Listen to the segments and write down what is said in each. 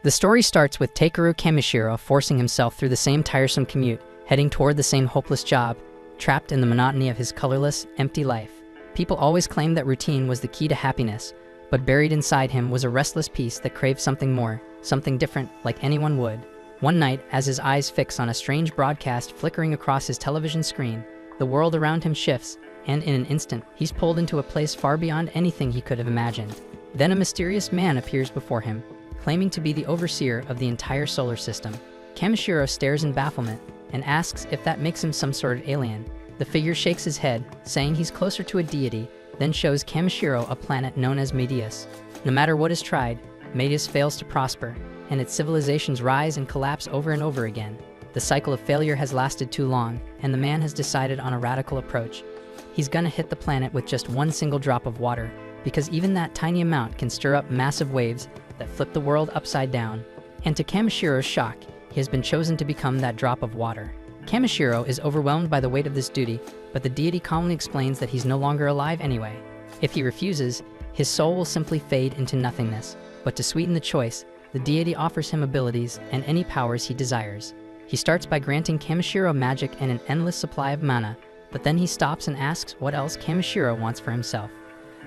The story starts with Takeru Kamishiro forcing himself through the same tiresome commute, heading toward the same hopeless job, trapped in the monotony of his colorless, empty life. People always claimed that routine was the key to happiness, but buried inside him was a restless piece that craved something more, something different, like anyone would. One night, as his eyes fix on a strange broadcast flickering across his television screen, the world around him shifts, and in an instant, he's pulled into a place far beyond anything he could have imagined. Then a mysterious man appears before him, claiming to be the overseer of the entire solar system. Kamishiro stares in bafflement and asks if that makes him some sort of alien. The figure shakes his head, saying he's closer to a deity, then shows Kamishiro a planet known as Mage. No matter what is tried, Mage fails to prosper, and its civilizations rise and collapse over and over again. The cycle of failure has lasted too long, and the man has decided on a radical approach. He's gonna hit the planet with just one single drop of water, because even that tiny amount can stir up massive waves that flip the world upside down. And to Kamishiro's shock, he has been chosen to become that drop of water. Kamishiro is overwhelmed by the weight of this duty, but the deity calmly explains that he's no longer alive anyway. If he refuses, his soul will simply fade into nothingness. But to sweeten the choice, the deity offers him abilities and any powers he desires. He starts by granting Kamishiro magic and an endless supply of mana, but then he stops and asks what else Kamishiro wants for himself.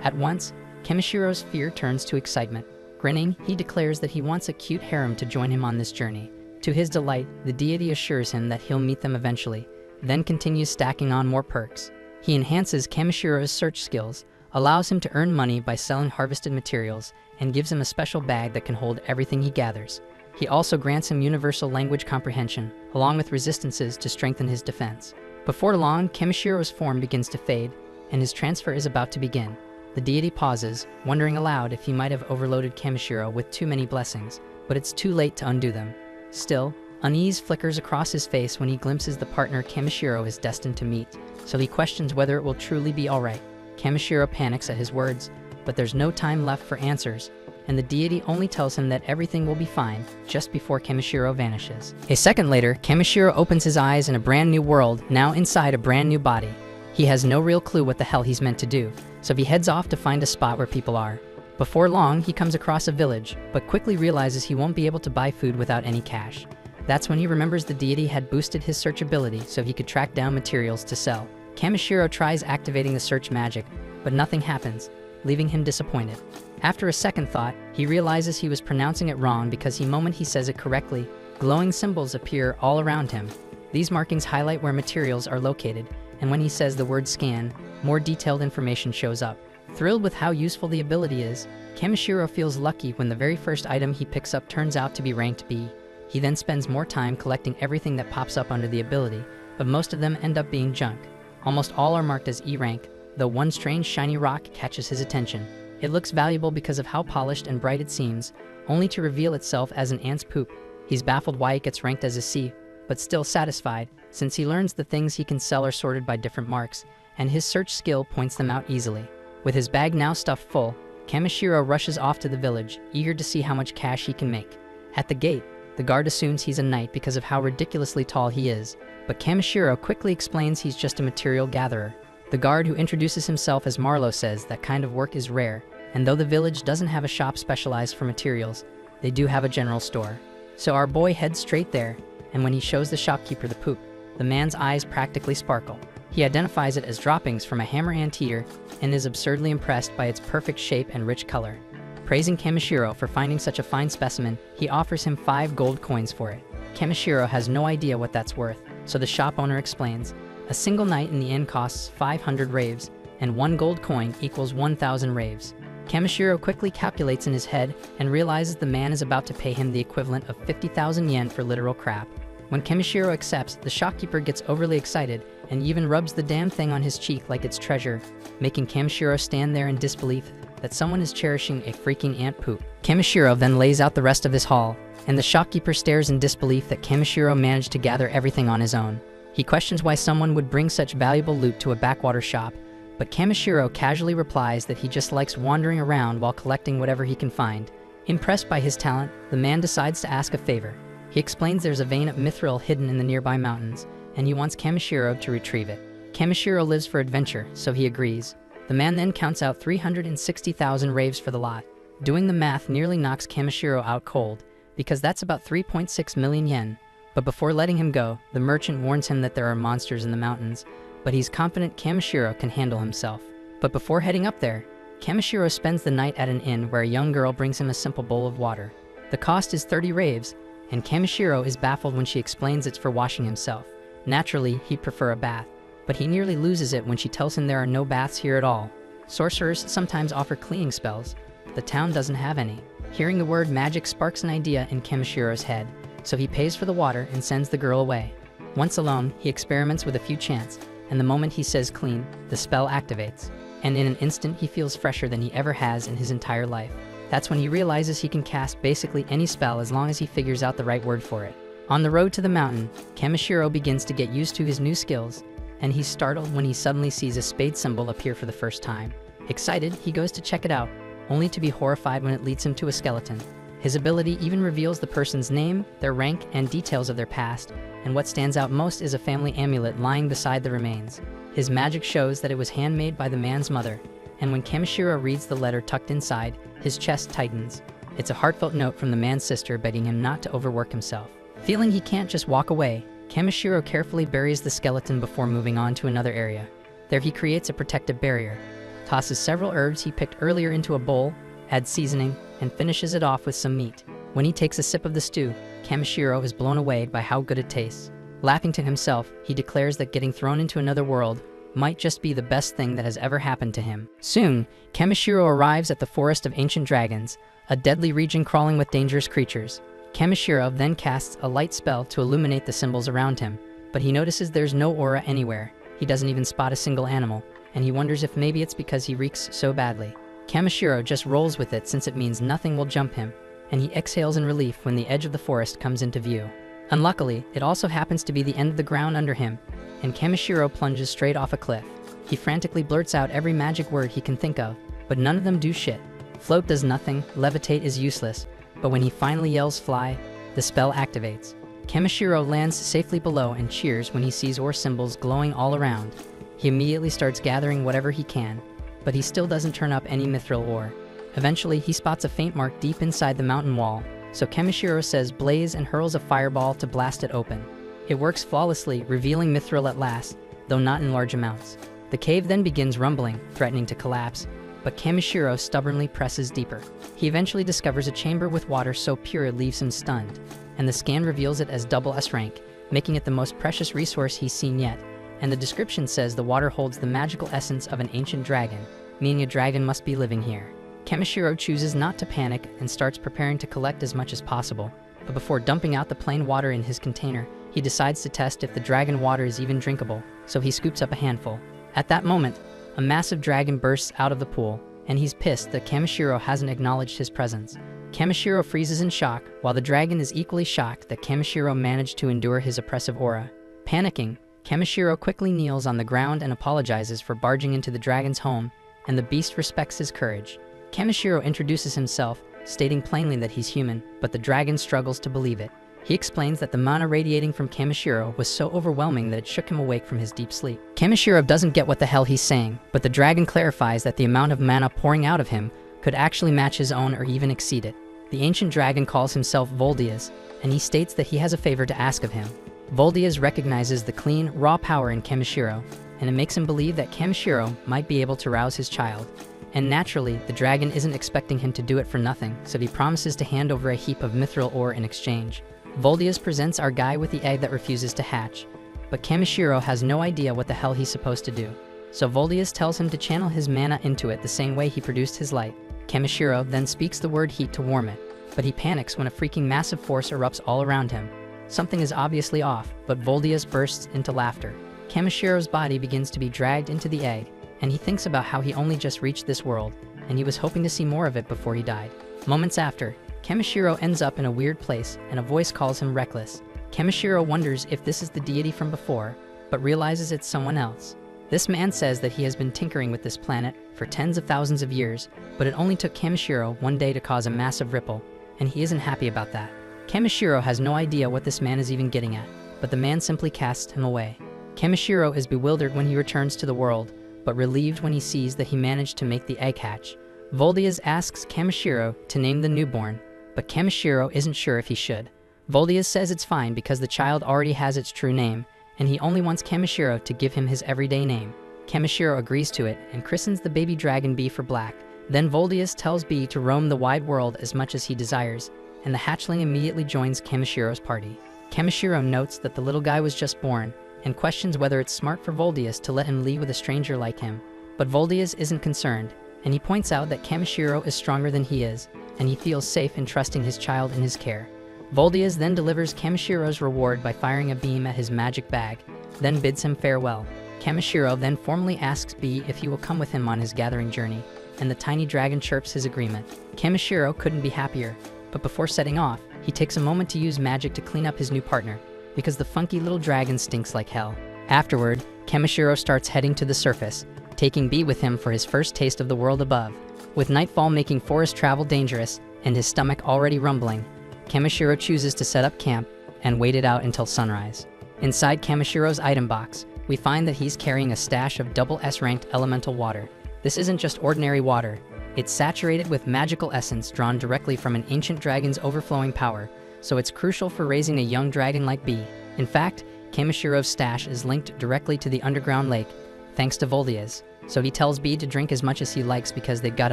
At once, Kamishiro's fear turns to excitement. Grinning, he declares that he wants a cute harem to join him on this journey. To his delight, the deity assures him that he'll meet them eventually, then continues stacking on more perks. He enhances Kamishiro's search skills, allows him to earn money by selling harvested materials, and gives him a special bag that can hold everything he gathers. He also grants him universal language comprehension, along with resistances to strengthen his defense. Before long, Kamishiro's form begins to fade, and his transfer is about to begin. The deity pauses, wondering aloud if he might have overloaded Kamishiro with too many blessings, but it's too late to undo them. Still, unease flickers across his face when he glimpses the partner Kamishiro is destined to meet, so he questions whether it will truly be alright. Kamishiro panics at his words, but there's no time left for answers, and the deity only tells him that everything will be fine just before Kamishiro vanishes. A second later, Kamishiro opens his eyes in a brand new world, now inside a brand new body. He has no real clue what the hell he's meant to do, so he heads off to find a spot where people are. Before long, he comes across a village, but quickly realizes he won't be able to buy food without any cash. That's when he remembers the deity had boosted his search ability so he could track down materials to sell. Kamishiro tries activating the search magic, but nothing happens, leaving him disappointed. After a second thought, he realizes he was pronouncing it wrong because the moment he says it correctly, glowing symbols appear all around him. These markings highlight where materials are located, and when he says the word scan, more detailed information shows up. Thrilled with how useful the ability is, Kamishiro feels lucky when the very first item he picks up turns out to be ranked B. He then spends more time collecting everything that pops up under the ability, but most of them end up being junk. Almost all are marked as E rank, though one strange shiny rock catches his attention. It looks valuable because of how polished and bright it seems, only to reveal itself as an ant's poop. He's baffled why it gets ranked as a C, but still satisfied, since he learns the things he can sell are sorted by different marks, and his search skill points them out easily. With his bag now stuffed full, Kamishiro rushes off to the village, eager to see how much cash he can make. At the gate, the guard assumes he's a knight because of how ridiculously tall he is, but Kamishiro quickly explains he's just a material gatherer. The guard, who introduces himself as Marlowe, says that kind of work is rare, and though the village doesn't have a shop specialized for materials, they do have a general store. So our boy heads straight there, and when he shows the shopkeeper the poop, the man's eyes practically sparkle. He identifies it as droppings from a hammer anteater and is absurdly impressed by its perfect shape and rich color. Praising Kamishiro for finding such a fine specimen, he offers him 5 gold coins for it. Kamishiro has no idea what that's worth, so the shop owner explains, a single night in the inn costs 500 raves, and 1 gold coin equals 1,000 raves. Kamishiro quickly calculates in his head and realizes the man is about to pay him the equivalent of 50,000 yen for literal crap. When Kamishiro accepts, the shopkeeper gets overly excited and even rubs the damn thing on his cheek like it's treasure, making Kamishiro stand there in disbelief that someone is cherishing a freaking ant poop. Kamishiro then lays out the rest of his haul, and the shopkeeper stares in disbelief that Kamishiro managed to gather everything on his own. He questions why someone would bring such valuable loot to a backwater shop, but Kamishiro casually replies that he just likes wandering around while collecting whatever he can find. Impressed by his talent, the man decides to ask a favor. He explains there's a vein of mithril hidden in the nearby mountains, and he wants Kamishiro to retrieve it. Kamishiro lives for adventure, so he agrees. The man then counts out 360,000 raves for the lot. Doing the math nearly knocks Kamishiro out cold, because that's about 3.6 million yen. But before letting him go, the merchant warns him that there are monsters in the mountains, but he's confident Kamishiro can handle himself. But before heading up there, Kamishiro spends the night at an inn where a young girl brings him a simple bowl of water. The cost is 30 raves, and Kamishiro is baffled when she explains it's for washing himself. Naturally, he'd prefer a bath, but he nearly loses it when she tells him there are no baths here at all. Sorcerers sometimes offer cleaning spells, but the town doesn't have any. Hearing the word magic sparks an idea in Kamishiro's head, so he pays for the water and sends the girl away. Once alone, he experiments with a few chants, and the moment he says clean, the spell activates. And in an instant he feels fresher than he ever has in his entire life. That's when he realizes he can cast basically any spell as long as he figures out the right word for it. On the road to the mountain, Kamishiro begins to get used to his new skills, and he's startled when he suddenly sees a spade symbol appear for the first time. Excited, he goes to check it out, only to be horrified when it leads him to a skeleton. His ability even reveals the person's name, their rank, and details of their past, and what stands out most is a family amulet lying beside the remains. His magic shows that it was handmade by the man's mother, and when Kamishiro reads the letter tucked inside, his chest tightens. It's a heartfelt note from the man's sister begging him not to overwork himself. Feeling he can't just walk away, Kamishiro carefully buries the skeleton before moving on to another area. There he creates a protective barrier, tosses several herbs he picked earlier into a bowl, adds seasoning, and finishes it off with some meat. When he takes a sip of the stew, Kamishiro is blown away by how good it tastes. Laughing to himself, he declares that getting thrown into another world might just be the best thing that has ever happened to him. Soon, Kamishiro arrives at the Forest of Ancient Dragons, a deadly region crawling with dangerous creatures. Kamishiro then casts a light spell to illuminate the symbols around him, but he notices there's no aura anywhere. He doesn't even spot a single animal, and he wonders if maybe it's because he reeks so badly. Kamishiro just rolls with it since it means nothing will jump him, and he exhales in relief when the edge of the forest comes into view. Unluckily, it also happens to be the end of the ground under him, and Kamishiro plunges straight off a cliff. He frantically blurts out every magic word he can think of, but none of them do shit. Float does nothing, levitate is useless, but when he finally yells fly, the spell activates. Kamishiro lands safely below and cheers when he sees ore symbols glowing all around. He immediately starts gathering whatever he can, but he still doesn't turn up any mithril ore. Eventually, he spots a faint mark deep inside the mountain wall, so Kamishiro says blaze and hurls a fireball to blast it open. It works flawlessly, revealing mithril at last, though not in large amounts. The cave then begins rumbling, threatening to collapse, but Kamishiro stubbornly presses deeper. He eventually discovers a chamber with water so pure it leaves him stunned, and the scan reveals it as SSS-Rank, making it the most precious resource he's seen yet. And the description says the water holds the magical essence of an ancient dragon, meaning a dragon must be living here. Kamishiro chooses not to panic and starts preparing to collect as much as possible, but before dumping out the plain water in his container, he decides to test if the dragon water is even drinkable, so he scoops up a handful. At that moment, a massive dragon bursts out of the pool, and he's pissed that Kamishiro hasn't acknowledged his presence. Kamishiro freezes in shock, while the dragon is equally shocked that Kamishiro managed to endure his oppressive aura. Panicking, Kamishiro quickly kneels on the ground and apologizes for barging into the dragon's home, and the beast respects his courage. Kamishiro introduces himself, stating plainly that he's human, but the dragon struggles to believe it. He explains that the mana radiating from Kamishiro was so overwhelming that it shook him awake from his deep sleep. Kamishiro doesn't get what the hell he's saying, but the dragon clarifies that the amount of mana pouring out of him could actually match his own or even exceed it. The ancient dragon calls himself Voldias, and he states that he has a favor to ask of him. Voldias recognizes the clean, raw power in Kamishiro, and it makes him believe that Kamishiro might be able to rouse his child. And naturally, the dragon isn't expecting him to do it for nothing, so he promises to hand over a heap of mithril ore in exchange. Voldias presents our guy with the egg that refuses to hatch, but Kamishiro has no idea what the hell he's supposed to do. So Voldias tells him to channel his mana into it the same way he produced his light. Kamishiro then speaks the word heat to warm it, but he panics when a freaking massive force erupts all around him. Something is obviously off, but Voldias bursts into laughter. Kamishiro's body begins to be dragged into the egg, and he thinks about how he only just reached this world, and he was hoping to see more of it before he died. Moments after, Kamishiro ends up in a weird place, and a voice calls him reckless. Kamishiro wonders if this is the deity from before, but realizes it's someone else. This man says that he has been tinkering with this planet for tens of thousands of years, but it only took Kamishiro one day to cause a massive ripple, and he isn't happy about that. Kamishiro has no idea what this man is even getting at, but the man simply casts him away. Kamishiro is bewildered when he returns to the world, but relieved when he sees that he managed to make the egg hatch. Voldias asks Kamishiro to name the newborn, but Kamishiro isn't sure if he should. Voldius says it's fine because the child already has its true name, and he only wants Kamishiro to give him his everyday name. Kamishiro agrees to it and christens the baby dragon Bee for Black. Then Voldius tells Bee to roam the wide world as much as he desires, and the hatchling immediately joins Kamishiro's party. Kamishiro notes that the little guy was just born, and questions whether it's smart for Voldius to let him leave with a stranger like him. But Voldius isn't concerned, and he points out that Kamishiro is stronger than he is, and he feels safe in trusting his child in his care. Voldius then delivers Kamishiro's reward by firing a beam at his magic bag, then bids him farewell. Kamishiro then formally asks Bee if he will come with him on his gathering journey, and the tiny dragon chirps his agreement. Kamishiro couldn't be happier, but before setting off, he takes a moment to use magic to clean up his new partner, because the funky little dragon stinks like hell. Afterward, Kamishiro starts heading to the surface, taking Bee with him for his first taste of the world above. With nightfall making forest travel dangerous, and his stomach already rumbling, Kamishiro chooses to set up camp and wait it out until sunrise. Inside Kamishiro's item box, we find that he's carrying a stash of double S-ranked elemental water. This isn't just ordinary water. It's saturated with magical essence drawn directly from an ancient dragon's overflowing power, so it's crucial for raising a young dragon like Bee. In fact, Kamishiro's stash is linked directly to the underground lake, thanks to Voldius, so he tells Bee to drink as much as he likes because they've got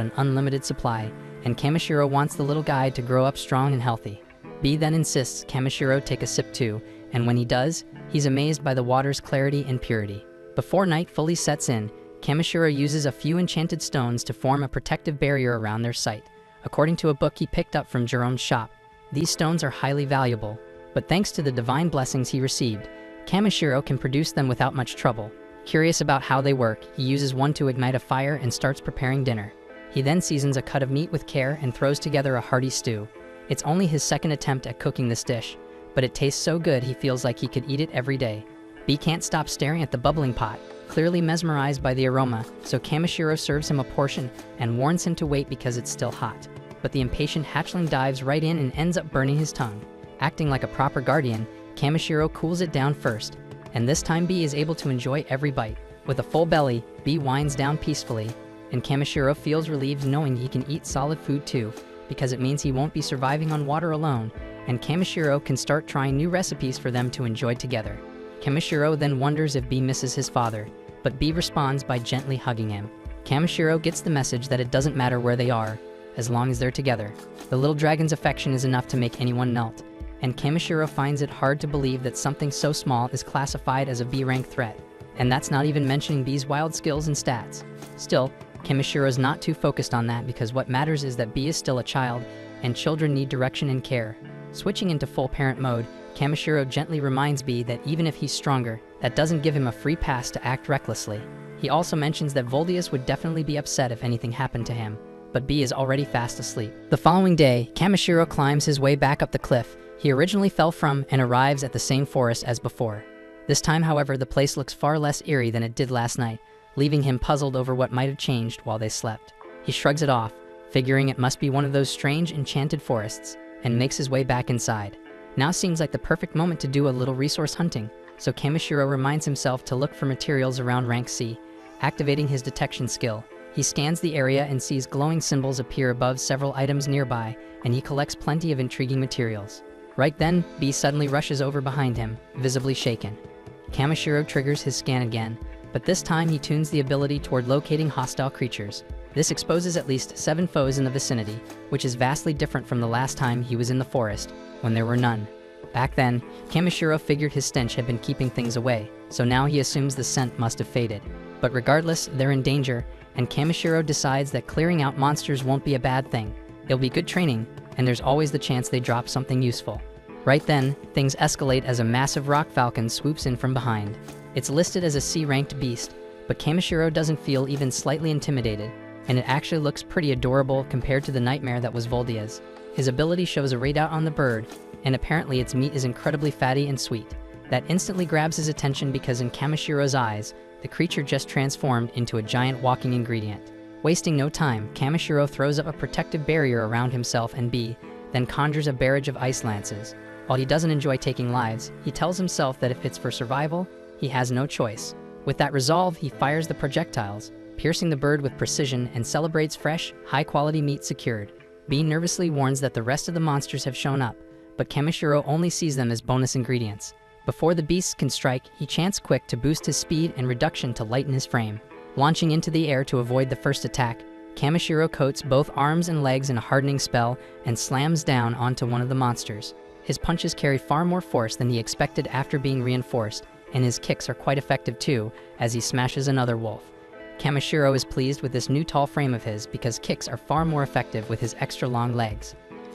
an unlimited supply, and Kamishiro wants the little guy to grow up strong and healthy. Bee then insists Kamishiro take a sip too, and when he does, he's amazed by the water's clarity and purity. Before night fully sets in, Kamishiro uses a few enchanted stones to form a protective barrier around their site. According to a book he picked up from Jerome's shop, these stones are highly valuable, but thanks to the divine blessings he received, Kamishiro can produce them without much trouble. Curious about how they work, he uses one to ignite a fire and starts preparing dinner. He then seasons a cut of meat with care and throws together a hearty stew. It's only his second attempt at cooking this dish, but it tastes so good he feels like he could eat it every day. Bee can't stop staring at the bubbling pot, clearly mesmerized by the aroma, so Kamishiro serves him a portion and warns him to wait because it's still hot. But the impatient hatchling dives right in and ends up burning his tongue. Acting like a proper guardian, Kamishiro cools it down first, and this time Bee is able to enjoy every bite. With a full belly, Bee winds down peacefully, and Kamishiro feels relieved knowing he can eat solid food too, because it means he won't be surviving on water alone, and Kamishiro can start trying new recipes for them to enjoy together. Kamishiro then wonders if Bee misses his father, but Bee responds by gently hugging him. Kamishiro gets the message that it doesn't matter where they are, as long as they're together. The little dragon's affection is enough to make anyone melt, and Kamishiro finds it hard to believe that something so small is classified as a B-rank threat. And that's not even mentioning Bee's wild skills and stats. Still, Kamishiro's not too focused on that because what matters is that Bee is still a child, and children need direction and care. Switching into full parent mode, Kamishiro gently reminds Bee that even if he's stronger, that doesn't give him a free pass to act recklessly. He also mentions that Voldius would definitely be upset if anything happened to him, but Bee is already fast asleep. The following day, Kamishiro climbs his way back up the cliff he originally fell from and arrives at the same forest as before. This time, however, the place looks far less eerie than it did last night, leaving him puzzled over what might have changed while they slept. He shrugs it off, figuring it must be one of those strange enchanted forests, and makes his way back inside. Now seems like the perfect moment to do a little resource hunting, so Kamishiro reminds himself to look for materials around rank C. Activating his detection skill, he scans the area and sees glowing symbols appear above several items nearby, and he collects plenty of intriguing materials. Right then, Bee suddenly rushes over behind him, visibly shaken. Kamishiro triggers his scan again, but this time he tunes the ability toward locating hostile creatures. This exposes at least 7 foes in the vicinity, which is vastly different from the last time he was in the forest, when there were none. Back then, Kamishiro figured his stench had been keeping things away, so now he assumes the scent must have faded. But regardless, they're in danger, and Kamishiro decides that clearing out monsters won't be a bad thing. It'll be good training, and there's always the chance they drop something useful. Right then, things escalate as a massive rock falcon swoops in from behind. It's listed as a C-ranked beast, but Kamishiro doesn't feel even slightly intimidated, and it actually looks pretty adorable compared to the nightmare that was Voldia's. His ability shows a readout on the bird, and apparently its meat is incredibly fatty and sweet. That instantly grabs his attention because in Kamishiro's eyes, the creature just transformed into a giant walking ingredient. Wasting no time, Kamishiro throws up a protective barrier around himself and Bee, then conjures a barrage of ice lances. While he doesn't enjoy taking lives, he tells himself that if it's for survival, he has no choice. With that resolve, he fires the projectiles, piercing the bird with precision and celebrates fresh, high-quality meat secured. B nervously warns that the rest of the monsters have shown up, but Kamishiro only sees them as bonus ingredients. Before the beasts can strike, he chants quick to boost his speed and reduction to lighten his frame. Launching into the air to avoid the first attack, Kamishiro coats both arms and legs in a hardening spell and slams down onto one of the monsters. His punches carry far more force than he expected after being reinforced, and his kicks are quite effective too, as he smashes another wolf. Kamishiro is pleased with this new tall frame of his because kicks are far more effective with his extra long legs.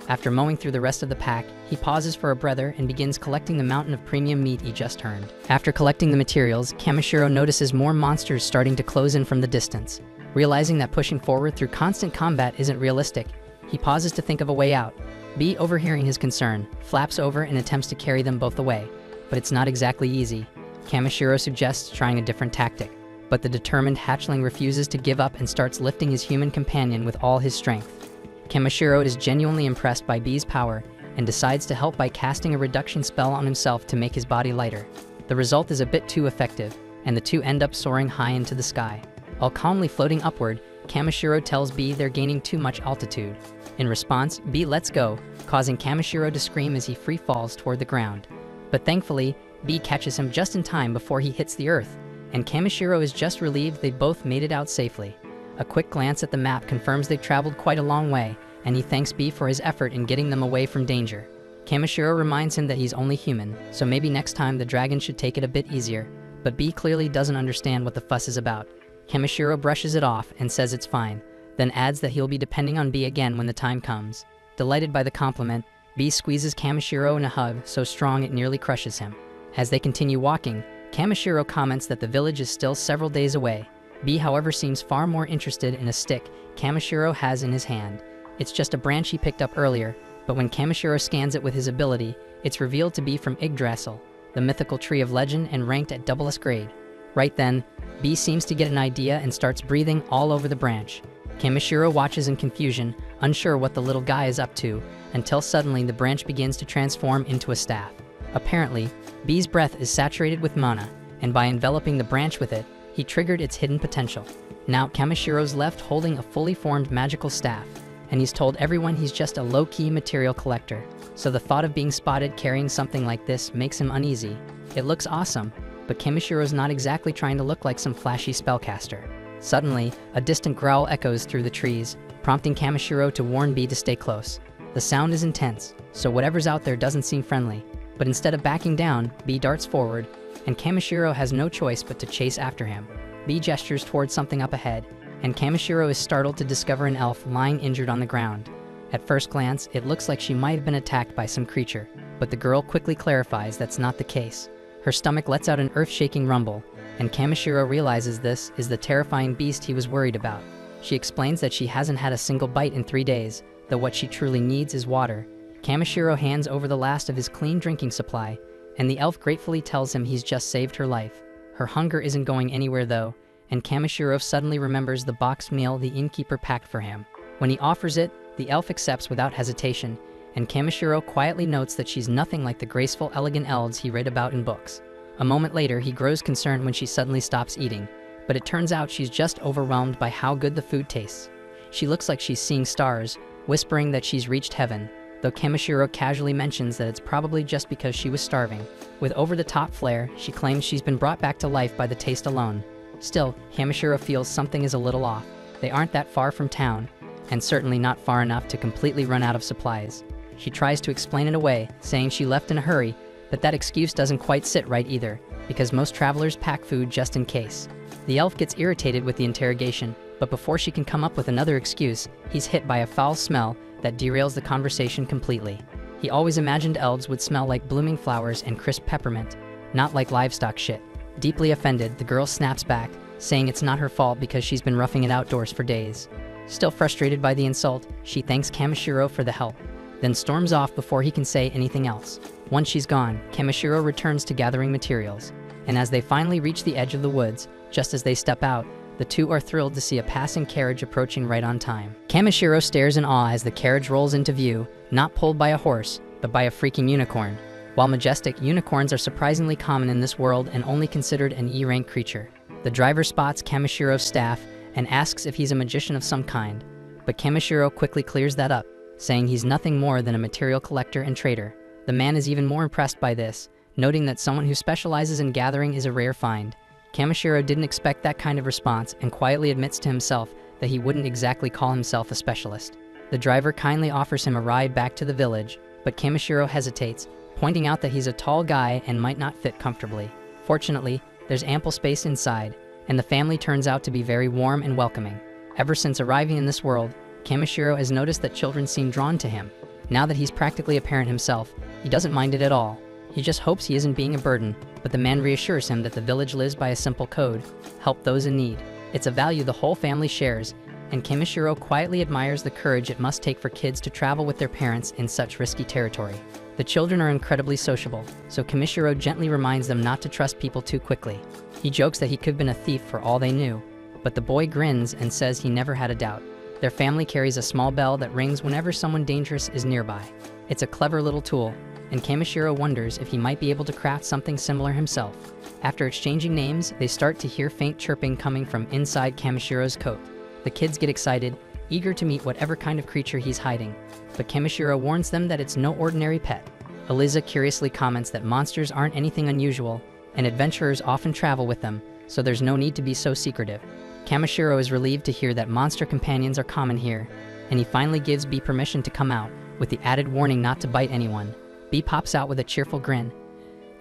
After mowing through the rest of the pack, he pauses for a breather and begins collecting the mountain of premium meat he just earned. After collecting the materials, Kamishiro notices more monsters starting to close in from the distance. Realizing that pushing forward through constant combat isn't realistic, he pauses to think of a way out. B, overhearing his concern, flaps over and attempts to carry them both away, but it's not exactly easy. Kamishiro suggests trying a different tactic, but the determined hatchling refuses to give up and starts lifting his human companion with all his strength. Kamishiro is genuinely impressed by B's power and decides to help by casting a reduction spell on himself to make his body lighter. The result is a bit too effective, and the two end up soaring high into the sky. While calmly floating upward, Kamishiro tells B they're gaining too much altitude. In response, B lets go, causing Kamishiro to scream as he free falls toward the ground. But thankfully, B catches him just in time before he hits the earth, and Kamishiro is just relieved they both made it out safely. A quick glance at the map confirms they've traveled quite a long way, and he thanks B for his effort in getting them away from danger. Kamishiro reminds him that he's only human, so maybe next time the dragon should take it a bit easier, but B clearly doesn't understand what the fuss is about. Kamishiro brushes it off and says it's fine, then adds that he'll be depending on B again when the time comes. Delighted by the compliment, B squeezes Kamishiro in a hug so strong it nearly crushes him. As they continue walking, Kamishiro comments that the village is still several days away. B, however, seems far more interested in a stick Kamishiro has in his hand. It's just a branch he picked up earlier, but when Kamishiro scans it with his ability, it's revealed to be from Yggdrasil, the mythical tree of legend and ranked at SS grade. Right then, B seems to get an idea and starts breathing all over the branch. Kamishiro watches in confusion, unsure what the little guy is up to, until suddenly the branch begins to transform into a staff. Apparently, B's breath is saturated with mana, and by enveloping the branch with it, he triggered its hidden potential. Now Kamishiro's left holding a fully formed magical staff, and he's told everyone he's just a low-key material collector, so the thought of being spotted carrying something like this makes him uneasy. It looks awesome, but Kimishiro's not exactly trying to look like some flashy spellcaster. Suddenly, a distant growl echoes through the trees, prompting Kamishiro to warn B to stay close. The sound is intense, so whatever's out there doesn't seem friendly, but instead of backing down, B darts forward, and Kamishiro has no choice but to chase after him. B gestures towards something up ahead, and Kamishiro is startled to discover an elf lying injured on the ground. At first glance, it looks like she might have been attacked by some creature, but the girl quickly clarifies that's not the case. Her stomach lets out an earth-shaking rumble, and Kamishiro realizes this is the terrifying beast he was worried about. She explains that she hasn't had a single bite in 3 days, though what she truly needs is water. Kamishiro hands over the last of his clean drinking supply, and the elf gratefully tells him he's just saved her life. Her hunger isn't going anywhere though, and Kamishiro suddenly remembers the boxed meal the innkeeper packed for him. When he offers it, the elf accepts without hesitation, and Kamishiro quietly notes that she's nothing like the graceful, elegant elves he read about in books. A moment later, he grows concerned when she suddenly stops eating, but it turns out she's just overwhelmed by how good the food tastes. She looks like she's seeing stars, whispering that she's reached heaven, though Kamishiro casually mentions that it's probably just because she was starving. With over-the-top flair, she claims she's been brought back to life by the taste alone. Still, Kamishiro feels something is a little off. They aren't that far from town, and certainly not far enough to completely run out of supplies. She tries to explain it away, saying she left in a hurry, but that excuse doesn't quite sit right either, because most travelers pack food just in case. The elf gets irritated with the interrogation, but before she can come up with another excuse, he's hit by a foul smell that derails the conversation completely. He always imagined elves would smell like blooming flowers and crisp peppermint, not like livestock shit. Deeply offended, the girl snaps back, saying it's not her fault because she's been roughing it outdoors for days. Still frustrated by the insult, she thanks Kamishiro for the help, then storms off before he can say anything else. Once she's gone, Kamishiro returns to gathering materials, and as they finally reach the edge of the woods, just as they step out, the two are thrilled to see a passing carriage approaching right on time. Kamishiro stares in awe as the carriage rolls into view, not pulled by a horse, but by a freaking unicorn. While majestic, unicorns are surprisingly common in this world and only considered an E-rank creature. The driver spots Kamishiro's staff and asks if he's a magician of some kind, but Kamishiro quickly clears that up. saying he's nothing more than a material collector and trader. The man is even more impressed by this, noting that someone who specializes in gathering is a rare find. Kamishiro didn't expect that kind of response and quietly admits to himself that he wouldn't exactly call himself a specialist. The driver kindly offers him a ride back to the village, but Kamishiro hesitates, pointing out that he's a tall guy and might not fit comfortably. Fortunately, there's ample space inside, and the family turns out to be very warm and welcoming. Ever since arriving in this world, Kamishiro has noticed that children seem drawn to him. Now that he's practically a parent himself, he doesn't mind it at all. He just hopes he isn't being a burden, but the man reassures him that the village lives by a simple code: help those in need. It's a value the whole family shares, and Kamishiro quietly admires the courage it must take for kids to travel with their parents in such risky territory. The children are incredibly sociable, so Kamishiro gently reminds them not to trust people too quickly. He jokes that he could have been a thief for all they knew, but the boy grins and says he never had a doubt. Their family carries a small bell that rings whenever someone dangerous is nearby. It's a clever little tool, and Kamishiro wonders if he might be able to craft something similar himself. After exchanging names, they start to hear faint chirping coming from inside Kamishiro's coat. The kids get excited, eager to meet whatever kind of creature he's hiding, but Kamishiro warns them that it's no ordinary pet. Eliza curiously comments that monsters aren't anything unusual, and adventurers often travel with them, so there's no need to be so secretive. Kamishiro is relieved to hear that monster companions are common here, and he finally gives Bee permission to come out, with the added warning not to bite anyone. Bee pops out with a cheerful grin,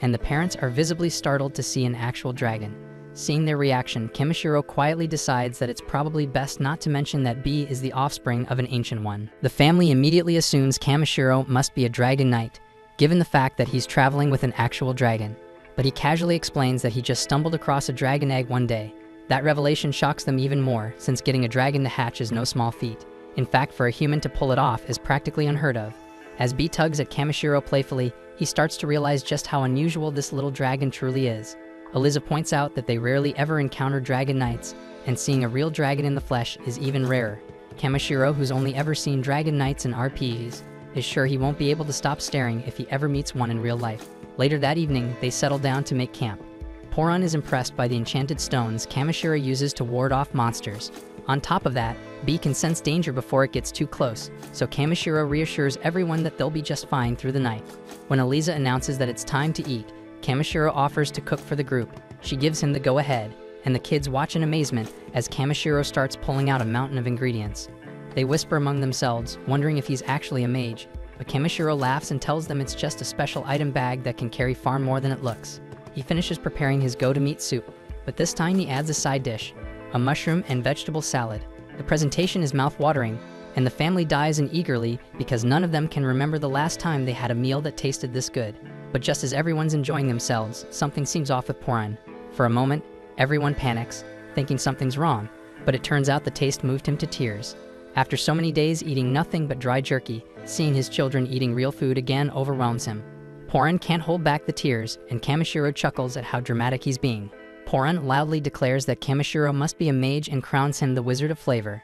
and the parents are visibly startled to see an actual dragon. Seeing their reaction, Kamishiro quietly decides that it's probably best not to mention that Bee is the offspring of an ancient one. The family immediately assumes Kamishiro must be a dragon knight, given the fact that he's traveling with an actual dragon. But he casually explains that he just stumbled across a dragon egg one day. That revelation shocks them even more, since getting a dragon to hatch is no small feat. In fact, for a human to pull it off is practically unheard of. As Bee tugs at Kamishiro playfully, he starts to realize just how unusual this little dragon truly is. Eliza points out that they rarely ever encounter dragon knights, and seeing a real dragon in the flesh is even rarer. Kamishiro, who's only ever seen dragon knights in RPGs, is sure he won't be able to stop staring if he ever meets one in real life. Later that evening, they settle down to make camp. Poran is impressed by the enchanted stones Kamishiro uses to ward off monsters. On top of that, Bee can sense danger before it gets too close, so Kamishiro reassures everyone that they'll be just fine through the night. When Eliza announces that it's time to eat, Kamishiro offers to cook for the group. She gives him the go-ahead, and the kids watch in amazement as Kamishiro starts pulling out a mountain of ingredients. They whisper among themselves, wondering if he's actually a mage, but Kamishiro laughs and tells them it's just a special item bag that can carry far more than it looks. He finishes preparing his go-to-meat soup, but this time he adds a side dish, a mushroom and vegetable salad. The presentation is mouth-watering, and the family dives in eagerly because none of them can remember the last time they had a meal that tasted this good. But just as everyone's enjoying themselves, something seems off with Poran. For a moment, everyone panics, thinking something's wrong, but it turns out the taste moved him to tears. After so many days eating nothing but dry jerky, seeing his children eating real food again overwhelms him. Poran can't hold back the tears, and Kamishiro chuckles at how dramatic he's being. Poran loudly declares that Kamishiro must be a mage and crowns him the Wizard of Flavor.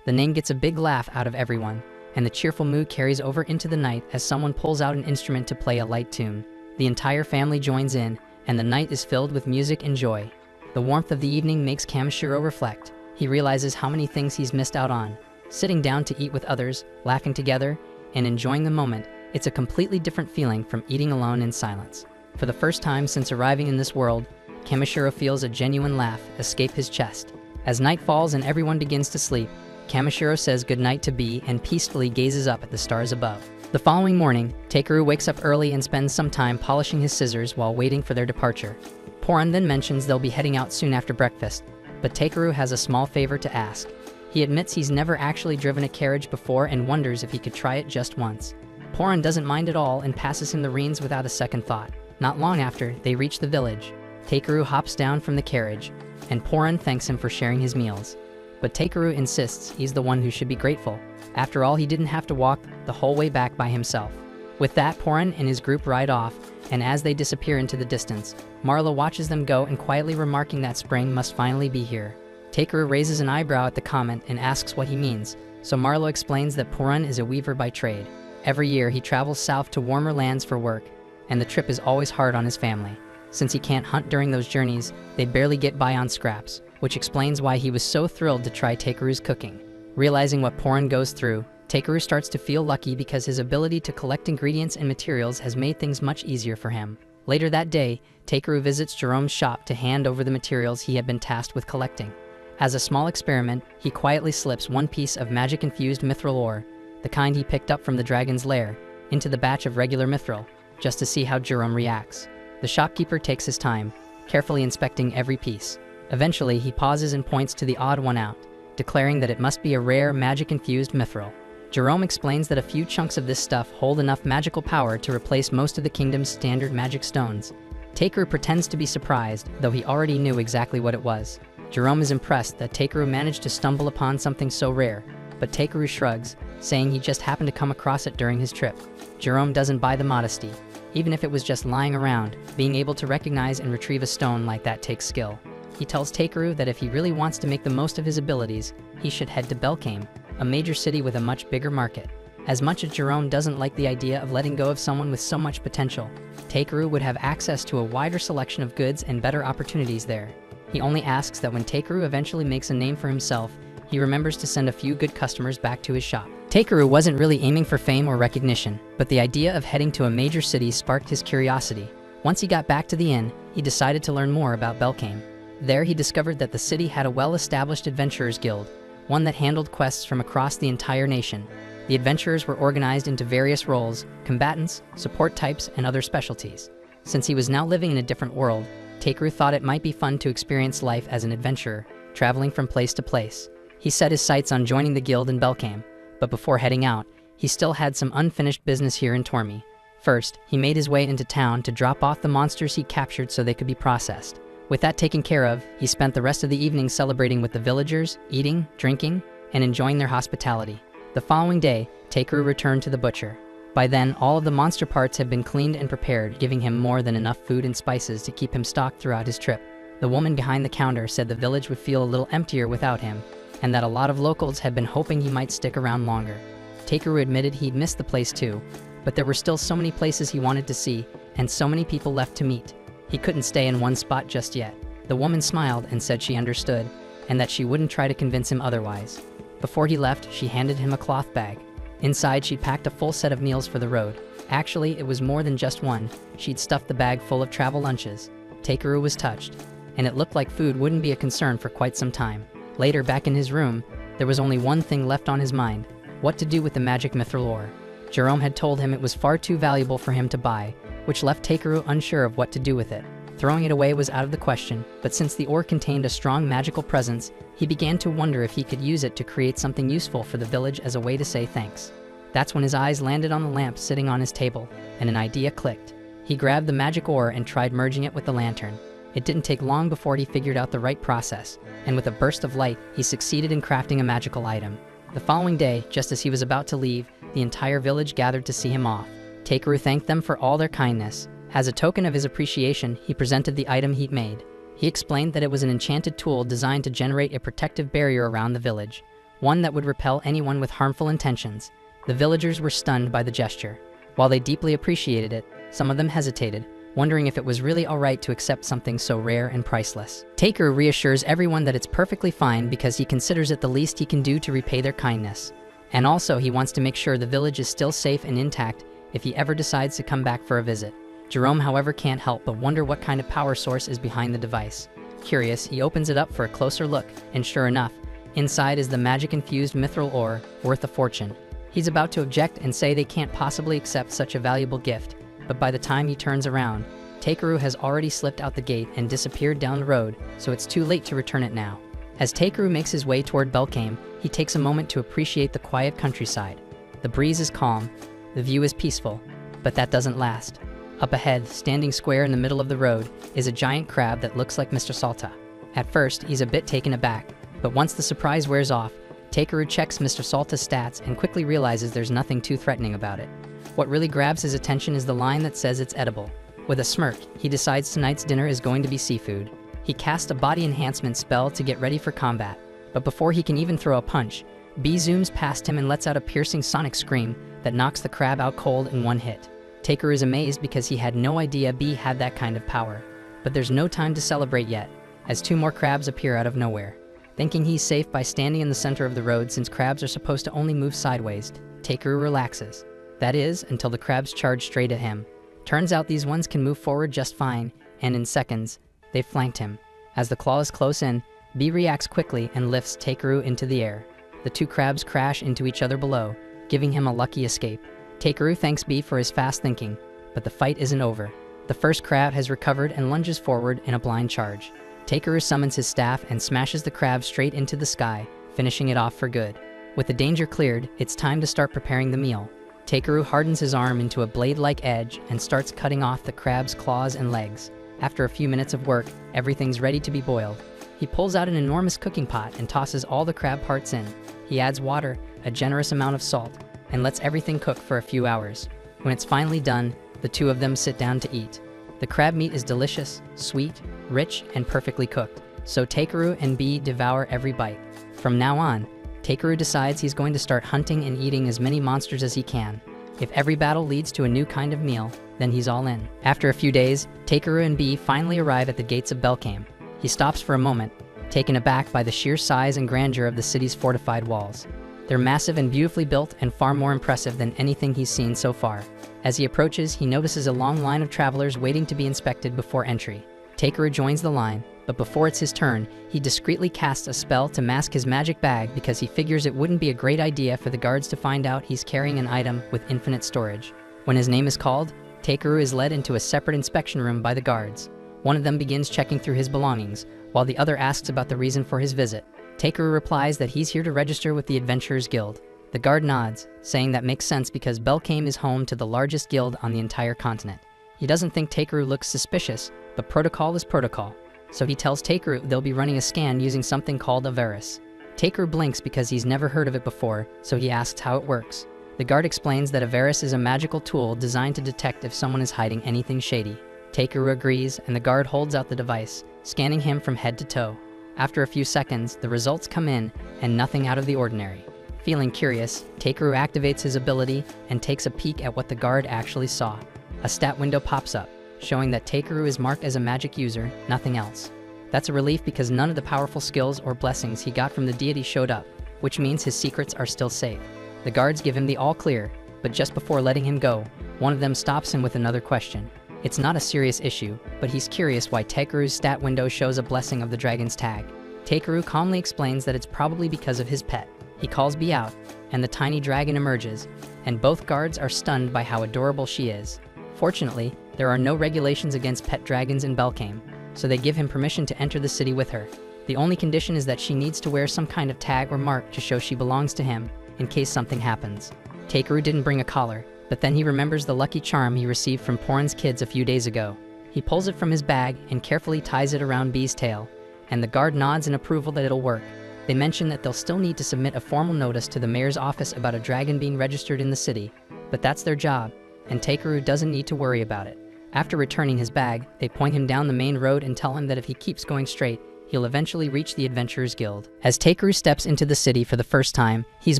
The name gets a big laugh out of everyone, and the cheerful mood carries over into the night as someone pulls out an instrument to play a light tune. The entire family joins in, and the night is filled with music and joy. The warmth of the evening makes Kamishiro reflect. He realizes how many things he's missed out on. Sitting down to eat with others, laughing together, and enjoying the moment, it's a completely different feeling from eating alone in silence. For the first time since arriving in this world, Kamishiro feels a genuine laugh escape his chest. As night falls and everyone begins to sleep, Kamishiro says goodnight to Bee and peacefully gazes up at the stars above. The following morning, Takeru wakes up early and spends some time polishing his scissors while waiting for their departure. Poran then mentions they'll be heading out soon after breakfast, but Takeru has a small favor to ask. He admits he's never actually driven a carriage before and wonders if he could try it just once. Poran doesn't mind at all and passes him the reins without a second thought. Not long after, they reach the village. Takeru hops down from the carriage, and Poran thanks him for sharing his meals. But Takeru insists he's the one who should be grateful. After all, he didn't have to walk the whole way back by himself. With that, Poran and his group ride off, and as they disappear into the distance, Marla watches them go and quietly remarking that spring must finally be here. Takeru raises an eyebrow at the comment and asks what he means, so Marlo explains that Poran is a weaver by trade. Every year he travels south to warmer lands for work, and the trip is always hard on his family. Since he can't hunt during those journeys, they barely get by on scraps, which explains why he was so thrilled to try Takeru's cooking. Realizing what Poran goes through, Takeru starts to feel lucky because his ability to collect ingredients and materials has made things much easier for him. Later that day, Takeru visits Jerome's shop to hand over the materials he had been tasked with collecting. As a small experiment, he quietly slips one piece of magic-infused mithril ore, the kind he picked up from the dragon's lair, into the batch of regular mithril, just to see how Jerome reacts. The shopkeeper takes his time, carefully inspecting every piece. Eventually, he pauses and points to the odd one out, declaring that it must be a rare magic-infused mithril. Jerome explains that a few chunks of this stuff hold enough magical power to replace most of the kingdom's standard magic stones. Takeru pretends to be surprised, though he already knew exactly what it was. Jerome is impressed that Takeru managed to stumble upon something so rare, but Takeru shrugs, saying he just happened to come across it during his trip. Jerome doesn't buy the modesty. Even if it was just lying around, being able to recognize and retrieve a stone like that takes skill. He tells Takeru that if he really wants to make the most of his abilities, he should head to Belkane, a major city with a much bigger market. As much as Jerome doesn't like the idea of letting go of someone with so much potential, Takeru would have access to a wider selection of goods and better opportunities there. He only asks that when Takeru eventually makes a name for himself, he remembers to send a few good customers back to his shop. Takeru wasn't really aiming for fame or recognition, but the idea of heading to a major city sparked his curiosity. Once he got back to the inn, he decided to learn more about Belkane. There he discovered that the city had a well-established adventurers guild, one that handled quests from across the entire nation. The adventurers were organized into various roles, combatants, support types, and other specialties. Since he was now living in a different world, Takeru thought it might be fun to experience life as an adventurer, traveling from place to place. He set his sights on joining the guild in Belkane, but before heading out, he still had some unfinished business here in Tormi. First, he made his way into town to drop off the monsters he captured so they could be processed. With that taken care of, he spent the rest of the evening celebrating with the villagers, eating, drinking, and enjoying their hospitality. The following day, Takeru returned to the butcher. By then, all of the monster parts had been cleaned and prepared, giving him more than enough food and spices to keep him stocked throughout his trip. The woman behind the counter said the village would feel a little emptier without him, and that a lot of locals had been hoping he might stick around longer. Takeru admitted he'd missed the place too, but there were still so many places he wanted to see, and so many people left to meet. He couldn't stay in one spot just yet. The woman smiled and said she understood, and that she wouldn't try to convince him otherwise. Before he left, she handed him a cloth bag. Inside, she'd packed a full set of meals for the road. Actually, it was more than just one. She'd stuffed the bag full of travel lunches. Takeru was touched, and it looked like food wouldn't be a concern for quite some time. Later, back in his room, there was only one thing left on his mind: what to do with the magic mithril ore. Jerome had told him it was far too valuable for him to buy, which left Takeru unsure of what to do with it. Throwing it away was out of the question, but since the ore contained a strong magical presence, he began to wonder if he could use it to create something useful for the village as a way to say thanks. That's when his eyes landed on the lamp sitting on his table, and an idea clicked. He grabbed the magic ore and tried merging it with the lantern. It didn't take long before he figured out the right process, and with a burst of light, he succeeded in crafting a magical item. The following day, just as he was about to leave, the entire village gathered to see him off. Takeru thanked them for all their kindness. As a token of his appreciation, he presented the item he'd made. He explained that it was an enchanted tool designed to generate a protective barrier around the village, one that would repel anyone with harmful intentions. The villagers were stunned by the gesture. While they deeply appreciated it, some of them hesitated, wondering if it was really alright to accept something so rare and priceless. Takeru reassures everyone that it's perfectly fine because he considers it the least he can do to repay their kindness. And also, he wants to make sure the village is still safe and intact if he ever decides to come back for a visit. Jerome, however, can't help but wonder what kind of power source is behind the device. Curious, he opens it up for a closer look, and sure enough, inside is the magic-infused mithril ore, worth a fortune. He's about to object and say they can't possibly accept such a valuable gift, but by the time he turns around, Takeru has already slipped out the gate and disappeared down the road, so it's too late to return it now. As Takeru makes his way toward Belkane, he takes a moment to appreciate the quiet countryside. The breeze is calm, the view is peaceful, but that doesn't last. Up ahead, standing square in the middle of the road, is a giant crab that looks like Mr. Salta. At first, he's a bit taken aback, but once the surprise wears off, Takeru checks Mr. Salta's stats and quickly realizes there's nothing too threatening about it. What really grabs his attention is the line that says it's edible. With a smirk, he decides tonight's dinner is going to be seafood. He casts a body enhancement spell to get ready for combat, but before he can even throw a punch, B zooms past him and lets out a piercing sonic scream that knocks the crab out cold in one hit. Takeru is amazed because he had no idea B had that kind of power. But there's no time to celebrate yet, as two more crabs appear out of nowhere. Thinking he's safe by standing in the center of the road since crabs are supposed to only move sideways, Takeru relaxes. That is, until the crabs charge straight at him. Turns out these ones can move forward just fine, and in seconds, they've flanked him. As the claws close in, B reacts quickly and lifts Takeru into the air. The two crabs crash into each other below, giving him a lucky escape. Takeru thanks B for his fast thinking, but the fight isn't over. The first crab has recovered and lunges forward in a blind charge. Takeru summons his staff and smashes the crab straight into the sky, finishing it off for good. With the danger cleared, it's time to start preparing the meal. Takeru hardens his arm into a blade-like edge and starts cutting off the crab's claws and legs. After a few minutes of work, everything's ready to be boiled. He pulls out an enormous cooking pot and tosses all the crab parts in. He adds water, a generous amount of salt, and lets everything cook for a few hours. When it's finally done, the two of them sit down to eat. The crab meat is delicious, sweet, rich, and perfectly cooked, so Takeru and B devour every bite. From now on, Takeru decides he's going to start hunting and eating as many monsters as he can. If every battle leads to a new kind of meal, then he's all in. After a few days, Takeru and B finally arrive at the gates of Belkame. He stops for a moment, taken aback by the sheer size and grandeur of the city's fortified walls. They're massive and beautifully built and far more impressive than anything he's seen so far. As he approaches, he notices a long line of travelers waiting to be inspected before entry. Takeru joins the line, but before it's his turn, he discreetly casts a spell to mask his magic bag because he figures it wouldn't be a great idea for the guards to find out he's carrying an item with infinite storage. When his name is called, Takeru is led into a separate inspection room by the guards. One of them begins checking through his belongings, while the other asks about the reason for his visit. Takeru replies that he's here to register with the Adventurers Guild. The guard nods, saying that makes sense because Belkame is home to the largest guild on the entire continent. He doesn't think Takeru looks suspicious, but protocol is protocol. So he tells Takeru they'll be running a scan using something called a Varus. Takeru blinks because he's never heard of it before, so he asks how it works. The guard explains that a Varus is a magical tool designed to detect if someone is hiding anything shady. Takeru agrees, and the guard holds out the device, scanning him from head to toe. After a few seconds, the results come in, and nothing out of the ordinary. Feeling curious, Takeru activates his ability and takes a peek at what the guard actually saw. A stat window pops up, showing that Takeru is marked as a magic user, nothing else. That's a relief because none of the powerful skills or blessings he got from the deity showed up, which means his secrets are still safe. The guards give him the all clear, but just before letting him go, one of them stops him with another question. It's not a serious issue, but he's curious why Takeru's stat window shows a blessing of the dragon's tag. Takeru calmly explains that it's probably because of his pet. He calls B out, and the tiny dragon emerges, and both guards are stunned by how adorable she is. Fortunately, there are no regulations against pet dragons in Belkame, so they give him permission to enter the city with her. The only condition is that she needs to wear some kind of tag or mark to show she belongs to him, in case something happens. Takeru didn't bring a collar, but then he remembers the lucky charm he received from Porin's kids a few days ago. He pulls it from his bag and carefully ties it around B's tail, and the guard nods in approval that it'll work. They mention that they'll still need to submit a formal notice to the mayor's office about a dragon being registered in the city, but that's their job, and Takeru doesn't need to worry about it. After returning his bag, they point him down the main road and tell him that if he keeps going straight, he'll eventually reach the Adventurers Guild. As Takeru steps into the city for the first time, he's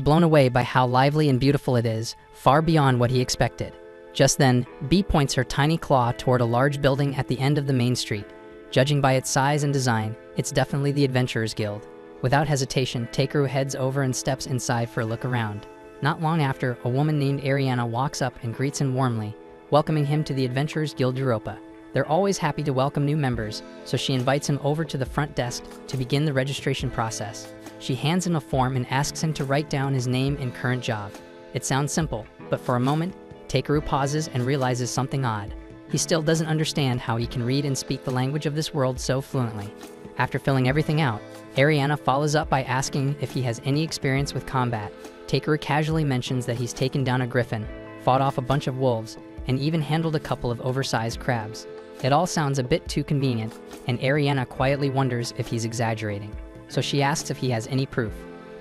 blown away by how lively and beautiful it is, far beyond what he expected. Just then, B points her tiny claw toward a large building at the end of the main street. Judging by its size and design, it's definitely the Adventurers Guild. Without hesitation, Takeru heads over and steps inside for a look around. Not long after, a woman named Ariana walks up and greets him warmly, welcoming him to the Adventurers Guild Europa. They're always happy to welcome new members, so she invites him over to the front desk to begin the registration process. She hands him a form and asks him to write down his name and current job. It sounds simple, but for a moment, Takeru pauses and realizes something odd. He still doesn't understand how he can read and speak the language of this world so fluently. After filling everything out, Ariana follows up by asking if he has any experience with combat. Takeru casually mentions that he's taken down a griffin, fought off a bunch of wolves, and even handled a couple of oversized crabs. It all sounds a bit too convenient, and Ariana quietly wonders if he's exaggerating. So she asks if he has any proof.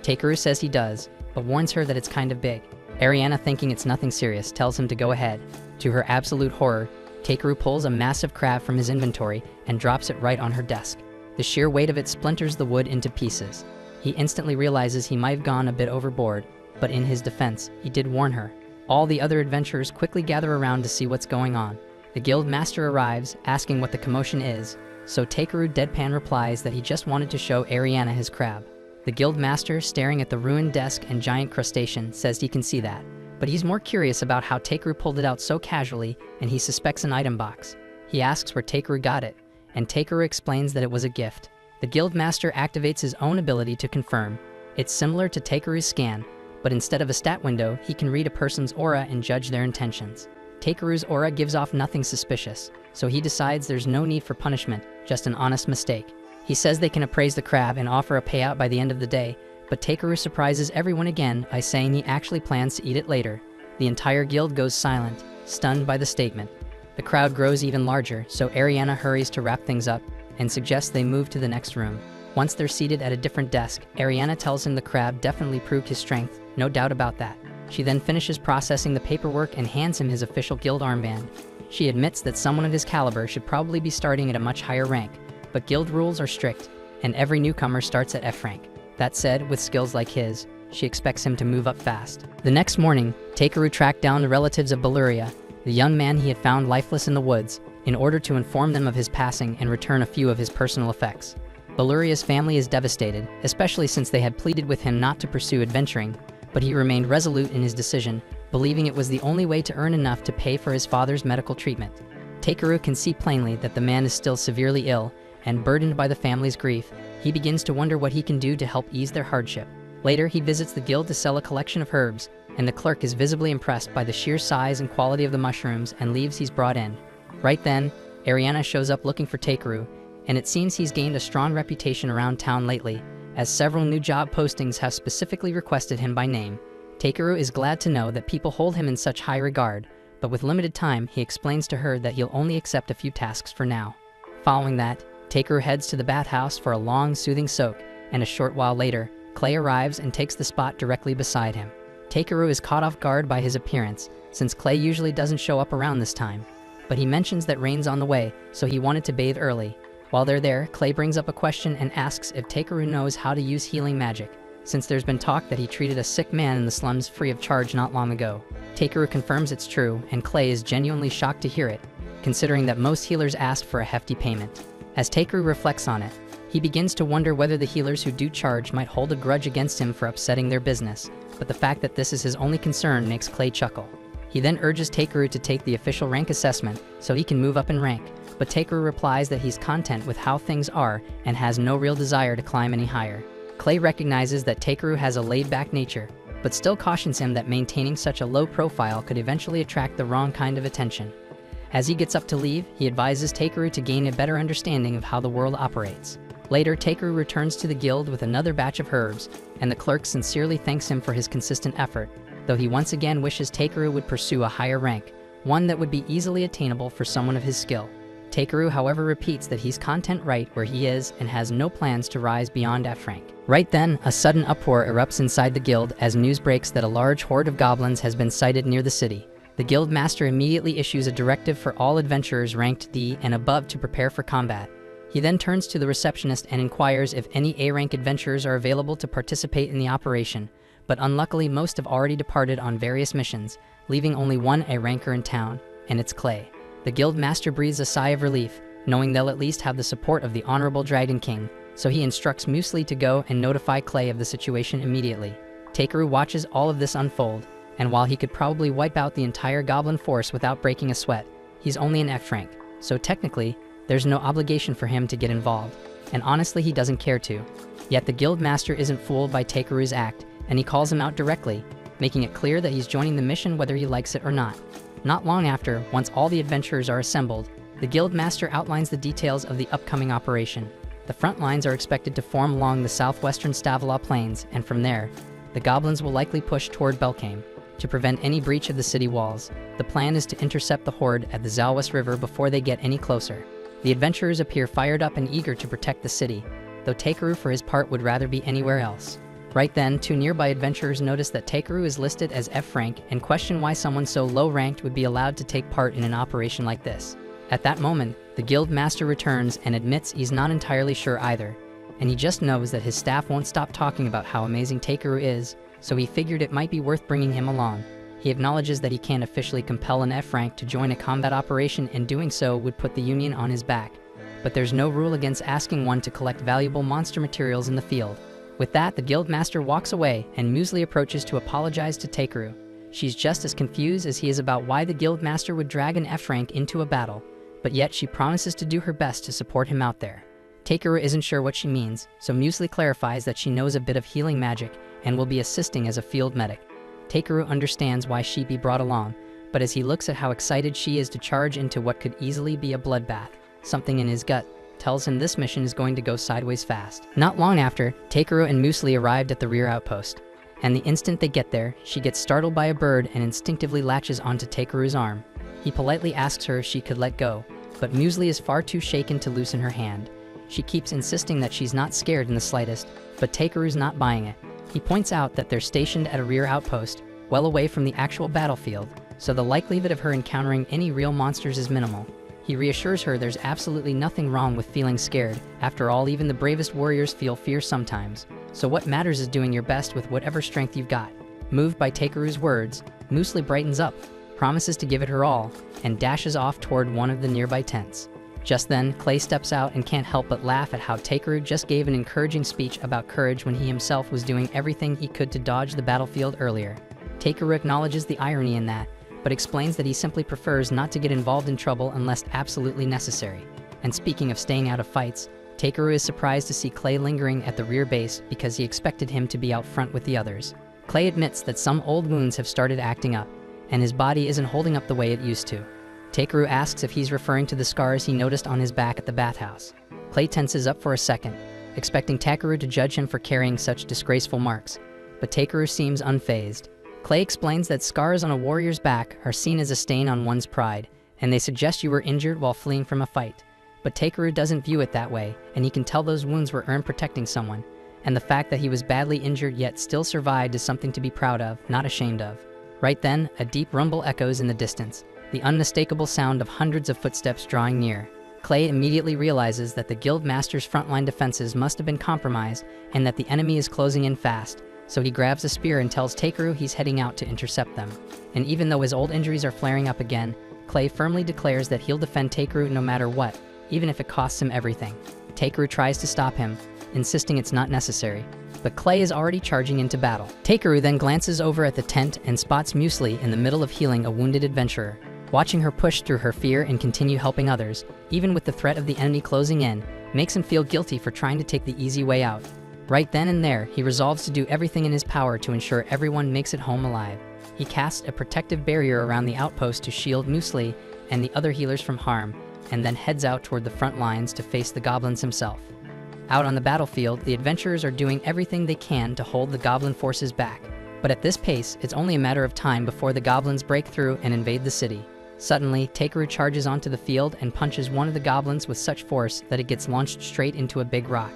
Takeru says he does, but warns her that it's kind of big. Ariana, thinking it's nothing serious, tells him to go ahead. To her absolute horror, Takeru pulls a massive crab from his inventory and drops it right on her desk. The sheer weight of it splinters the wood into pieces. He instantly realizes he might have gone a bit overboard, but in his defense, he did warn her. All the other adventurers quickly gather around to see what's going on. The guild master arrives, asking what the commotion is, so Takeru deadpan replies that he just wanted to show Ariana his crab. The guild master, staring at the ruined desk and giant crustacean, says he can see that, but he's more curious about how Takeru pulled it out so casually, and he suspects an item box. He asks where Takeru got it, and Takeru explains that it was a gift. The guild master activates his own ability to confirm. It's similar to Takeru's scan, but instead of a stat window, he can read a person's aura and judge their intentions. Takeru's aura gives off nothing suspicious, so he decides there's no need for punishment, just an honest mistake. He says they can appraise the crab and offer a payout by the end of the day, but Takeru surprises everyone again by saying he actually plans to eat it later. The entire guild goes silent, stunned by the statement. The crowd grows even larger, so Ariana hurries to wrap things up and suggests they move to the next room. Once they're seated at a different desk, Ariana tells him the crab definitely proved his strength, no doubt about that. She then finishes processing the paperwork and hands him his official guild armband. She admits that someone of his caliber should probably be starting at a much higher rank, but guild rules are strict, and every newcomer starts at F rank. That said, with skills like his, she expects him to move up fast. The next morning, Takeru tracked down the relatives of Beluria, the young man he had found lifeless in the woods, in order to inform them of his passing and return a few of his personal effects. Beluria's family is devastated, especially since they had pleaded with him not to pursue adventuring, but he remained resolute in his decision, believing it was the only way to earn enough to pay for his father's medical treatment. Takeru can see plainly that the man is still severely ill, and burdened by the family's grief, he begins to wonder what he can do to help ease their hardship. Later, he visits the guild to sell a collection of herbs, and the clerk is visibly impressed by the sheer size and quality of the mushrooms and leaves he's brought in. Right then, Ariana shows up looking for Takeru, and it seems he's gained a strong reputation around town lately, as several new job postings have specifically requested him by name. Takeru is glad to know that people hold him in such high regard, but with limited time, he explains to her that he'll only accept a few tasks for now. Following that, Takeru heads to the bathhouse for a long, soothing soak, and a short while later, Clay arrives and takes the spot directly beside him. Takeru is caught off guard by his appearance, since Clay usually doesn't show up around this time. But he mentions that rain's on the way, so he wanted to bathe early. While they're there, Clay brings up a question and asks if Takeru knows how to use healing magic, since there's been talk that he treated a sick man in the slums free of charge not long ago. Takeru confirms it's true, and Clay is genuinely shocked to hear it, considering that most healers ask for a hefty payment. As Takeru reflects on it, he begins to wonder whether the healers who do charge might hold a grudge against him for upsetting their business, but the fact that this is his only concern makes Clay chuckle. He then urges Takeru to take the official rank assessment so he can move up in rank, but Takeru replies that he's content with how things are and has no real desire to climb any higher. Clay recognizes that Takeru has a laid-back nature, but still cautions him that maintaining such a low profile could eventually attract the wrong kind of attention. As he gets up to leave, he advises Takeru to gain a better understanding of how the world operates. Later, Takeru returns to the guild with another batch of herbs, and the clerk sincerely thanks him for his consistent effort, though he once again wishes Takeru would pursue a higher rank, one that would be easily attainable for someone of his skill. Takeru, however, repeats that he's content right where he is and has no plans to rise beyond F rank. Right then, a sudden uproar erupts inside the guild as news breaks that a large horde of goblins has been sighted near the city. The guild master immediately issues a directive for all adventurers ranked D and above to prepare for combat. He then turns to the receptionist and inquires if any A-rank adventurers are available to participate in the operation, but unluckily most have already departed on various missions, leaving only one A-ranker in town, and it's Clay. The guild master breathes a sigh of relief, knowing they'll at least have the support of the Honorable Dragon King, so he instructs Muesli to go and notify Clay of the situation immediately. Takeru watches all of this unfold, and while he could probably wipe out the entire goblin force without breaking a sweat, he's only an F rank, so technically, there's no obligation for him to get involved, and honestly he doesn't care to. Yet the guild master isn't fooled by Takeru's act, and he calls him out directly, making it clear that he's joining the mission whether he likes it or not. Not long after, once all the adventurers are assembled, the guild master outlines the details of the upcoming operation. The front lines are expected to form along the southwestern Stavala plains, and from there, the goblins will likely push toward Belkame. To prevent any breach of the city walls, the plan is to intercept the horde at the Zalwis River before they get any closer. The adventurers appear fired up and eager to protect the city, though Takeru for his part would rather be anywhere else. Right then, two nearby adventurers notice that Takeru is listed as F rank and question why someone so low-ranked would be allowed to take part in an operation like this. At that moment, the guild master returns and admits he's not entirely sure either, and he just knows that his staff won't stop talking about how amazing Takeru is, so he figured it might be worth bringing him along. He acknowledges that he can't officially compel an F rank to join a combat operation, and doing so would put the Union on his back, but there's no rule against asking one to collect valuable monster materials in the field. With that, the guild master walks away, and Muesli approaches to apologize to Takeru. She's just as confused as he is about why the guild master would drag an F-rank into a battle, but yet she promises to do her best to support him out there. Takeru isn't sure what she means, so Muesli clarifies that she knows a bit of healing magic and will be assisting as a field medic. Takeru understands why she'd be brought along, but as he looks at how excited she is to charge into what could easily be a bloodbath, something in his gut tells him this mission is going to go sideways fast. Not long after, Takeru and Muesli arrived at the rear outpost, and the instant they get there, she gets startled by a bird and instinctively latches onto Takeru's arm. He politely asks her if she could let go, but Muesli is far too shaken to loosen her hand. She keeps insisting that she's not scared in the slightest, but Takeru's not buying it. He points out that they're stationed at a rear outpost, well away from the actual battlefield, so the likelihood of her encountering any real monsters is minimal. He reassures her there's absolutely nothing wrong with feeling scared. After all, even the bravest warriors feel fear sometimes. So what matters is doing your best with whatever strength you've got. Moved by Takeru's words, Muesli brightens up, promises to give it her all, and dashes off toward one of the nearby tents. Just then, Clay steps out and can't help but laugh at how Takeru just gave an encouraging speech about courage when he himself was doing everything he could to dodge the battlefield earlier. Takeru acknowledges the irony in that, but explains that he simply prefers not to get involved in trouble unless absolutely necessary. And speaking of staying out of fights, Takeru is surprised to see Clay lingering at the rear base because he expected him to be out front with the others. Clay admits that some old wounds have started acting up, and his body isn't holding up the way it used to. Takeru asks if he's referring to the scars he noticed on his back at the bathhouse. Clay tenses up for a second, expecting Takeru to judge him for carrying such disgraceful marks, but Takeru seems unfazed. Clay explains that scars on a warrior's back are seen as a stain on one's pride, and they suggest you were injured while fleeing from a fight. But Takeru doesn't view it that way, and he can tell those wounds were earned protecting someone, and the fact that he was badly injured yet still survived is something to be proud of, not ashamed of. Right then, a deep rumble echoes in the distance, the unmistakable sound of hundreds of footsteps drawing near. Clay immediately realizes that the guild master's frontline defenses must have been compromised and that the enemy is closing in fast, so he grabs a spear and tells Takeru he's heading out to intercept them. And even though his old injuries are flaring up again, Clay firmly declares that he'll defend Takeru no matter what, even if it costs him everything. Takeru tries to stop him, insisting it's not necessary, but Clay is already charging into battle. Takeru then glances over at the tent and spots Muesli in the middle of healing a wounded adventurer. Watching her push through her fear and continue helping others, even with the threat of the enemy closing in, makes him feel guilty for trying to take the easy way out. Right then and there, he resolves to do everything in his power to ensure everyone makes it home alive. He casts a protective barrier around the outpost to shield Muesli and the other healers from harm, and then heads out toward the front lines to face the goblins himself. Out on the battlefield, the adventurers are doing everything they can to hold the goblin forces back, but at this pace, it's only a matter of time before the goblins break through and invade the city. Suddenly, Takeru charges onto the field and punches one of the goblins with such force that it gets launched straight into a big rock.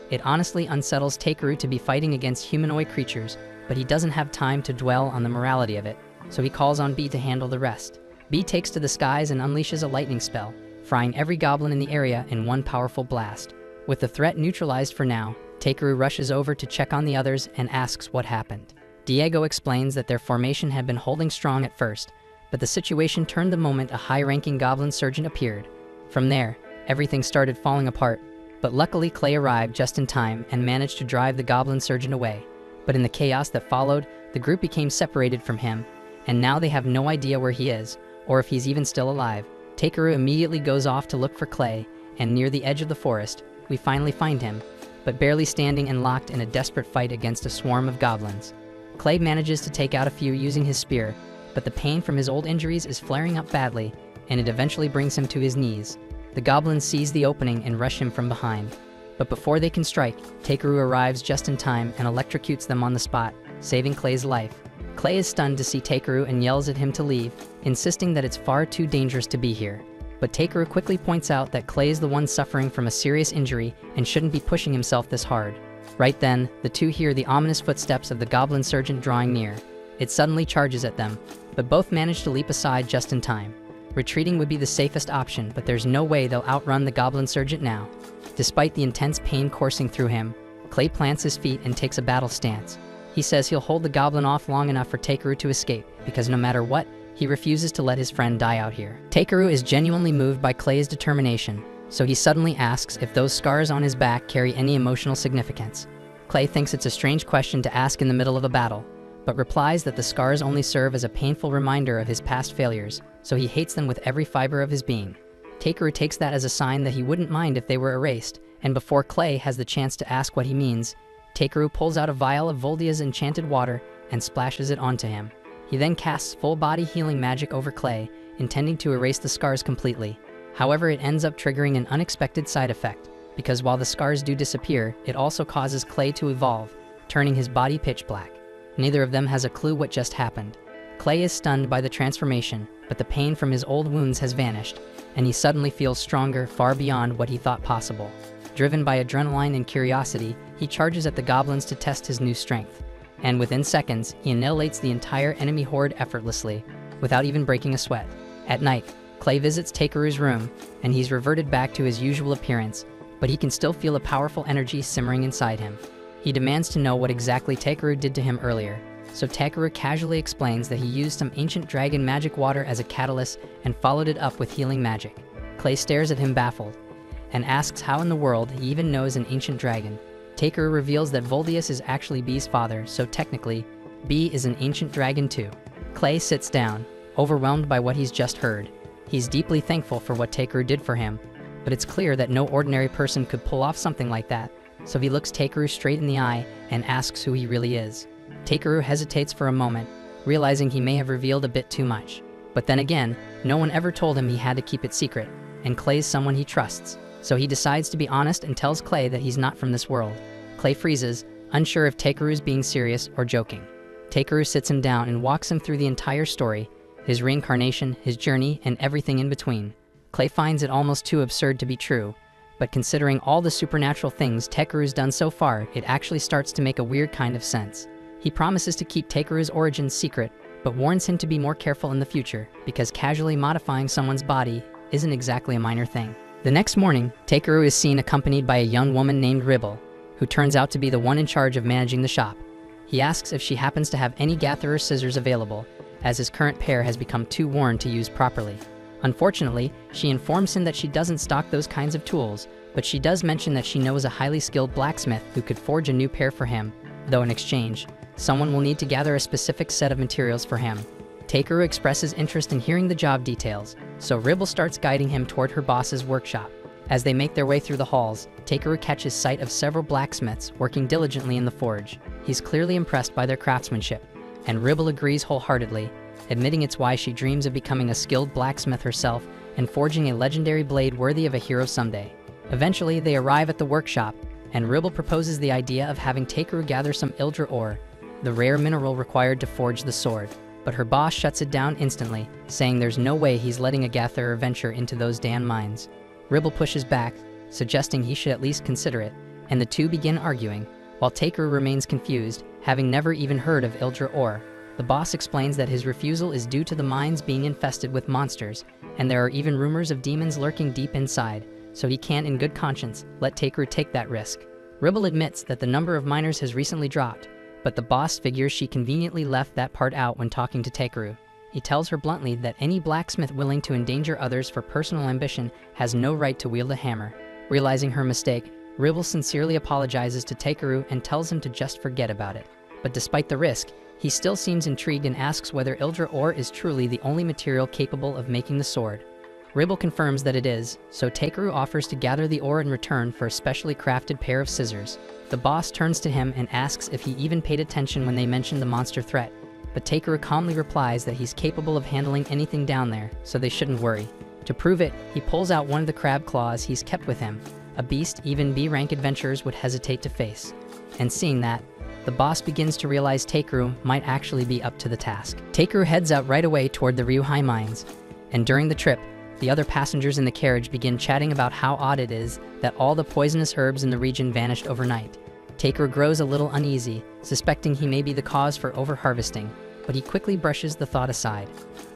It honestly unsettles Takeru to be fighting against humanoid creatures, but he doesn't have time to dwell on the morality of it, so he calls on B to handle the rest. B takes to the skies and unleashes a lightning spell, frying every goblin in the area in one powerful blast. With the threat neutralized for now, Takeru rushes over to check on the others and asks what happened. Diego explains that their formation had been holding strong at first, but the situation turned the moment a high-ranking goblin surgeon appeared. From there, everything started falling apart, but luckily Clay arrived just in time and managed to drive the goblin surgeon away. But in the chaos that followed, the group became separated from him, and now they have no idea where he is, or if he's even still alive. Takeru immediately goes off to look for Clay, and near the edge of the forest, we finally find him, but barely standing and locked in a desperate fight against a swarm of goblins. Clay manages to take out a few using his spear, but the pain from his old injuries is flaring up badly, and it eventually brings him to his knees. The goblins seize the opening and rush him from behind. But before they can strike, Takeru arrives just in time and electrocutes them on the spot, saving Clay's life. Clay is stunned to see Takeru and yells at him to leave, insisting that it's far too dangerous to be here. But Takeru quickly points out that Clay is the one suffering from a serious injury and shouldn't be pushing himself this hard. Right then, the two hear the ominous footsteps of the goblin surgeon drawing near. It suddenly charges at them, but both manage to leap aside just in time. Retreating would be the safest option, but there's no way they'll outrun the goblin surgeon now. Despite the intense pain coursing through him, Clay plants his feet and takes a battle stance. He says he'll hold the goblin off long enough for Takeru to escape, because no matter what, he refuses to let his friend die out here. Takeru is genuinely moved by Clay's determination, so he suddenly asks if those scars on his back carry any emotional significance. Clay thinks it's a strange question to ask in the middle of a battle, but replies that the scars only serve as a painful reminder of his past failures, so he hates them with every fiber of his being. Takeru takes that as a sign that he wouldn't mind if they were erased, and before Clay has the chance to ask what he means, Takeru pulls out a vial of Voldia's enchanted water and splashes it onto him. He then casts full-body healing magic over Clay, intending to erase the scars completely. However, it ends up triggering an unexpected side effect, because while the scars do disappear, it also causes Clay to evolve, turning his body pitch black. Neither of them has a clue what just happened. Clay is stunned by the transformation, but the pain from his old wounds has vanished, and he suddenly feels stronger far beyond what he thought possible. Driven by adrenaline and curiosity, he charges at the goblins to test his new strength, and within seconds, he annihilates the entire enemy horde effortlessly, without even breaking a sweat. At night, Clay visits Takeru's room, and he's reverted back to his usual appearance, but he can still feel a powerful energy simmering inside him. He demands to know what exactly Takeru did to him earlier, so Takeru casually explains that he used some ancient dragon magic water as a catalyst and followed it up with healing magic. Clay stares at him baffled, and asks how in the world he even knows an ancient dragon. Takeru reveals that Voldius is actually B's father, so technically, B is an ancient dragon too. Clay sits down, overwhelmed by what he's just heard. He's deeply thankful for what Takeru did for him, but it's clear that no ordinary person could pull off something like that, so he looks Takeru straight in the eye and asks who he really is. Takeru hesitates for a moment, realizing he may have revealed a bit too much. But then again, no one ever told him he had to keep it secret, and Clay's someone he trusts, so he decides to be honest and tells Clay that he's not from this world. Clay freezes, unsure if Takeru's being serious or joking. Takeru sits him down and walks him through the entire story, his reincarnation, his journey, and everything in between. Clay finds it almost too absurd to be true, but considering all the supernatural things Takeru's done so far, it actually starts to make a weird kind of sense. He promises to keep Takeru's origins secret, but warns him to be more careful in the future, because casually modifying someone's body isn't exactly a minor thing. The next morning, Takeru is seen accompanied by a young woman named Ribble, who turns out to be the one in charge of managing the shop. He asks if she happens to have any gatherer scissors available, as his current pair has become too worn to use properly. Unfortunately, she informs him that she doesn't stock those kinds of tools, but she does mention that she knows a highly skilled blacksmith who could forge a new pair for him, though in exchange, someone will need to gather a specific set of materials for him. Takeru expresses interest in hearing the job details, so Ribble starts guiding him toward her boss's workshop. As they make their way through the halls, Takeru catches sight of several blacksmiths working diligently in the forge. He's clearly impressed by their craftsmanship, and Ribble agrees wholeheartedly, admitting it's why she dreams of becoming a skilled blacksmith herself and forging a legendary blade worthy of a hero someday. Eventually, they arrive at the workshop, and Ribble proposes the idea of having Takeru gather some Ildra ore, the rare mineral required to forge the sword. But her boss shuts it down instantly, saying there's no way he's letting a gatherer venture into those damn mines. Ribble pushes back, suggesting he should at least consider it, and the two begin arguing, while Takeru remains confused, having never even heard of Ildra ore. The boss explains that his refusal is due to the mines being infested with monsters, and there are even rumors of demons lurking deep inside, so he can't in good conscience let Takeru take that risk. Ribble admits that the number of miners has recently dropped, but the boss figures she conveniently left that part out when talking to Takeru. He tells her bluntly that any blacksmith willing to endanger others for personal ambition has no right to wield a hammer. Realizing her mistake, Ribble sincerely apologizes to Takeru and tells him to just forget about it. But despite the risk, he still seems intrigued and asks whether Ildra ore is truly the only material capable of making the sword. Ribble confirms that it is, so Takeru offers to gather the ore in return for a specially crafted pair of scissors. The boss turns to him and asks if he even paid attention when they mentioned the monster threat, but Takeru calmly replies that he's capable of handling anything down there, so they shouldn't worry. To prove it, he pulls out one of the crab claws he's kept with him, a beast even B-rank adventurers would hesitate to face. And seeing that, the boss begins to realize Takeru might actually be up to the task. Takeru heads out right away toward the Ryuhai mines, and during the trip, the other passengers in the carriage begin chatting about how odd it is that all the poisonous herbs in the region vanished overnight. Takeru grows a little uneasy, suspecting he may be the cause for overharvesting, but he quickly brushes the thought aside.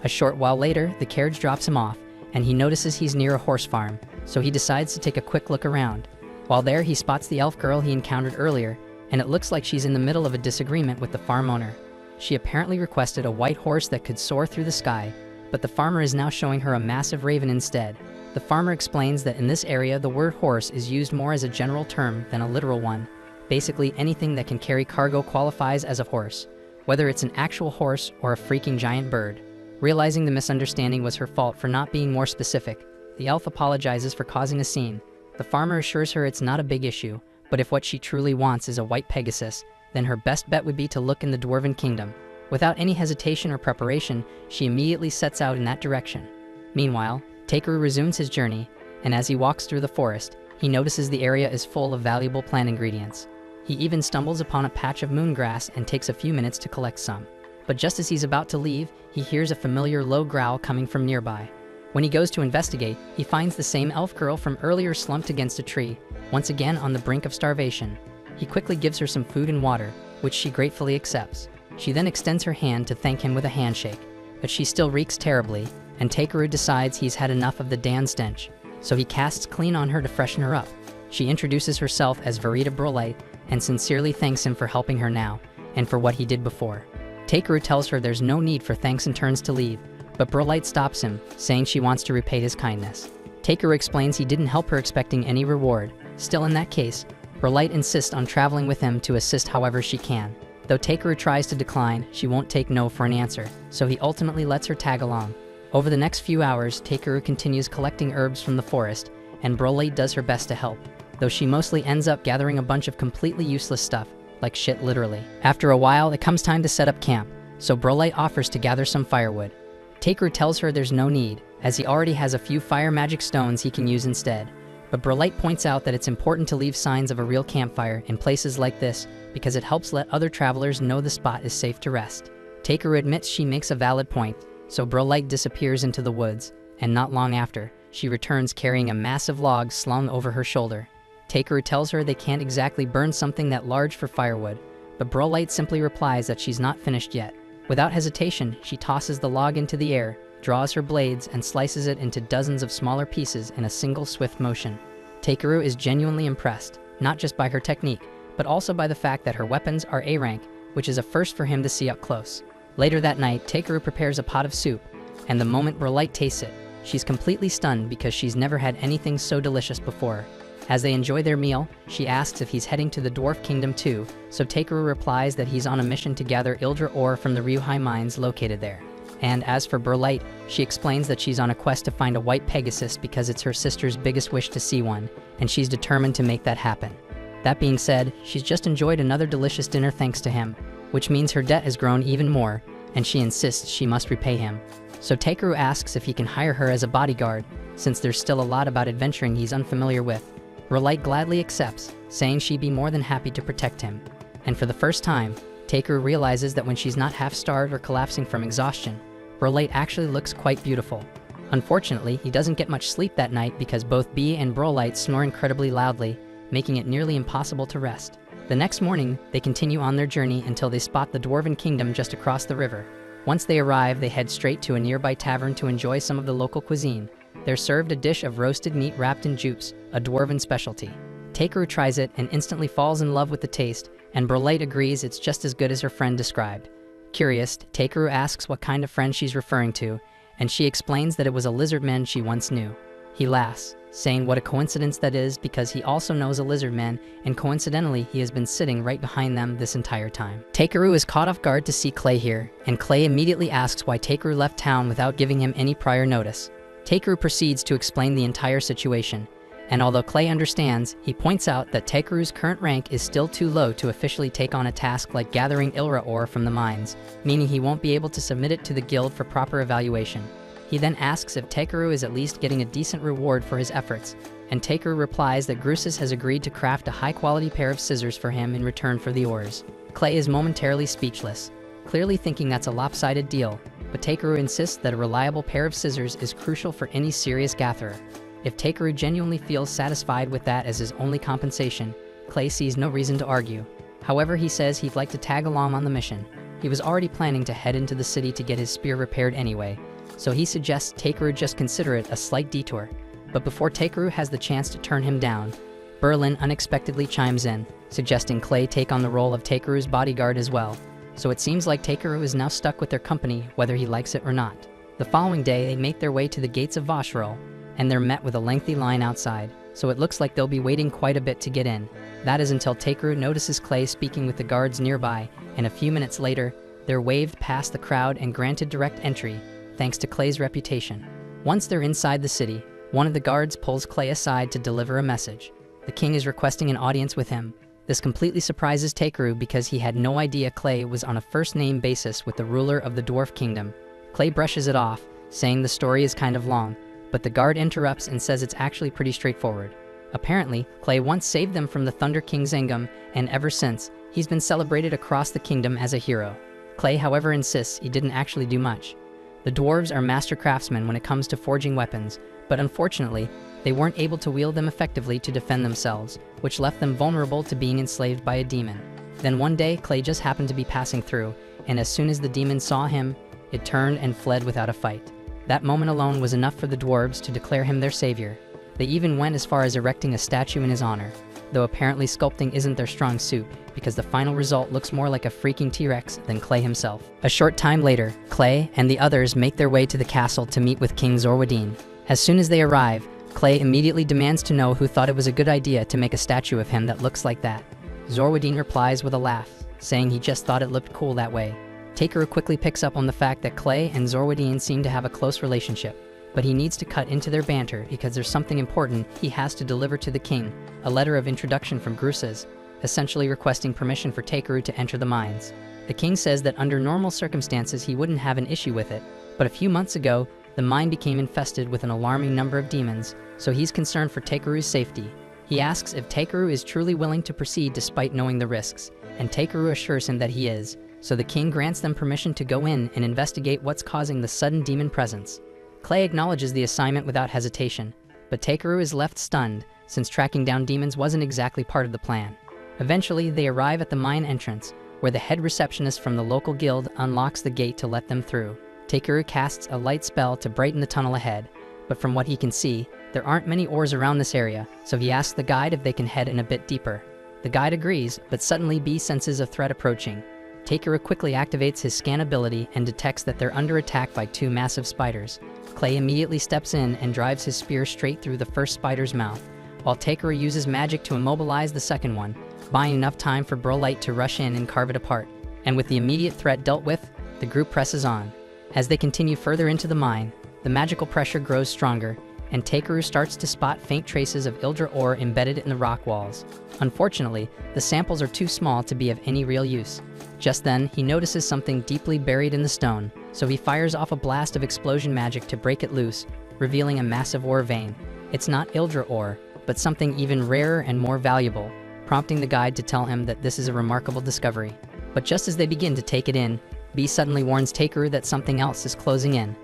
A short while later, the carriage drops him off, and he notices he's near a horse farm, so he decides to take a quick look around. While there, he spots the elf girl he encountered earlier, and it looks like she's in the middle of a disagreement with the farm owner. She apparently requested a white horse that could soar through the sky, but the farmer is now showing her a massive raven instead. The farmer explains that in this area the word horse is used more as a general term than a literal one. Basically, anything that can carry cargo qualifies as a horse, whether it's an actual horse or a freaking giant bird. Realizing the misunderstanding was her fault for not being more specific, the elf apologizes for causing a scene. The farmer assures her it's not a big issue, but if what she truly wants is a white Pegasus, then her best bet would be to look in the Dwarven Kingdom. Without any hesitation or preparation, she immediately sets out in that direction. Meanwhile, Takeru resumes his journey, and as he walks through the forest, he notices the area is full of valuable plant ingredients. He even stumbles upon a patch of moongrass and takes a few minutes to collect some. But just as he's about to leave, he hears a familiar low growl coming from nearby. When he goes to investigate, he finds the same elf girl from earlier slumped against a tree, once again on the brink of starvation. He quickly gives her some food and water, which she gratefully accepts. She then extends her hand to thank him with a handshake, but she still reeks terribly, and Takeru decides he's had enough of the Dan stench, so he casts clean on her to freshen her up. She introduces herself as Verita Brolite and sincerely thanks him for helping her now, and for what he did before. Takeru tells her there's no need for thanks and turns to leave, but Brolite stops him, saying she wants to repay his kindness. Takeru explains he didn't help her expecting any reward. Still, in that case, Brolite insists on traveling with him to assist however she can. Though Takeru tries to decline, she won't take no for an answer, so he ultimately lets her tag along. Over the next few hours, Takeru continues collecting herbs from the forest, and Brolite does her best to help, though she mostly ends up gathering a bunch of completely useless stuff, like shit literally. After a while, it comes time to set up camp, so Brolite offers to gather some firewood. Takeru tells her there's no need, as he already has a few fire magic stones he can use instead. But Brolite points out that it's important to leave signs of a real campfire in places like this because it helps let other travelers know the spot is safe to rest. Takeru admits she makes a valid point, so Brolite disappears into the woods, and not long after, she returns carrying a massive log slung over her shoulder. Takeru tells her they can't exactly burn something that large for firewood, but Brolite simply replies that she's not finished yet. Without hesitation, she tosses the log into the air, draws her blades, and slices it into dozens of smaller pieces in a single swift motion. Takeru is genuinely impressed, not just by her technique, but also by the fact that her weapons are A rank, which is a first for him to see up close. Later that night, Takeru prepares a pot of soup, and the moment Brolite tastes it, she's completely stunned because she's never had anything so delicious before. As they enjoy their meal, she asks if he's heading to the Dwarf Kingdom too, so Takeru replies that he's on a mission to gather Ildra ore from the Ryuhai mines located there. And as for Brolite, she explains that she's on a quest to find a white Pegasus because it's her sister's biggest wish to see one, and she's determined to make that happen. That being said, she's just enjoyed another delicious dinner thanks to him, which means her debt has grown even more, and she insists she must repay him. So Takeru asks if he can hire her as a bodyguard, since there's still a lot about adventuring he's unfamiliar with. Brolite gladly accepts, saying she'd be more than happy to protect him. And for the first time, Takeru realizes that when she's not half-starved or collapsing from exhaustion, Brolite actually looks quite beautiful. Unfortunately, he doesn't get much sleep that night because both Bee and Brolite snore incredibly loudly, making it nearly impossible to rest. The next morning, they continue on their journey until they spot the Dwarven Kingdom just across the river. Once they arrive, they head straight to a nearby tavern to enjoy some of the local cuisine. They're served a dish of roasted meat wrapped in jupes, a Dwarven specialty. Takeru tries it and instantly falls in love with the taste, and Brolite agrees it's just as good as her friend described. Curious, Takeru asks what kind of friend she's referring to, and she explains that it was a lizard man she once knew. He laughs, saying what a coincidence that is because he also knows a lizard man, and coincidentally he has been sitting right behind them this entire time. Takeru is caught off guard to see Clay here, and Clay immediately asks why Takeru left town without giving him any prior notice. Takeru proceeds to explain the entire situation, and although Clay understands, he points out that Takeru's current rank is still too low to officially take on a task like gathering Ildra ore from the mines, meaning he won't be able to submit it to the guild for proper evaluation. He then asks if Takeru is at least getting a decent reward for his efforts, and Takeru replies that Grusis has agreed to craft a high-quality pair of scissors for him in return for the ores. Clay is momentarily speechless, clearly thinking that's a lopsided deal, but Takeru insists that a reliable pair of scissors is crucial for any serious gatherer. If Takeru genuinely feels satisfied with that as his only compensation, Clay sees no reason to argue. However, he says he'd like to tag along on the mission. He was already planning to head into the city to get his spear repaired anyway, so he suggests Takeru just consider it a slight detour. But before Takeru has the chance to turn him down, Berlin unexpectedly chimes in, suggesting Clay take on the role of Takeru's bodyguard as well. So it seems like Takeru is now stuck with their company whether he likes it or not. The following day, they make their way to the gates of Vashral, and they're met with a lengthy line outside, so it looks like they'll be waiting quite a bit to get in. That is until Takeru notices Clay speaking with the guards nearby, and a few minutes later, they're waved past the crowd and granted direct entry, thanks to Clay's reputation. Once they're inside the city, one of the guards pulls Clay aside to deliver a message. The king is requesting an audience with him. This completely surprises Takeru because he had no idea Clay was on a first-name basis with the ruler of the Dwarf Kingdom. Clay brushes it off, saying the story is kind of long, but the guard interrupts and says it's actually pretty straightforward. Apparently, Clay once saved them from the Thunder King Zengum, and ever since, he's been celebrated across the kingdom as a hero. Clay, however, insists he didn't actually do much. The dwarves are master craftsmen when it comes to forging weapons, but unfortunately, they weren't able to wield them effectively to defend themselves, which left them vulnerable to being enslaved by a demon. Then one day, Clay just happened to be passing through, and as soon as the demon saw him, it turned and fled without a fight. That moment alone was enough for the dwarves to declare him their savior. They even went as far as erecting a statue in his honor, though apparently sculpting isn't their strong suit, because the final result looks more like a freaking T-Rex than Clay himself. A short time later, Clay and the others make their way to the castle to meet with King Zorwadin. As soon as they arrive, Clay immediately demands to know who thought it was a good idea to make a statue of him that looks like that. Zorwadin replies with a laugh, saying he just thought it looked cool that way. Takeru quickly picks up on the fact that Clay and Zorwadin seem to have a close relationship, but he needs to cut into their banter because there's something important he has to deliver to the king, a letter of introduction from Grusas, essentially requesting permission for Takeru to enter the mines. The king says that under normal circumstances he wouldn't have an issue with it, but a few months ago, the mine became infested with an alarming number of demons, so he's concerned for Takeru's safety. He asks if Takeru is truly willing to proceed despite knowing the risks, and Takeru assures him that he is, so the king grants them permission to go in and investigate what's causing the sudden demon presence. Clay acknowledges the assignment without hesitation, but Takeru is left stunned, since tracking down demons wasn't exactly part of the plan. Eventually, they arrive at the mine entrance, where the head receptionist from the local guild unlocks the gate to let them through. Takeru casts a light spell to brighten the tunnel ahead, but from what he can see, there aren't many ores around this area, so he asks the guide if they can head in a bit deeper. The guide agrees, but suddenly B senses a threat approaching. Takeru quickly activates his scan ability and detects that they're under attack by two massive spiders. Clay immediately steps in and drives his spear straight through the first spider's mouth, while Takeru uses magic to immobilize the second one, buying enough time for Brolight to rush in and carve it apart. And with the immediate threat dealt with, the group presses on. As they continue further into the mine, the magical pressure grows stronger, and Takeru starts to spot faint traces of Ildra ore embedded in the rock walls. Unfortunately, the samples are too small to be of any real use. Just then, he notices something deeply buried in the stone, so he fires off a blast of explosion magic to break it loose, revealing a massive ore vein. It's not Ildra ore, but something even rarer and more valuable, prompting the guide to tell him that this is a remarkable discovery. But just as they begin to take it in, B suddenly warns Takeru that something else is closing in.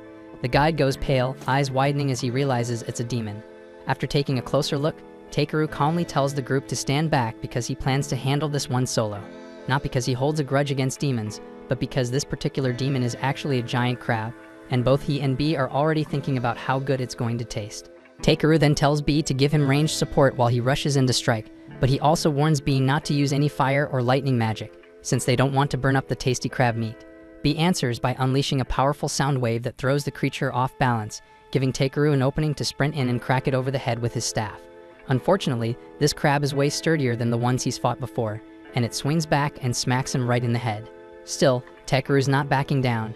The guide goes pale, eyes widening as he realizes it's a demon. After taking a closer look, Takeru calmly tells the group to stand back because he plans to handle this one solo. Not because he holds a grudge against demons, but because this particular demon is actually a giant crab, and both he and B are already thinking about how good it's going to taste. Takeru then tells B to give him ranged support while he rushes in to strike, but he also warns B not to use any fire or lightning magic, since they don't want to burn up the tasty crab meat. B answers by unleashing a powerful sound wave that throws the creature off balance, giving Takeru an opening to sprint in and crack it over the head with his staff. Unfortunately, this crab is way sturdier than the ones he's fought before, and it swings back and smacks him right in the head. Still, Takeru's not backing down,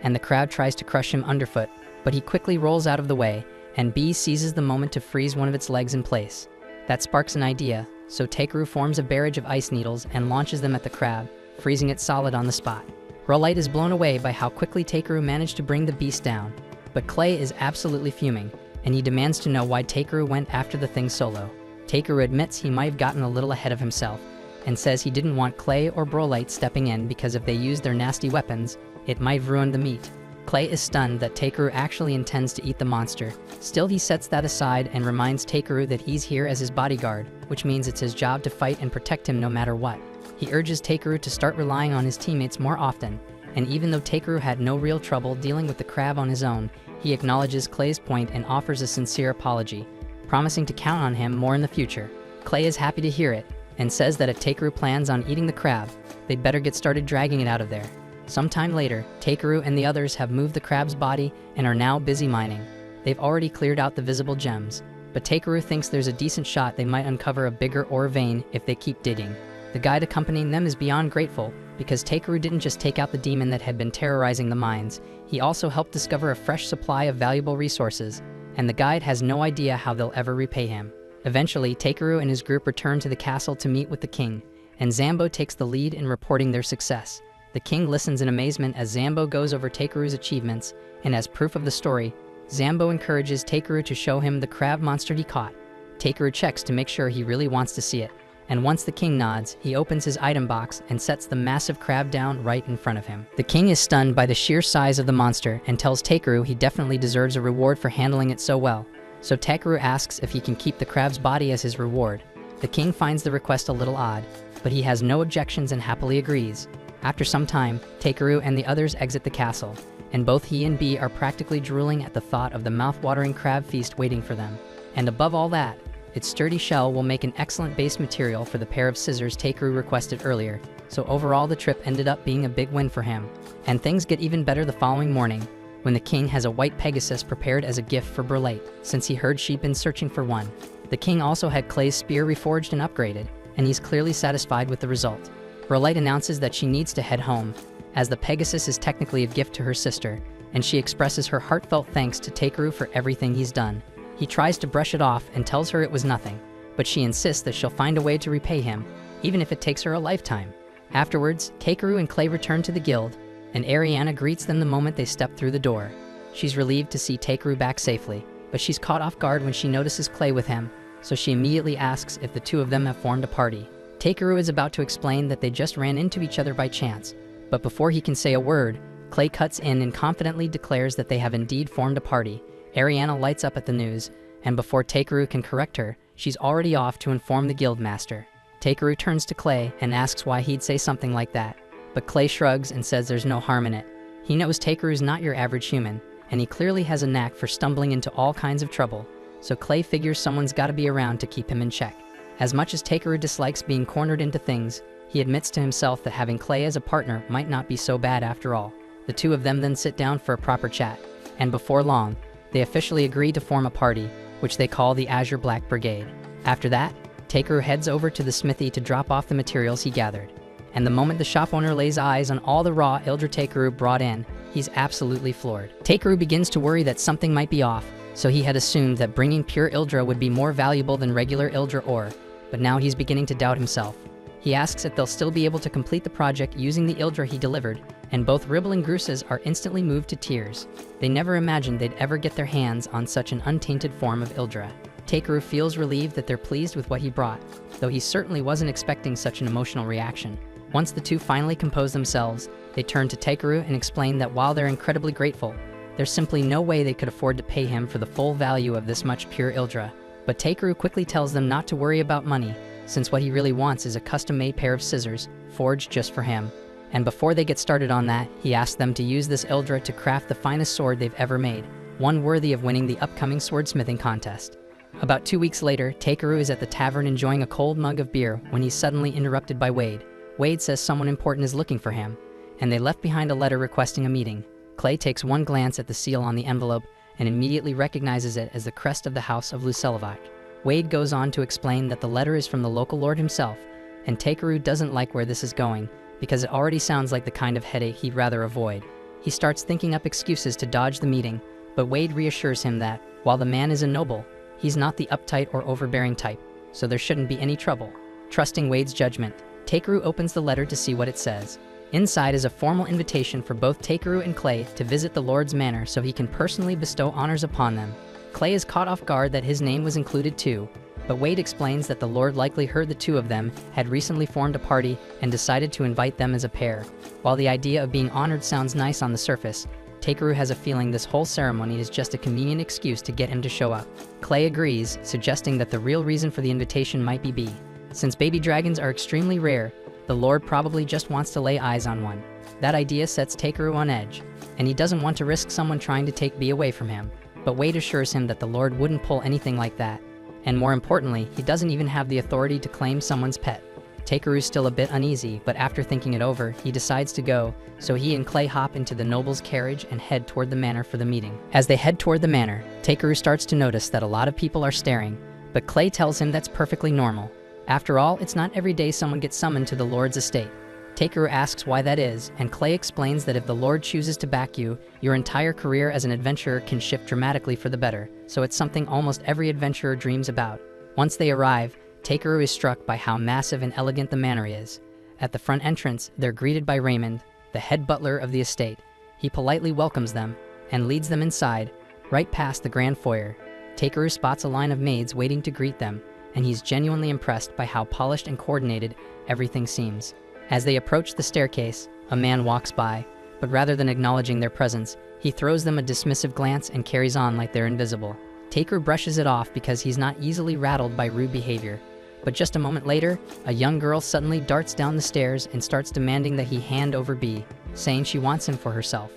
and the crab tries to crush him underfoot, but he quickly rolls out of the way, and B seizes the moment to freeze one of its legs in place. That sparks an idea, so Takeru forms a barrage of ice needles and launches them at the crab, freezing it solid on the spot. Brolight is blown away by how quickly Takeru managed to bring the beast down, but Clay is absolutely fuming, and he demands to know why Takeru went after the thing solo. Takeru admits he might have gotten a little ahead of himself, and says he didn't want Clay or Brolight stepping in because if they used their nasty weapons, it might have ruined the meat. Clay is stunned that Takeru actually intends to eat the monster. Still, he sets that aside and reminds Takeru that he's here as his bodyguard, which means it's his job to fight and protect him no matter what. He urges Takeru to start relying on his teammates more often, and even though Takeru had no real trouble dealing with the crab on his own, he acknowledges Clay's point and offers a sincere apology, promising to count on him more in the future. Clay is happy to hear it, and says that if Takeru plans on eating the crab, they'd better get started dragging it out of there. Sometime later, Takeru and the others have moved the crab's body and are now busy mining. They've already cleared out the visible gems, but Takeru thinks there's a decent shot they might uncover a bigger ore vein if they keep digging. The guide accompanying them is beyond grateful, because Takeru didn't just take out the demon that had been terrorizing the mines, he also helped discover a fresh supply of valuable resources, and the guide has no idea how they'll ever repay him. Eventually, Takeru and his group return to the castle to meet with the king, and Zambo takes the lead in reporting their success. The king listens in amazement as Zambo goes over Takeru's achievements, and as proof of the story, Zambo encourages Takeru to show him the crab monster he caught. Takeru checks to make sure he really wants to see it, and once the king nods, he opens his item box and sets the massive crab down right in front of him. The king is stunned by the sheer size of the monster and tells Takeru he definitely deserves a reward for handling it so well. So Takeru asks if he can keep the crab's body as his reward. The king finds the request a little odd, but he has no objections and happily agrees. After some time, Takeru and the others exit the castle, and both he and B are practically drooling at the thought of the mouth-watering crab feast waiting for them. And above all that, its sturdy shell will make an excellent base material for the pair of scissors Takeru requested earlier, so overall the trip ended up being a big win for him. And things get even better the following morning, when the king has a white Pegasus prepared as a gift for Burlate, since he heard she'd been searching for one. The king also had Clay's spear reforged and upgraded, and he's clearly satisfied with the result. Burlate announces that she needs to head home, as the Pegasus is technically a gift to her sister, and she expresses her heartfelt thanks to Takeru for everything he's done. He tries to brush it off and tells her it was nothing, but she insists that she'll find a way to repay him, even if it takes her a lifetime. Afterwards, Takeru and Clay return to the guild, and Ariana greets them the moment they step through the door. She's relieved to see Takeru back safely, but she's caught off guard when she notices Clay with him, so she immediately asks if the two of them have formed a party. Takeru is about to explain that they just ran into each other by chance, but before he can say a word, Clay cuts in and confidently declares that they have indeed formed a party. Ariana lights up at the news, and before Takeru can correct her, she's already off to inform the guild master. Takeru turns to Clay and asks why he'd say something like that, but Clay shrugs and says there's no harm in it. He knows Takeru's not your average human, and he clearly has a knack for stumbling into all kinds of trouble, so Clay figures someone's gotta be around to keep him in check. As much as Takeru dislikes being cornered into things, he admits to himself that having Clay as a partner might not be so bad after all. The two of them then sit down for a proper chat, and before long, they officially agree to form a party, which they call the Azure Black Brigade. After that, Takeru heads over to the smithy to drop off the materials he gathered. And the moment the shop owner lays eyes on all the raw Ildra Takeru brought in, he's absolutely floored. Takeru begins to worry that something might be off, so he had assumed that bringing pure Ildra would be more valuable than regular Ildra ore, but now he's beginning to doubt himself. He asks if they'll still be able to complete the project using the Ildra he delivered, and both Ribble and Grusas are instantly moved to tears. They never imagined they'd ever get their hands on such an untainted form of Ildra. Takeru feels relieved that they're pleased with what he brought, though he certainly wasn't expecting such an emotional reaction. Once the two finally compose themselves, they turn to Takeru and explain that while they're incredibly grateful, there's simply no way they could afford to pay him for the full value of this much pure Ildra. But Takeru quickly tells them not to worry about money, since what he really wants is a custom-made pair of scissors, forged just for him. And before they get started on that, he asks them to use this Ildra to craft the finest sword they've ever made, one worthy of winning the upcoming swordsmithing contest. About 2 weeks later, Takeru is at the tavern enjoying a cold mug of beer when he's suddenly interrupted by Wade. Wade says someone important is looking for him, and they left behind a letter requesting a meeting. Clay takes one glance at the seal on the envelope and immediately recognizes it as the crest of the House of Lucelovac. Wade goes on to explain that the letter is from the local lord himself, and Takeru doesn't like where this is going, because it already sounds like the kind of headache he'd rather avoid. He starts thinking up excuses to dodge the meeting, but Wade reassures him that, while the man is a noble, he's not the uptight or overbearing type, so there shouldn't be any trouble. Trusting Wade's judgment, Takeru opens the letter to see what it says. Inside is a formal invitation for both Takeru and Clay to visit the Lord's manor so he can personally bestow honors upon them. Clay is caught off guard that his name was included too, but Wade explains that the Lord likely heard the two of them had recently formed a party and decided to invite them as a pair. While the idea of being honored sounds nice on the surface, Takeru has a feeling this whole ceremony is just a convenient excuse to get him to show up. Clay agrees, suggesting that the real reason for the invitation might be B. Since baby dragons are extremely rare, the Lord probably just wants to lay eyes on one. That idea sets Takeru on edge, and he doesn't want to risk someone trying to take B away from him. But Wade assures him that the Lord wouldn't pull anything like that, and more importantly, he doesn't even have the authority to claim someone's pet. Takeru's still a bit uneasy, but after thinking it over, he decides to go, so he and Clay hop into the noble's carriage and head toward the manor for the meeting. As they head toward the manor, Takeru starts to notice that a lot of people are staring, but Clay tells him that's perfectly normal. After all, it's not every day someone gets summoned to the Lord's estate. Takeru asks why that is, and Clay explains that if the Lord chooses to back you, your entire career as an adventurer can shift dramatically for the better, so it's something almost every adventurer dreams about. Once they arrive, Takeru is struck by how massive and elegant the manor is. At the front entrance, they're greeted by Raymond, the head butler of the estate. He politely welcomes them and leads them inside, right past the grand foyer. Takeru spots a line of maids waiting to greet them, and he's genuinely impressed by how polished and coordinated everything seems. As they approach the staircase, a man walks by, but rather than acknowledging their presence, he throws them a dismissive glance and carries on like they're invisible. Takeru brushes it off because he's not easily rattled by rude behavior. But just a moment later, a young girl suddenly darts down the stairs and starts demanding that he hand over B, saying she wants him for herself.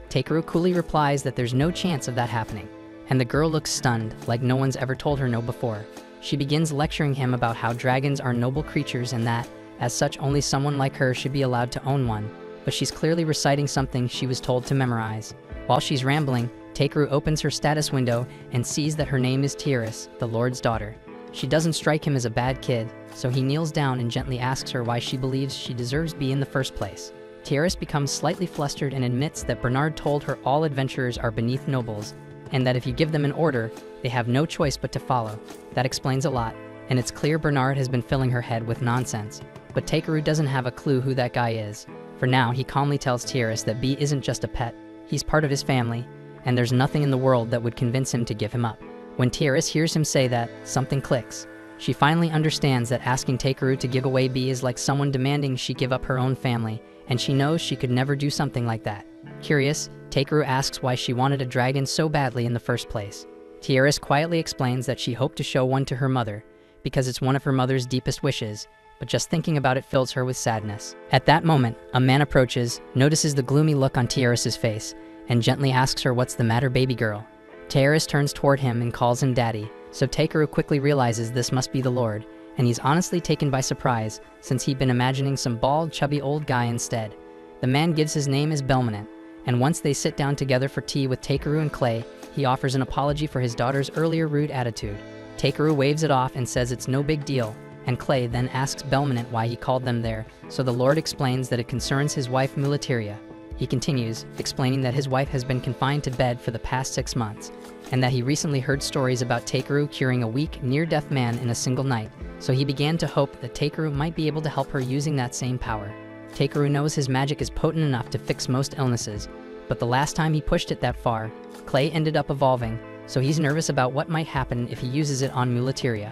Takeru coolly replies that there's no chance of that happening, and the girl looks stunned, like no one's ever told her no before. She begins lecturing him about how dragons are noble creatures and that, as such, only someone like her should be allowed to own one, but she's clearly reciting something she was told to memorize. While she's rambling, Takeru opens her status window and sees that her name is Tiaris, the Lord's daughter. She doesn't strike him as a bad kid, so he kneels down and gently asks her why she believes she deserves B in the first place. Tiaris becomes slightly flustered and admits that Bernard told her all adventurers are beneath nobles, and that if you give them an order, they have no choice but to follow. That explains a lot, and it's clear Bernard has been filling her head with nonsense. But Takeru doesn't have a clue who that guy is. For now, he calmly tells Tiaris that B isn't just a pet, he's part of his family, and there's nothing in the world that would convince him to give him up. When Tiaris hears him say that, something clicks. She finally understands that asking Takeru to give away B is like someone demanding she give up her own family, and she knows she could never do something like that. Curious, Takeru asks why she wanted a dragon so badly in the first place. Tiaris quietly explains that she hoped to show one to her mother, because it's one of her mother's deepest wishes, but just thinking about it fills her with sadness. At that moment, a man approaches, notices the gloomy look on Tiaris's face, and gently asks her what's the matter, baby girl. Tiaris turns toward him and calls him daddy, so Takeru quickly realizes this must be the Lord, and he's honestly taken by surprise, since he'd been imagining some bald, chubby old guy instead. The man gives his name as Belmonent, and once they sit down together for tea with Takeru and Clay, he offers an apology for his daughter's earlier rude attitude. Takeru waves it off and says it's no big deal, and Clay then asks Belmonent why he called them there, so the Lord explains that it concerns his wife Mulateria. He continues, explaining that his wife has been confined to bed for the past 6 months, and that he recently heard stories about Takeru curing a weak, near-death man in a single night, so he began to hope that Takeru might be able to help her using that same power. Takeru knows his magic is potent enough to fix most illnesses, but the last time he pushed it that far, Clay ended up evolving, so he's nervous about what might happen if he uses it on Mulateria.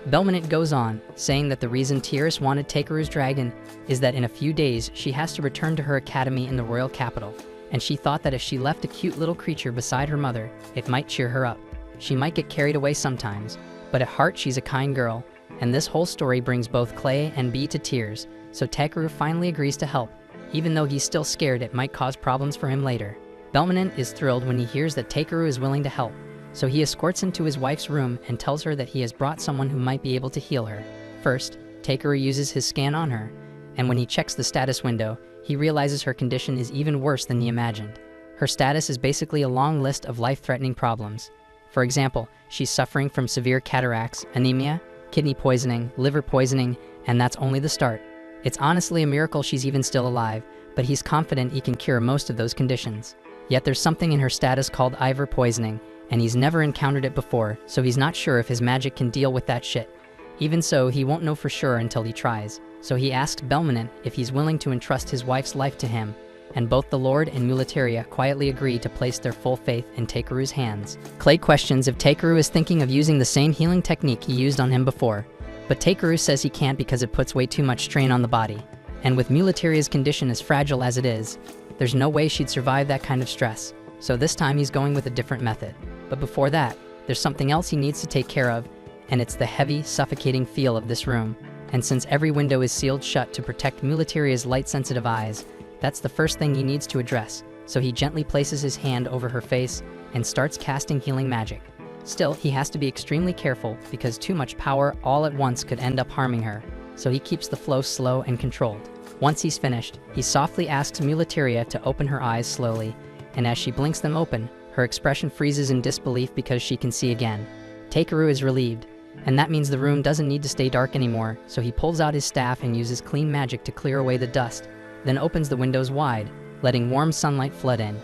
Belmonent goes on, saying that the reason Tiaris wanted Takeru's dragon is that in a few days she has to return to her academy in the royal capital, and she thought that if she left a cute little creature beside her mother, it might cheer her up. She might get carried away sometimes, but at heart she's a kind girl, and this whole story brings both Clay and B to tears, so Takeru finally agrees to help, even though he's still scared it might cause problems for him later. Belmonent is thrilled when he hears that Takeru is willing to help, so he escorts him to his wife's room and tells her that he has brought someone who might be able to heal her. First, Takeru uses his scan on her, and when he checks the status window, he realizes her condition is even worse than he imagined. Her status is basically a long list of life-threatening problems. For example, she's suffering from severe cataracts, anemia, kidney poisoning, liver poisoning, and that's only the start. It's honestly a miracle she's even still alive, but he's confident he can cure most of those conditions. Yet there's something in her status called Ivor poisoning, and he's never encountered it before, so he's not sure if his magic can deal with that shit. Even so, he won't know for sure until he tries, so he asks Belmonent if he's willing to entrust his wife's life to him, and both the Lord and Mulateria quietly agree to place their full faith in Takeru's hands. Clay questions if Takeru is thinking of using the same healing technique he used on him before, but Takeru says he can't because it puts way too much strain on the body, and with Mulateria's condition as fragile as it is, there's no way she'd survive that kind of stress, so this time he's going with a different method. But before that, there's something else he needs to take care of, and it's the heavy, suffocating feel of this room. And since every window is sealed shut to protect Mulateria's light-sensitive eyes, that's the first thing he needs to address, so he gently places his hand over her face and starts casting healing magic. Still, he has to be extremely careful because too much power all at once could end up harming her. so he keeps the flow slow and controlled. Once he's finished, he softly asks Muleteria to open her eyes slowly, and as she blinks them open, her expression freezes in disbelief because she can see again. Takeru is relieved, and that means the room doesn't need to stay dark anymore, so he pulls out his staff and uses clean magic to clear away the dust, then opens the windows wide, letting warm sunlight flood in.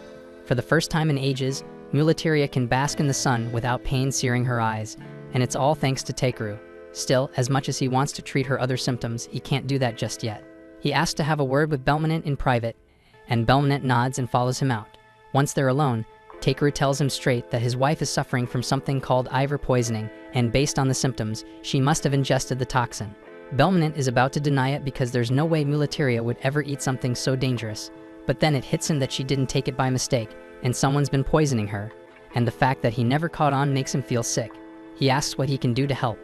For the first time in ages, Muleteria can bask in the sun without pain searing her eyes, and it's all thanks to Takeru. Still, as much as he wants to treat her other symptoms, he can't do that just yet. He asks to have a word with Belmonent in private, and Belmonent nods and follows him out. Once they're alone, Takeru tells him straight that his wife is suffering from something called Ivor poisoning, and based on the symptoms, she must have ingested the toxin. Belmonent is about to deny it because there's no way Muleteria would ever eat something so dangerous, but then it hits him that she didn't take it by mistake, and someone's been poisoning her, and the fact that he never caught on makes him feel sick. He asks what he can do to help,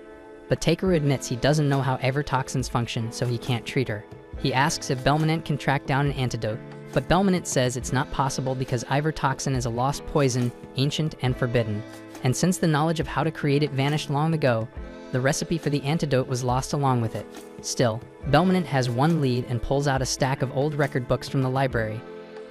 but Takeru admits he doesn't know how Ivor toxins function, so he can't treat her. He asks if Belmonent can track down an antidote, but Belmonent says it's not possible because Ivor toxin is a lost poison, ancient and forbidden. And since the knowledge of how to create it vanished long ago, the recipe for the antidote was lost along with it. Still, Belmonent has one lead and pulls out a stack of old record books from the library,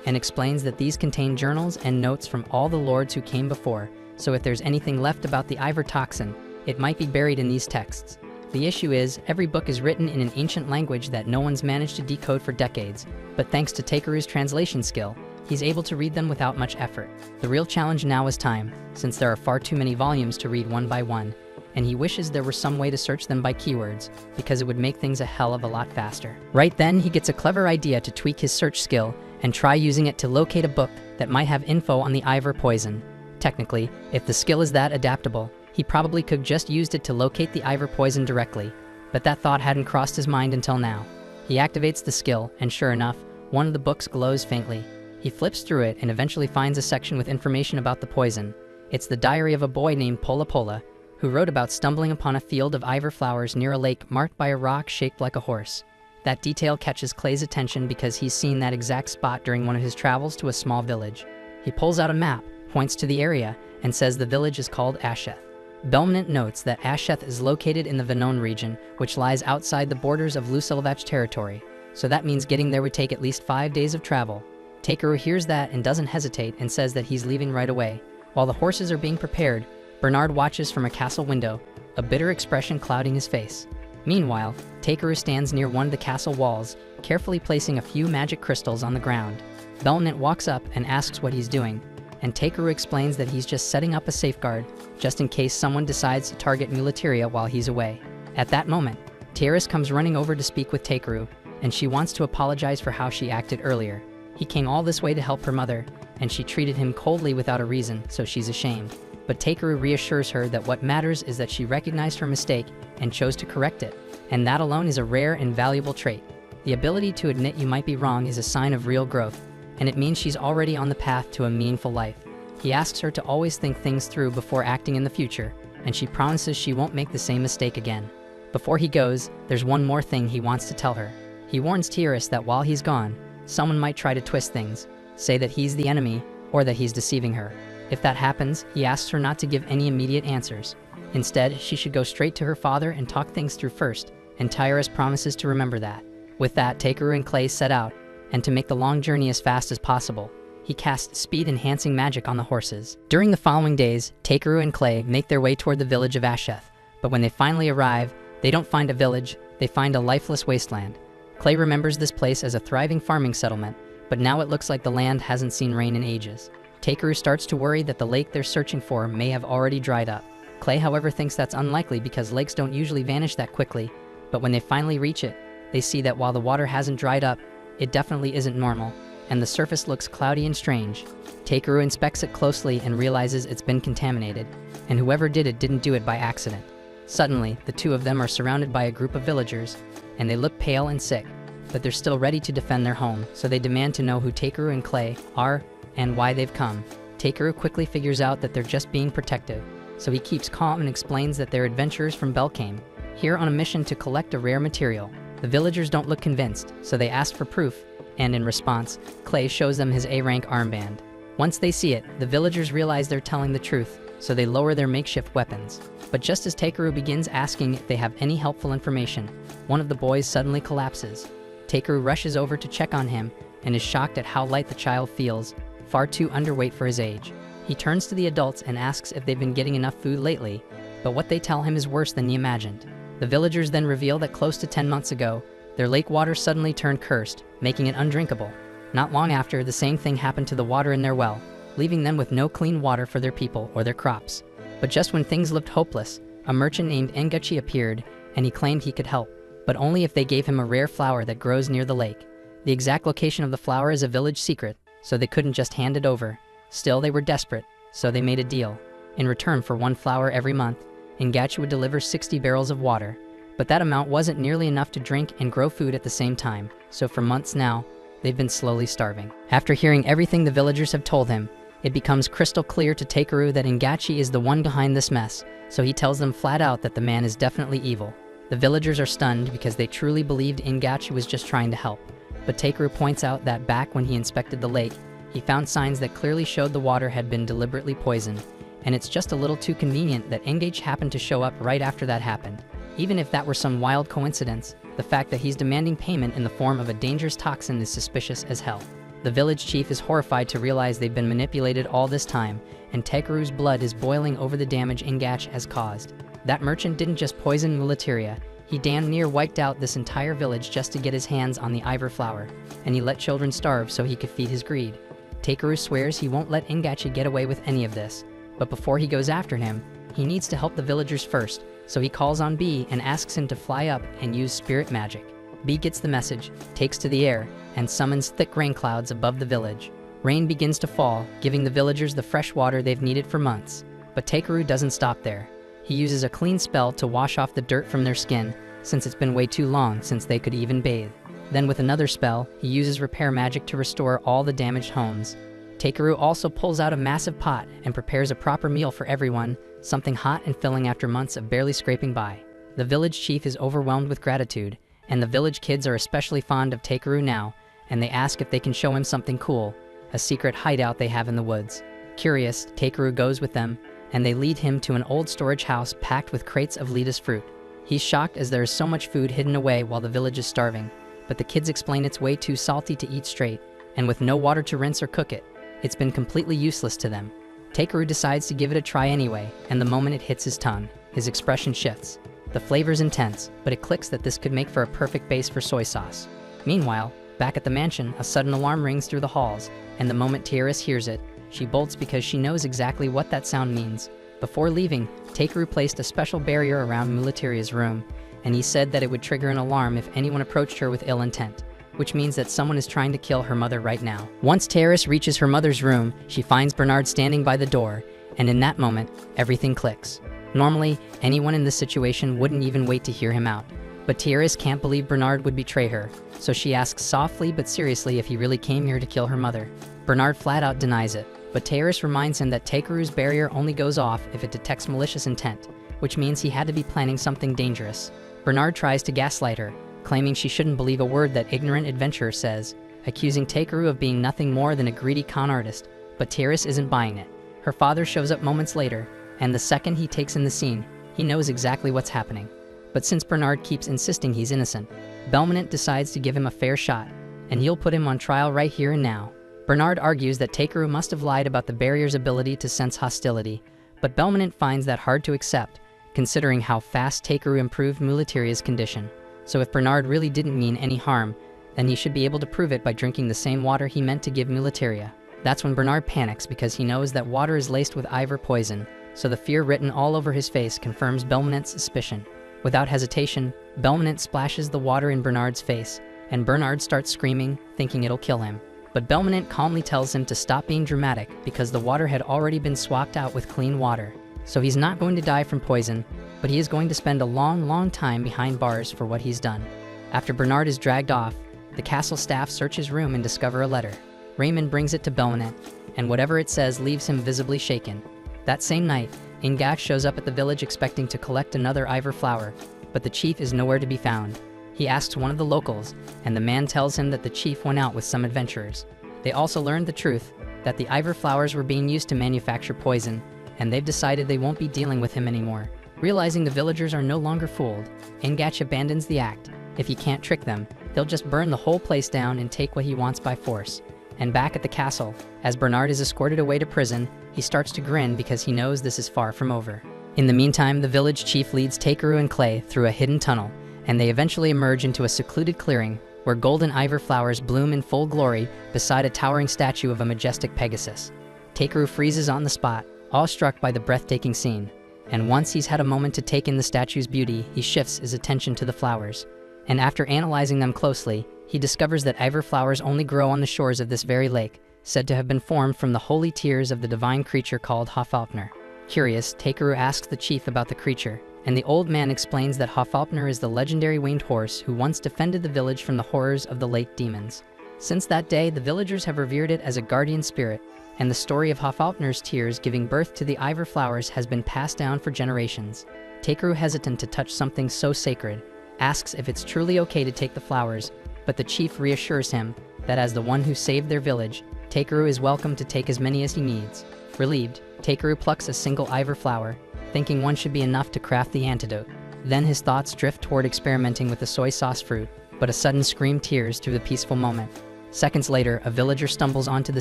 and explains that these contain journals and notes from all the lords who came before, so if there's anything left about the Ivor toxin, it might be buried in these texts. The issue is, every book is written in an ancient language that no one's managed to decode for decades, but thanks to Takeru's translation skill, he's able to read them without much effort. The real challenge now is time, since there are far too many volumes to read one by one, and he wishes there were some way to search them by keywords, because it would make things a hell of a lot faster. Right then, he gets a clever idea to tweak his search skill and try using it to locate a book that might have info on the Ivor poison. Technically, if the skill is that adaptable, he probably could just used it to locate the Ivor poison directly, but that thought hadn't crossed his mind until now. He activates the skill, and sure enough, one of the books glows faintly. He flips through it and eventually finds a section with information about the poison. It's the diary of a boy named Pola Pola, who wrote about stumbling upon a field of Ivor flowers near a lake marked by a rock shaped like a horse. That detail catches Clay's attention because he's seen that exact spot during one of his travels to a small village. He pulls out a map, points to the area, and says the village is called Asheth. Belmonent notes that Asheth is located in the Venone region, which lies outside the borders of Lusilvach territory, so that means getting there would take at least 5 days of travel. Takeru hears that and doesn't hesitate and says that he's leaving right away. While the horses are being prepared, Bernard watches from a castle window, a bitter expression clouding his face. Meanwhile, Takeru stands near one of the castle walls, carefully placing a few magic crystals on the ground. Belmonent walks up and asks what he's doing, and Takeru explains that he's just setting up a safeguard, just in case someone decides to target Muleteria while he's away. At that moment, Tiaris comes running over to speak with Takeru, and she wants to apologize for how she acted earlier. He came all this way to help her mother, and she treated him coldly without a reason, so she's ashamed. But Takeru reassures her that what matters is that she recognized her mistake and chose to correct it, and that alone is a rare and valuable trait. The ability to admit you might be wrong is a sign of real growth, and it means she's already on the path to a meaningful life. He asks her to always think things through before acting in the future, and she promises she won't make the same mistake again. Before he goes, there's one more thing he wants to tell her. He warns Tiaris that while he's gone, someone might try to twist things, say that he's the enemy, or that he's deceiving her. If that happens, he asks her not to give any immediate answers. Instead, she should go straight to her father and talk things through first, and Tiaris promises to remember that. With that, Takeru and Clay set out, and to make the long journey as fast as possible, he casts speed-enhancing magic on the horses. During the following days, Takeru and Clay make their way toward the village of Asheth, but when they finally arrive, they don't find a village, they find a lifeless wasteland. Clay remembers this place as a thriving farming settlement, but now it looks like the land hasn't seen rain in ages. Takeru starts to worry that the lake they're searching for may have already dried up. Clay, however, thinks that's unlikely because lakes don't usually vanish that quickly, but when they finally reach it, they see that while the water hasn't dried up, it definitely isn't normal, and the surface looks cloudy and strange. Takeru inspects it closely and realizes it's been contaminated, and whoever did it didn't do it by accident. Suddenly, the two of them are surrounded by a group of villagers, and they look pale and sick, but they're still ready to defend their home, so they demand to know who Takeru and Clay are and why they've come. Takeru quickly figures out that they're just being protective, so he keeps calm and explains that they're adventurers from Belkane, here on a mission to collect a rare material. The villagers don't look convinced, so they ask for proof, and in response, Clay shows them his A-rank armband. Once they see it, the villagers realize they're telling the truth, so they lower their makeshift weapons. But just as Takeru begins asking if they have any helpful information, one of the boys suddenly collapses. Takeru rushes over to check on him and is shocked at how light the child feels, far too underweight for his age. He turns to the adults and asks if they've been getting enough food lately, but what they tell him is worse than he imagined. The villagers then reveal that close to 10 months ago, their lake water suddenly turned cursed, making it undrinkable. Not long after, the same thing happened to the water in their well, leaving them with no clean water for their people or their crops. But just when things looked hopeless, a merchant named Engachi appeared, and he claimed he could help, but only if they gave him a rare flower that grows near the lake. The exact location of the flower is a village secret, so they couldn't just hand it over. Still, they were desperate, so they made a deal. In return for one flower every month, Engachi would deliver 60 barrels of water. But that amount wasn't nearly enough to drink and grow food at the same time, so for months now, they've been slowly starving. After hearing everything the villagers have told him, it becomes crystal clear to Takeru that Engachi is the one behind this mess, so he tells them flat out that the man is definitely evil. The villagers are stunned because they truly believed Engachi was just trying to help. But Takeru points out that back when he inspected the lake, he found signs that clearly showed the water had been deliberately poisoned, and it's just a little too convenient that Engachi happened to show up right after that happened. Even if that were some wild coincidence, the fact that he's demanding payment in the form of a dangerous toxin is suspicious as hell. The village chief is horrified to realize they've been manipulated all this time, and Takeru's blood is boiling over the damage Engachi has caused. That merchant didn't just poison Mulateria, he damn near wiped out this entire village just to get his hands on the Iver flower, and he let children starve so he could feed his greed. Takeru swears he won't let Engachi get away with any of this, but before he goes after him, he needs to help the villagers first, so he calls on B and asks him to fly up and use spirit magic. B gets the message, takes to the air, and summons thick rain clouds above the village. Rain begins to fall, giving the villagers the fresh water they've needed for months. But Takeru doesn't stop there. He uses a clean spell to wash off the dirt from their skin, since it's been way too long since they could even bathe. Then with another spell, he uses repair magic to restore all the damaged homes. Takeru also pulls out a massive pot and prepares a proper meal for everyone, something hot and filling after months of barely scraping by. The village chief is overwhelmed with gratitude, and the village kids are especially fond of Takeru now, and they ask if they can show him something cool, a secret hideout they have in the woods. Curious, Takeru goes with them, and they lead him to an old storage house packed with crates of lettuce fruit. He's shocked as there is so much food hidden away while the village is starving, but the kids explain it's way too salty to eat straight, and with no water to rinse or cook it, it's been completely useless to them. Takeru decides to give it a try anyway, and the moment it hits his tongue, his expression shifts. The flavor's intense, but it clicks that this could make for a perfect base for soy sauce. Meanwhile, back at the mansion, a sudden alarm rings through the halls, and the moment Tiaris hears it, she bolts because she knows exactly what that sound means. Before leaving, Takeru placed a special barrier around Mulateria's room, and he said that it would trigger an alarm if anyone approached her with ill intent, which means that someone is trying to kill her mother right now. Once Tiaris reaches her mother's room, she finds Bernard standing by the door, and in that moment, everything clicks. Normally, anyone in this situation wouldn't even wait to hear him out, but Tiaris can't believe Bernard would betray her, so she asks softly but seriously if he really came here to kill her mother. Bernard flat out denies it, but Tiaris reminds him that Takeru's barrier only goes off if it detects malicious intent, which means he had to be planning something dangerous. Bernard tries to gaslight her, claiming she shouldn't believe a word that ignorant adventurer says, accusing Takeru of being nothing more than a greedy con artist, but Tiaris isn't buying it. Her father shows up moments later, and the second he takes in the scene, he knows exactly what's happening. But since Bernard keeps insisting he's innocent, Belmonent decides to give him a fair shot, and he'll put him on trial right here and now. Bernard argues that Takeru must have lied about the barrier's ability to sense hostility, but Belmonent finds that hard to accept, considering how fast Takeru improved Mulateria's condition. So if Bernard really didn't mean any harm, then he should be able to prove it by drinking the same water he meant to give Mulateria. That's when Bernard panics because he knows that water is laced with Iver poison, so the fear written all over his face confirms Belmonent's suspicion. Without hesitation, Belmonent splashes the water in Bernard's face, and Bernard starts screaming, thinking it'll kill him. But Belmonent calmly tells him to stop being dramatic because the water had already been swapped out with clean water. So he's not going to die from poison, but he is going to spend a long time behind bars for what he's done. After Bernard is dragged off, the castle staff search his room and discover a letter. Raymond brings it to Belmonent, and whatever it says leaves him visibly shaken. That same night, Ingash shows up at the village expecting to collect another Iver flower, but the chief is nowhere to be found. He asks one of the locals, and the man tells him that the chief went out with some adventurers. They also learned the truth, that the Iver flowers were being used to manufacture poison, and they've decided they won't be dealing with him anymore. Realizing the villagers are no longer fooled, Ingach abandons the act. If he can't trick them, they'll just burn the whole place down and take what he wants by force. And back at the castle, as Bernard is escorted away to prison, he starts to grin because he knows this is far from over. In the meantime, the village chief leads Takeru and Clay through a hidden tunnel, and they eventually emerge into a secluded clearing where golden ivor flowers bloom in full glory beside a towering statue of a majestic Pegasus. Takeru freezes on the spot, awestruck by the breathtaking scene, and once he's had a moment to take in the statue's beauty, he shifts his attention to the flowers. And after analyzing them closely, he discovers that ivor flowers only grow on the shores of this very lake, said to have been formed from the holy tears of the divine creature called Hafalpner. Curious, Takeru asks the chief about the creature, and the old man explains that Hafalpner is the legendary winged horse who once defended the village from the horrors of the lake demons. Since that day, the villagers have revered it as a guardian spirit, and the story of Hafalpner's tears giving birth to the ivor flowers has been passed down for generations. Takeru, hesitant to touch something so sacred, asks if it's truly okay to take the flowers, but the chief reassures him that as the one who saved their village, Takeru is welcome to take as many as he needs. Relieved, Takeru plucks a single ivor flower, thinking one should be enough to craft the antidote. Then his thoughts drift toward experimenting with the soy sauce fruit, but a sudden scream tears through the peaceful moment. Seconds later, a villager stumbles onto the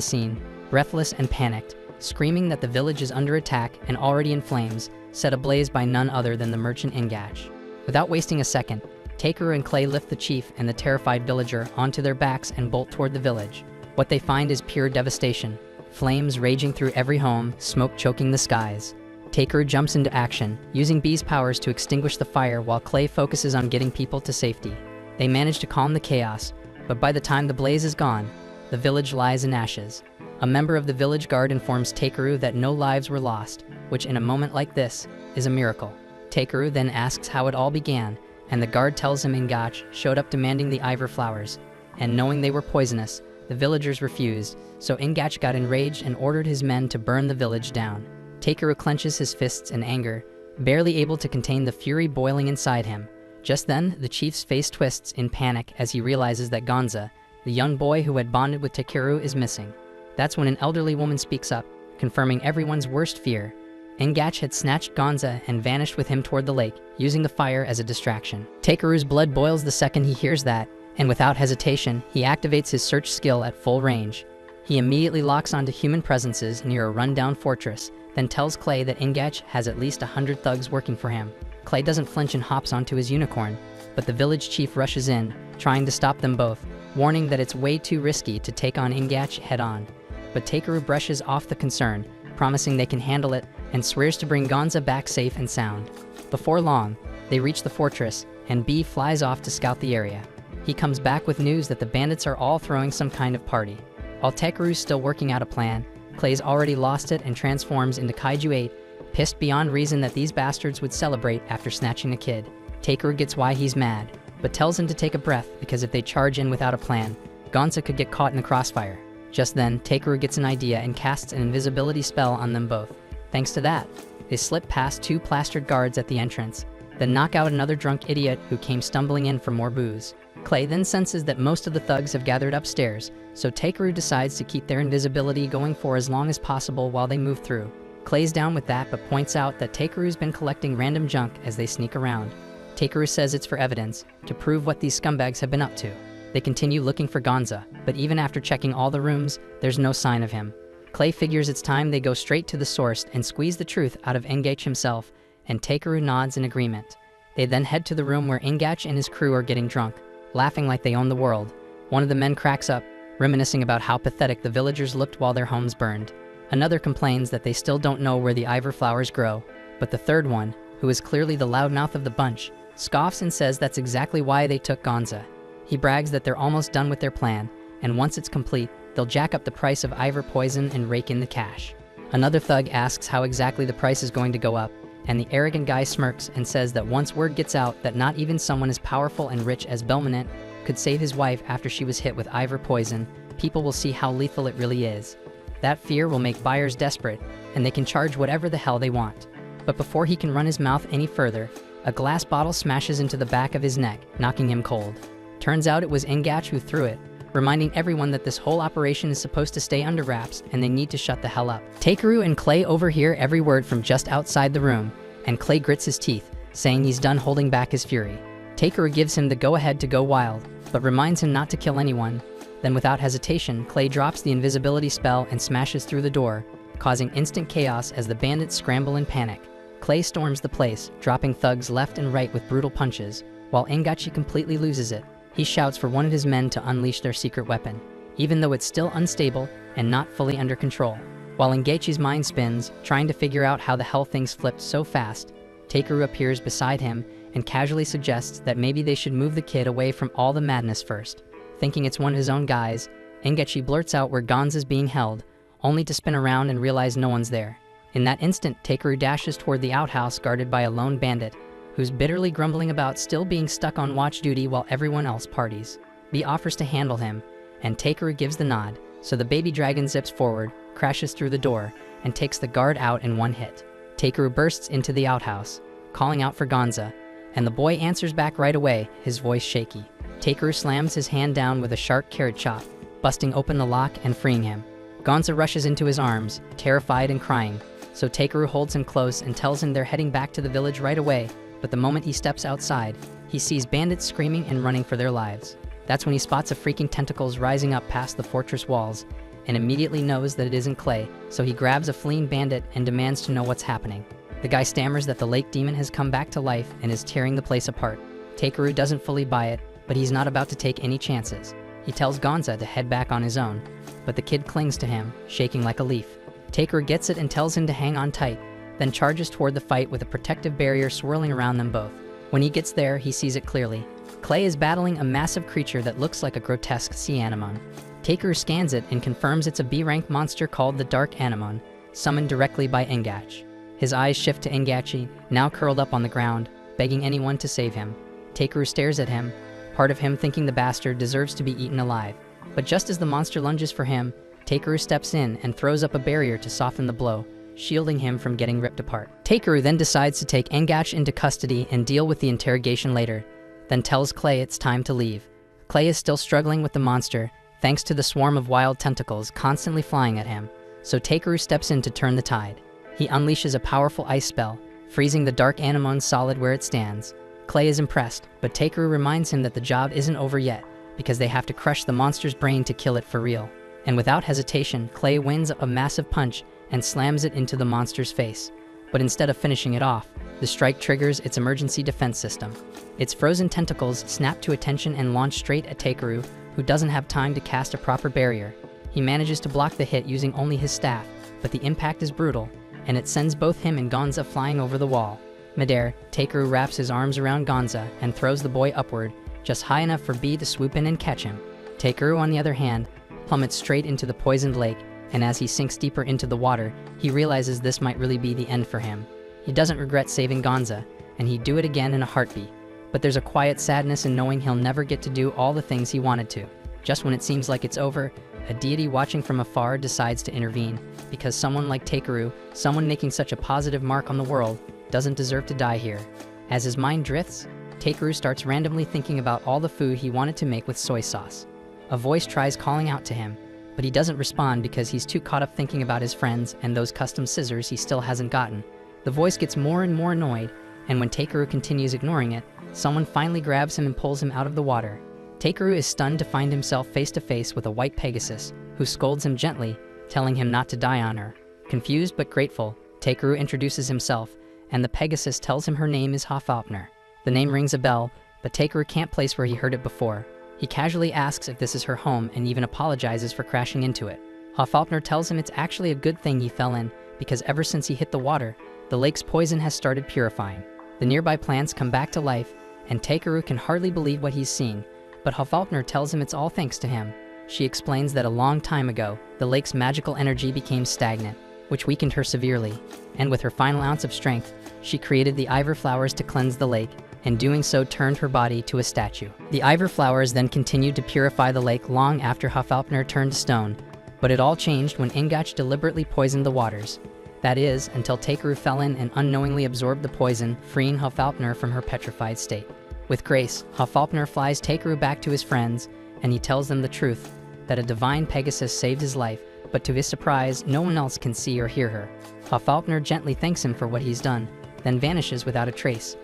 scene, breathless and panicked, screaming that the village is under attack and already in flames, set ablaze by none other than the merchant Ingach. Without wasting a second, Takeru and Clay lift the chief and the terrified villager onto their backs and bolt toward the village. What they find is pure devastation. Flames raging through every home, smoke choking the skies. Takeru jumps into action, using Bee's powers to extinguish the fire while Clay focuses on getting people to safety. They manage to calm the chaos, but by the time the blaze is gone, the village lies in ashes. A member of the village guard informs Takeru that no lives were lost, which in a moment like this is a miracle. Takeru then asks how it all began, and the guard tells him Ingach showed up demanding the ivor flowers, and knowing they were poisonous, the villagers refused, so Ingach got enraged and ordered his men to burn the village down. Takeru clenches his fists in anger, barely able to contain the fury boiling inside him. Just then, the chief's face twists in panic as he realizes that Gonza, the young boy who had bonded with Takeru, is missing. That's when an elderly woman speaks up, confirming everyone's worst fear. Ingach had snatched Gonza and vanished with him toward the lake, using the fire as a distraction. Takeru's blood boils the second he hears that, and without hesitation, he activates his search skill at full range. He immediately locks onto human presences near a rundown fortress, then tells Clay that Ingach has at least 100 thugs working for him. Clay doesn't flinch and hops onto his unicorn, but the village chief rushes in, trying to stop them both, warning that it's way too risky to take on Ingach head-on. But Takeru brushes off the concern, promising they can handle it, and swears to bring Gonza back safe and sound. Before long, they reach the fortress, and Bee flies off to scout the area. He comes back with news that the bandits are all throwing some kind of party. While Takeru's still working out a plan, Clay's already lost it and transforms into Kaiju 8, pissed beyond reason that these bastards would celebrate after snatching a kid. Takeru gets why he's mad, but tells him to take a breath because if they charge in without a plan, Gonza could get caught in the crossfire. Just then, Takeru gets an idea and casts an invisibility spell on them both. Thanks to that, they slip past 2 plastered guards at the entrance, then knock out another drunk idiot who came stumbling in for more booze. Clay then senses that most of the thugs have gathered upstairs, so Takeru decides to keep their invisibility going for as long as possible while they move through. Clay's down with that but points out that Takeru's been collecting random junk as they sneak around. Takeru says it's for evidence, to prove what these scumbags have been up to. They continue looking for Gonza, but even after checking all the rooms, there's no sign of him. Clay figures it's time they go straight to the source and squeeze the truth out of Ingach himself, and Takeru nods in agreement. They then head to the room where Ingach and his crew are getting drunk, laughing like they own the world. One of the men cracks up, reminiscing about how pathetic the villagers looked while their homes burned. Another complains that they still don't know where the ivor flowers grow, but the third one, who is clearly the loudmouth of the bunch, scoffs and says that's exactly why they took Gonza. He brags that they're almost done with their plan, and once it's complete, they'll jack up the price of ivor poison and rake in the cash. Another thug asks how exactly the price is going to go up, and the arrogant guy smirks and says that once word gets out that not even someone as powerful and rich as Belmonent could save his wife after she was hit with ivor poison, people will see how lethal it really is. That fear will make buyers desperate, and they can charge whatever the hell they want. But before he can run his mouth any further, a glass bottle smashes into the back of his neck, knocking him cold. Turns out it was Ingach who threw it, reminding everyone that this whole operation is supposed to stay under wraps and they need to shut the hell up. Takeru and Clay overhear every word from just outside the room, and Clay grits his teeth, saying he's done holding back his fury. Takeru gives him the go-ahead to go wild, but reminds him not to kill anyone. Then without hesitation, Clay drops the invisibility spell and smashes through the door, causing instant chaos as the bandits scramble in panic. Clay storms the place, dropping thugs left and right with brutal punches, while Engachi completely loses it. He shouts for one of his men to unleash their secret weapon, even though it's still unstable and not fully under control. While Engachi's mind spins, trying to figure out how the hell things flipped so fast, Takeru appears beside him and casually suggests that maybe they should move the kid away from all the madness first. Thinking it's one of his own guys, Engachi blurts out where Gonz is being held, only to spin around and realize no one's there. In that instant, Takeru dashes toward the outhouse guarded by a lone bandit, who's bitterly grumbling about still being stuck on watch duty while everyone else parties. B offers to handle him, and Takeru gives the nod, so the baby dragon zips forward, crashes through the door, and takes the guard out in one hit. Takeru bursts into the outhouse, calling out for Gonza, and the boy answers back right away, his voice shaky. Takeru slams his hand down with a sharp carrot chop, busting open the lock and freeing him. Gonza rushes into his arms, terrified and crying, so Takeru holds him close and tells him they're heading back to the village right away, but the moment he steps outside, he sees bandits screaming and running for their lives. That's when he spots a freaking tentacles rising up past the fortress walls, and immediately knows that it isn't Clay, so he grabs a fleeing bandit and demands to know what's happening. The guy stammers that the lake demon has come back to life and is tearing the place apart. Takeru doesn't fully buy it, but he's not about to take any chances. He tells Gonza to head back on his own, but the kid clings to him, shaking like a leaf. Takeru gets it and tells him to hang on tight, then charges toward the fight with a protective barrier swirling around them both. When he gets there, he sees it clearly. Clay is battling a massive creature that looks like a grotesque sea anemone. Takeru scans it and confirms it's a B-rank monster called the Dark Anemone, summoned directly by Engach. His eyes shift to Engachi, now curled up on the ground, begging anyone to save him. Takeru stares at him, part of him thinking the bastard deserves to be eaten alive. But just as the monster lunges for him, Takeru steps in and throws up a barrier to soften the blow, shielding him from getting ripped apart. Takeru then decides to take Engach into custody and deal with the interrogation later, then tells Clay it's time to leave. Clay is still struggling with the monster, thanks to the swarm of wild tentacles constantly flying at him, so Takeru steps in to turn the tide. He unleashes a powerful ice spell, freezing the Dark Anemone solid where it stands. Clay is impressed, but Takeru reminds him that the job isn't over yet, because they have to crush the monster's brain to kill it for real. And without hesitation, Clay winds up a massive punch and slams it into the monster's face. But instead of finishing it off, the strike triggers its emergency defense system. Its frozen tentacles snap to attention and launch straight at Takeru, who doesn't have time to cast a proper barrier. He manages to block the hit using only his staff, but the impact is brutal, and it sends both him and Gonza flying over the wall. Midair, Takeru wraps his arms around Gonza and throws the boy upward, just high enough for B to swoop in and catch him. Takeru, on the other hand, plummets straight into the poisoned lake, and as he sinks deeper into the water, he realizes this might really be the end for him. He doesn't regret saving Gonza, and he'd do it again in a heartbeat. But there's a quiet sadness in knowing he'll never get to do all the things he wanted to. Just when it seems like it's over, a deity watching from afar decides to intervene, because someone like Takeru, someone making such a positive mark on the world, doesn't deserve to die here. As his mind drifts, Takeru starts randomly thinking about all the food he wanted to make with soy sauce. A voice tries calling out to him, but he doesn't respond because he's too caught up thinking about his friends and those custom scissors he still hasn't gotten. The voice gets more and more annoyed, and when Takeru continues ignoring it, someone finally grabs him and pulls him out of the water. Takeru is stunned to find himself face to face with a white Pegasus, who scolds him gently, telling him not to die on her. Confused but grateful, Takeru introduces himself, and the Pegasus tells him her name is Hofalpner. The name rings a bell, but Takeru can't place where he heard it before. He casually asks if this is her home and even apologizes for crashing into it. Hofalpner tells him it's actually a good thing he fell in, because ever since he hit the water, the lake's poison has started purifying. The nearby plants come back to life, and Takeru can hardly believe what he's seeing, but Hofalpner tells him it's all thanks to him. She explains that a long time ago, the lake's magical energy became stagnant, which weakened her severely, and with her final ounce of strength, she created the Ivor flowers to cleanse the lake, and doing so turned her body to a statue. The Ivor flowers then continued to purify the lake long after Hofalpner turned to stone, but it all changed when Engach deliberately poisoned the waters. That is, until Takeru fell in and unknowingly absorbed the poison, freeing Hofalpner from her petrified state. With grace, Hofalpner flies Takeru back to his friends, and he tells them the truth, that a divine Pegasus saved his life, but to his surprise, no one else can see or hear her. Hofalkner gently thanks him for what he's done, then vanishes without a trace.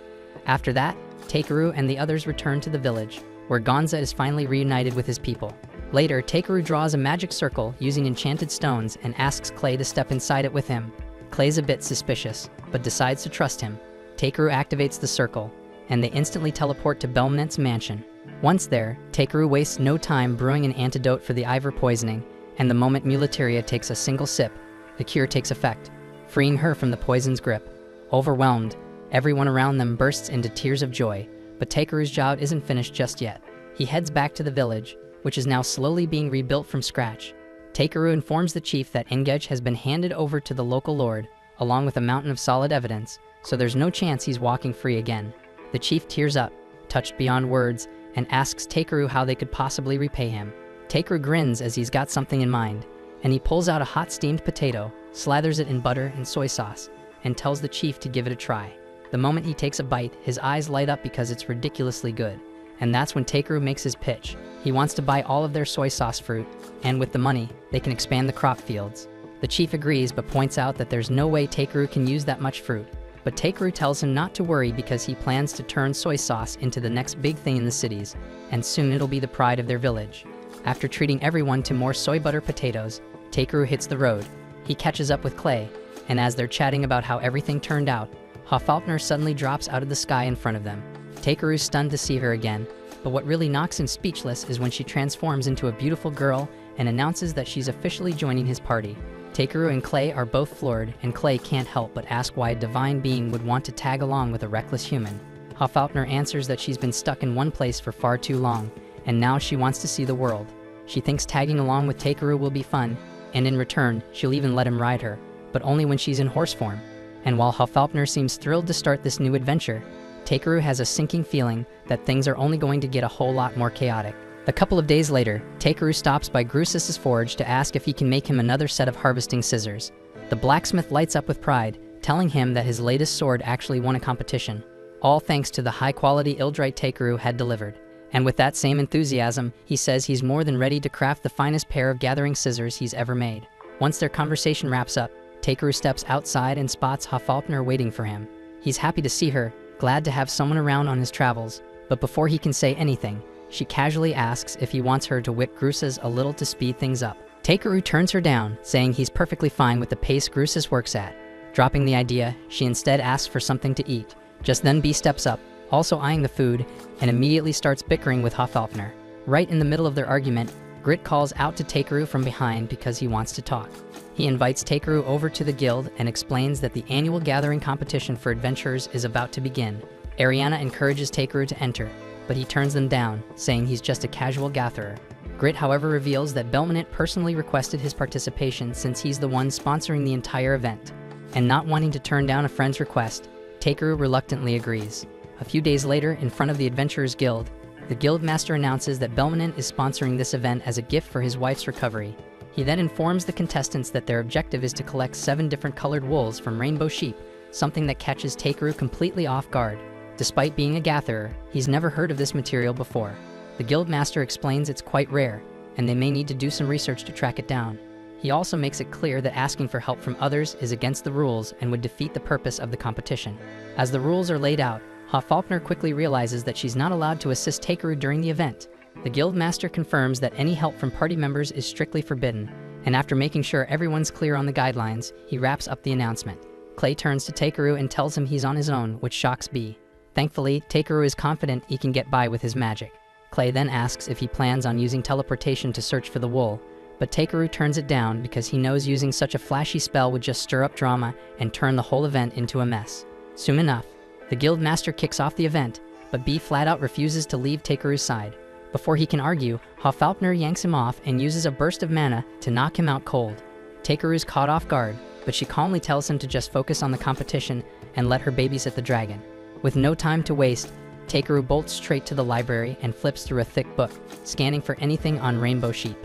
After that, Takeru and the others return to the village, where Gonza is finally reunited with his people. Later, Takeru draws a magic circle using enchanted stones and asks Clay to step inside it with him. Clay's a bit suspicious, but decides to trust him. Takeru activates the circle, and they instantly teleport to Belmonet's mansion. Once there, Takeru wastes no time brewing an antidote for the Ivor poisoning, and the moment Muleteria takes a single sip, the cure takes effect, freeing her from the poison's grip. Overwhelmed, everyone around them bursts into tears of joy, but Takeru's job isn't finished just yet. He heads back to the village, which is now slowly being rebuilt from scratch. Takeru informs the chief that Engage has been handed over to the local lord, along with a mountain of solid evidence, so there's no chance he's walking free again. The chief tears up, touched beyond words, and asks Takeru how they could possibly repay him. Takeru grins as he's got something in mind, and he pulls out a hot steamed potato, slathers it in butter and soy sauce, and tells the chief to give it a try. The moment he takes a bite, his eyes light up because it's ridiculously good. And that's when Takeru makes his pitch. He wants to buy all of their soy sauce fruit, and with the money, they can expand the crop fields. The chief agrees but points out that there's no way Takeru can use that much fruit. But Takeru tells him not to worry because he plans to turn soy sauce into the next big thing in the cities, and soon it'll be the pride of their village. After treating everyone to more soy butter potatoes, Takeru hits the road. He catches up with Clay, and as they're chatting about how everything turned out, Hofalkner suddenly drops out of the sky in front of them. Takeru's stunned to see her again, but what really knocks him speechless is when she transforms into a beautiful girl and announces that she's officially joining his party. Takeru and Clay are both floored, and Clay can't help but ask why a divine being would want to tag along with a reckless human. Hofalkner answers that she's been stuck in one place for far too long, and now she wants to see the world. She thinks tagging along with Takeru will be fun, and in return, she'll even let him ride her, but only when she's in horse form. And while Hofalkner seems thrilled to start this new adventure, Takeru has a sinking feeling that things are only going to get a whole lot more chaotic. A couple of days later, Takeru stops by Grusis' forge to ask if he can make him another set of harvesting scissors. The blacksmith lights up with pride, telling him that his latest sword actually won a competition, all thanks to the high-quality Ildrite Takeru had delivered. And with that same enthusiasm, he says he's more than ready to craft the finest pair of gathering scissors he's ever made. Once their conversation wraps up, Takeru steps outside and spots Hofalkner waiting for him. He's happy to see her, glad to have someone around on his travels, but before he can say anything, she casually asks if he wants her to whip Grusis a little to speed things up. Takeru turns her down, saying he's perfectly fine with the pace Grusis works at. Dropping the idea, she instead asks for something to eat. Just then B steps up, also eyeing the food, and immediately starts bickering with Hofalkner. Right in the middle of their argument, Grit calls out to Takeru from behind because he wants to talk. He invites Takeru over to the guild and explains that the annual gathering competition for adventurers is about to begin. Ariana encourages Takeru to enter, but he turns them down, saying he's just a casual gatherer. Grit, however, reveals that Belmonet personally requested his participation since he's the one sponsoring the entire event. And not wanting to turn down a friend's request, Takeru reluctantly agrees. A few days later, in front of the Adventurers Guild, the Guildmaster announces that Belmonet is sponsoring this event as a gift for his wife's recovery. He then informs the contestants that their objective is to collect 7 different colored wools from rainbow sheep, something that catches Takeru completely off guard. Despite being a gatherer, he's never heard of this material before. The Guildmaster explains it's quite rare, and they may need to do some research to track it down. He also makes it clear that asking for help from others is against the rules and would defeat the purpose of the competition. As the rules are laid out, Hofalkner quickly realizes that she's not allowed to assist Takeru during the event. The Guildmaster confirms that any help from party members is strictly forbidden, and after making sure everyone's clear on the guidelines, he wraps up the announcement. Clay turns to Takeru and tells him he's on his own, which shocks B. Thankfully, Takeru is confident he can get by with his magic. Clay then asks if he plans on using teleportation to search for the wool, but Takeru turns it down because he knows using such a flashy spell would just stir up drama and turn the whole event into a mess. Soon enough, the Guildmaster kicks off the event, but B flat out refuses to leave Takeru's side. Before he can argue, Hofalkner yanks him off and uses a burst of mana to knock him out cold. Takeru is caught off guard, but she calmly tells him to just focus on the competition and let her babysit the dragon. With no time to waste, Takeru bolts straight to the library and flips through a thick book, scanning for anything on rainbow sheep.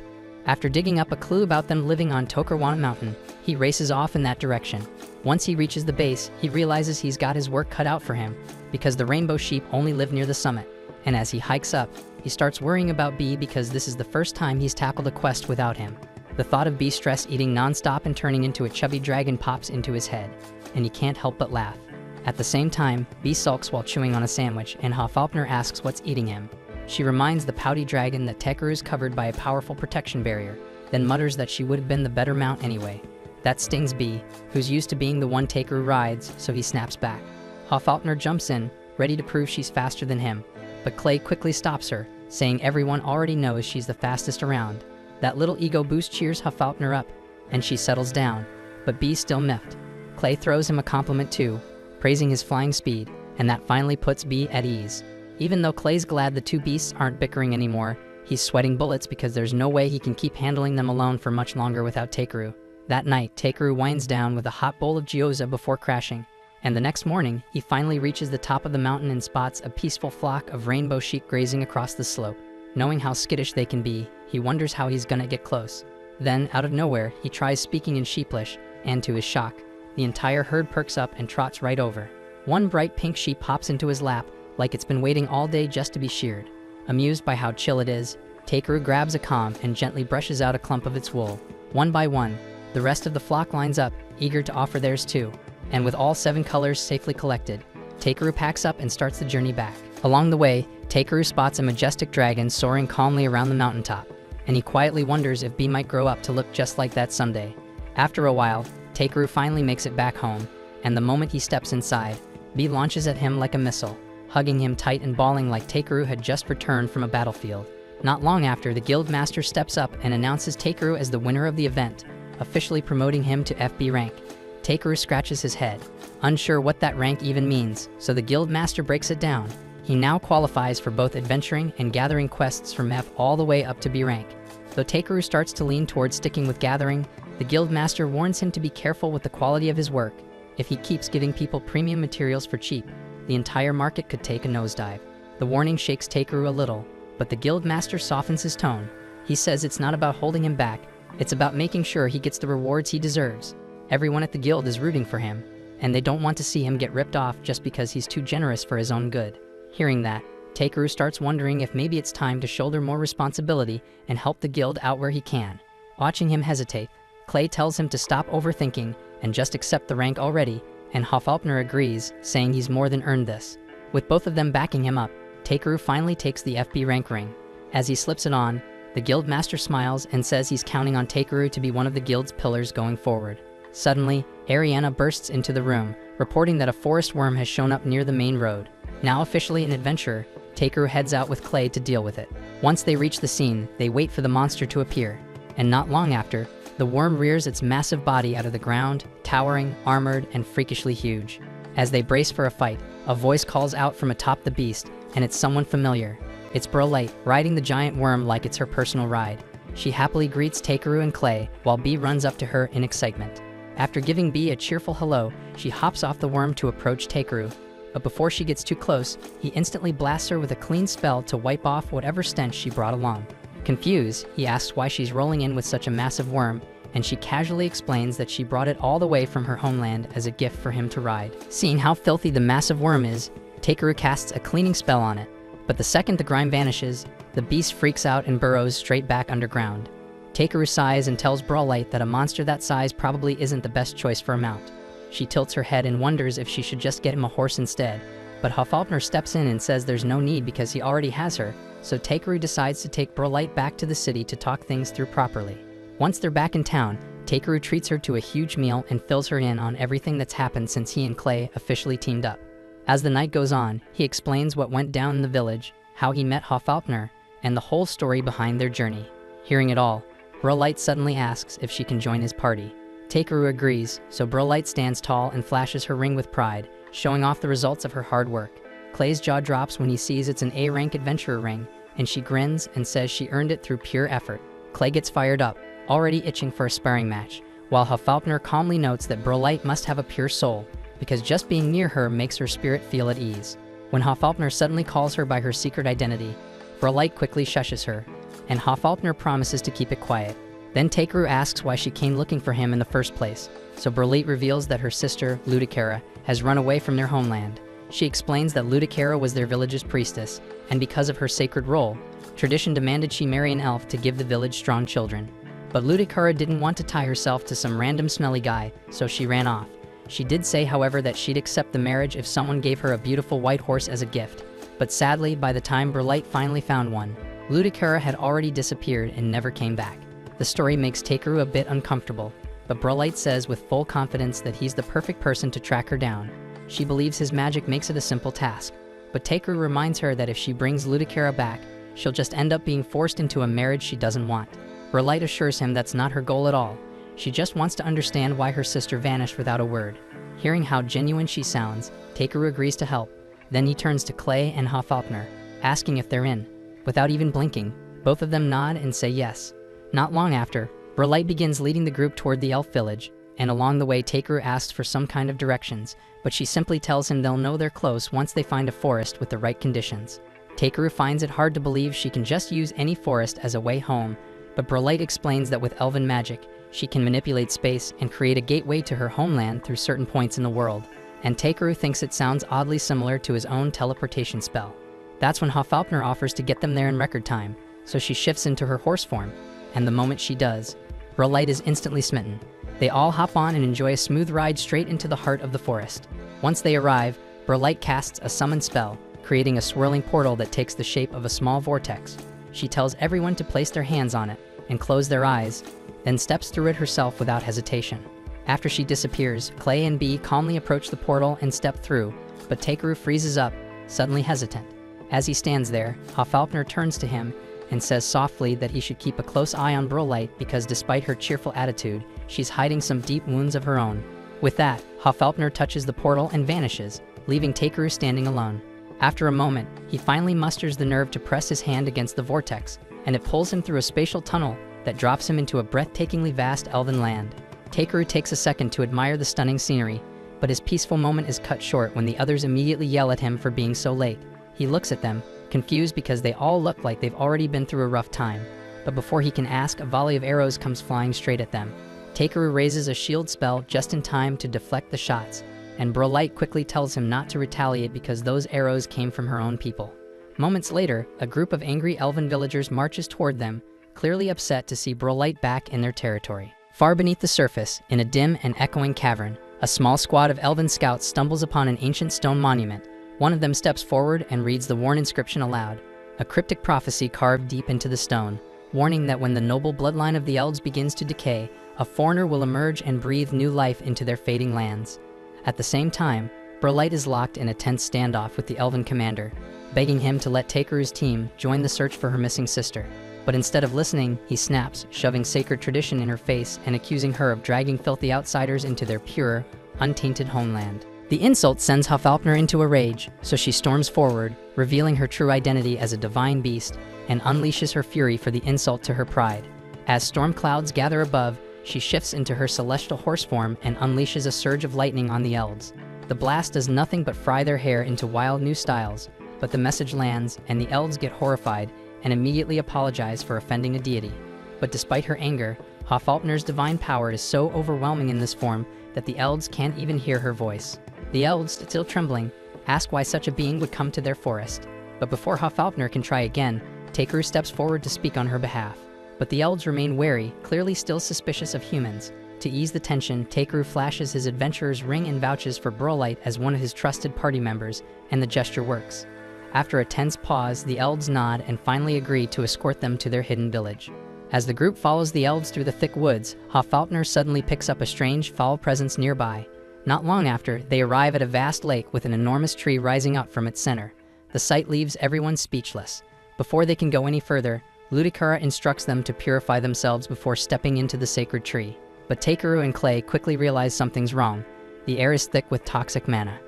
After digging up a clue about them living on Tokarwana Mountain, he races off in that direction. Once he reaches the base, he realizes he's got his work cut out for him, because the rainbow sheep only live near the summit, and as he hikes up, He starts worrying about B because this is the first time he's tackled a quest without him. The thought of B stress eating non-stop and turning into a chubby dragon pops into his head, and he can't help but laugh. At the same time, B sulks while chewing on a sandwich, and Hofalpner asks what's eating him. She reminds the pouty dragon that Tekeru is covered by a powerful protection barrier, then mutters that she would have been the better mount anyway. That stings B, who's used to being the one Tekeru rides, so he snaps back. Hofalpner jumps in, ready to prove she's faster than him, but Clay quickly stops her, saying everyone already knows she's the fastest around. That little ego boost cheers Hofalpner up, and she settles down, but B's still miffed. Clay throws him a compliment too, praising his flying speed, and that finally puts B at ease. Even though Clay's glad the two beasts aren't bickering anymore, he's sweating bullets because there's no way he can keep handling them alone for much longer without Tekeru. That night, Tekeru winds down with a hot bowl of gyoza before crashing, and the next morning, he finally reaches the top of the mountain and spots a peaceful flock of rainbow sheep grazing across the slope. Knowing how skittish they can be, he wonders how he's gonna get close. Then, out of nowhere, he tries speaking in sheeplish, and to his shock, the entire herd perks up and trots right over. One bright pink sheep hops into his lap, like it's been waiting all day just to be sheared. Amused by how chill it is, Tekeru grabs a comb and gently brushes out a clump of its wool. One by one, the rest of the flock lines up, eager to offer theirs too. And with all 7 colors safely collected, Tekeru packs up and starts the journey back. Along the way, Tekeru spots a majestic dragon soaring calmly around the mountaintop, and he quietly wonders if B might grow up to look just like that someday. After a while, Tekeru finally makes it back home, and the moment he steps inside, B launches at him like a missile, hugging him tight and bawling like Tekeru had just returned from a battlefield. Not long after, the guild master steps up and announces Tekeru as the winner of the event, officially promoting him to FB rank. Tekeru scratches his head, unsure what that rank even means, so the guild master breaks it down. He now qualifies for both adventuring and gathering quests from F all the way up to B rank. Though Tekeru starts to lean towards sticking with gathering, the guild master warns him to be careful with the quality of his work. If he keeps giving people premium materials for cheap, the entire market could take a nosedive. The warning shakes Tekeru a little, but the guild master softens his tone. He says it's not about holding him back, it's about making sure he gets the rewards he deserves. Everyone at the guild is rooting for him, and they don't want to see him get ripped off just because he's too generous for his own good. Hearing that, Tekeru starts wondering if maybe it's time to shoulder more responsibility and help the guild out where he can. Watching him hesitate, Clay tells him to stop overthinking and just accept the rank already, and Hofalpner agrees, saying he's more than earned this. With both of them backing him up, Tekeru finally takes the FB rank ring. As he slips it on, the guild master smiles and says he's counting on Tekeru to be one of the guild's pillars going forward. Suddenly, Ariana bursts into the room, reporting that a forest worm has shown up near the main road. Now officially an adventurer, Tekeru heads out with Clay to deal with it. Once they reach the scene, they wait for the monster to appear, and not long after, the worm rears its massive body out of the ground, towering, armored, and freakishly huge. As they brace for a fight, a voice calls out from atop the beast, and it's someone familiar. It's Brolite, riding the giant worm like it's her personal ride. She happily greets Tekeru and Clay, while B runs up to her in excitement. After giving B a cheerful hello, she hops off the worm to approach Tekeru. But before she gets too close, he instantly blasts her with a clean spell to wipe off whatever stench she brought along. Confused, he asks why she's rolling in with such a massive worm, and she casually explains that she brought it all the way from her homeland as a gift for him to ride. Seeing how filthy the massive worm is, Tekeru casts a cleaning spell on it, but the second the grime vanishes, the beast freaks out and burrows straight back underground. Tekeru sighs and tells Brolite that a monster that size probably isn't the best choice for a mount. She tilts her head and wonders if she should just get him a horse instead, but Hofalpner steps in and says there's no need because he already has her, so Tekeru decides to take Brolite back to the city to talk things through properly. Once they're back in town, Tekeru treats her to a huge meal and fills her in on everything that's happened since he and Clay officially teamed up. As the night goes on, he explains what went down in the village, how he met Hofalpner, and the whole story behind their journey. Hearing it all, Brolite suddenly asks if she can join his party. Tekeru agrees, so Brolite stands tall and flashes her ring with pride, showing off the results of her hard work. Clay's jaw drops when he sees it's an A-rank adventurer ring, and she grins and says she earned it through pure effort. Clay gets fired up, already itching for a sparring match, while Hofalpner calmly notes that Brolite must have a pure soul, because just being near her makes her spirit feel at ease. When Hofalpner suddenly calls her by her secret identity, Brolite quickly shushes her, and Hofalpner promises to keep it quiet. Then Tekeru asks why she came looking for him in the first place, so Brolite reveals that her sister, Ludicera, has run away from their homeland. She explains that Ludicera was their village's priestess, and because of her sacred role, Tradition demanded she marry an elf to give the village strong children. But Ludicura didn't want to tie herself to some random smelly guy, so she ran off. She did say, however, that she'd accept the marriage if someone gave her a beautiful white horse as a gift. But sadly, by the time Burlight finally found one, Ludicura had already disappeared and never came back. The story makes Takeru a bit uncomfortable, but Burlight says with full confidence that he's the perfect person to track her down. She believes his magic makes it a simple task, but Takeru reminds her that if she brings Ludicura back, she'll just end up being forced into a marriage she doesn't want. Burlight assures him that's not her goal at all. She just wants to understand why her sister vanished without a word. Hearing how genuine she sounds, Takeru agrees to help. Then he turns to Clay and Hofalpner, asking if they're in. Without even blinking, both of them nod and say yes. Not long after, Burlight begins leading the group toward the elf village, and along the way Takeru asks for some kind of directions, but she simply tells him they'll know they're close once they find a forest with the right conditions. Takeru finds it hard to believe she can just use any forest as a way home, but Burlight explains that with elven magic, she can manipulate space and create a gateway to her homeland through certain points in the world, and Takeru thinks it sounds oddly similar to his own teleportation spell. That's when Hofalpner offers to get them there in record time, so she shifts into her horse form, and the moment she does, Burlight is instantly smitten. They all hop on and enjoy a smooth ride straight into the heart of the forest. Once they arrive, Burlight casts a summon spell, creating a swirling portal that takes the shape of a small vortex. She tells everyone to place their hands on it and close their eyes, then steps through it herself without hesitation. After she disappears, Clay and Bee calmly approach the portal and step through, but Takeru freezes up, suddenly hesitant. As he stands there, Hofalpner turns to him and says softly that he should keep a close eye on Burlight because despite her cheerful attitude, she's hiding some deep wounds of her own. With that, Hofalpner touches the portal and vanishes, leaving Takeru standing alone. After a moment, he finally musters the nerve to press his hand against the vortex, and it pulls him through a spatial tunnel that drops him into a breathtakingly vast elven land. Takeru takes a second to admire the stunning scenery, but his peaceful moment is cut short when the others immediately yell at him for being so late. He looks at them, confused because they all look like they've already been through a rough time. But before he can ask, a volley of arrows comes flying straight at them. Takeru raises a shield spell just in time to deflect the shots, and Burlight quickly tells him not to retaliate because those arrows came from her own people. Moments later, a group of angry elven villagers marches toward them, clearly upset to see Burlight back in their territory. Far beneath the surface, in a dim and echoing cavern, a small squad of elven scouts stumbles upon an ancient stone monument. One of them steps forward and reads the worn inscription aloud, a cryptic prophecy carved deep into the stone, warning that when the noble bloodline of the elves begins to decay, a foreigner will emerge and breathe new life into their fading lands. At the same time, Burlight is locked in a tense standoff with the elven commander, begging him to let Takeru's team join the search for her missing sister. But instead of listening, he snaps, shoving sacred tradition in her face and accusing her of dragging filthy outsiders into their pure, untainted homeland. The insult sends Hofalpner into a rage, so she storms forward, revealing her true identity as a divine beast, and unleashes her fury for the insult to her pride. As storm clouds gather above, she shifts into her celestial horse form and unleashes a surge of lightning on the elves. The blast does nothing but fry their hair into wild new styles, but the message lands, and the elves get horrified and immediately apologize for offending a deity. But despite her anger, Hofalpner's divine power is so overwhelming in this form that the elves can't even hear her voice. The elves, still trembling, ask why such a being would come to their forest. But before Hofalpner can try again, Takeru steps forward to speak on her behalf. But the elves remain wary, clearly still suspicious of humans. To ease the tension, Takeru flashes his adventurer's ring and vouches for Burlight as one of his trusted party members, and the gesture works. After a tense pause, the elves nod and finally agree to escort them to their hidden village. As the group follows the elves through the thick woods, Hofalpner suddenly picks up a strange, foul presence nearby. Not long after, they arrive at a vast lake with an enormous tree rising up from its center. The sight leaves everyone speechless. Before they can go any further, Ludicura instructs them to purify themselves before stepping into the sacred tree. But Takeru and Clay quickly realize something's wrong. The air is thick with toxic mana.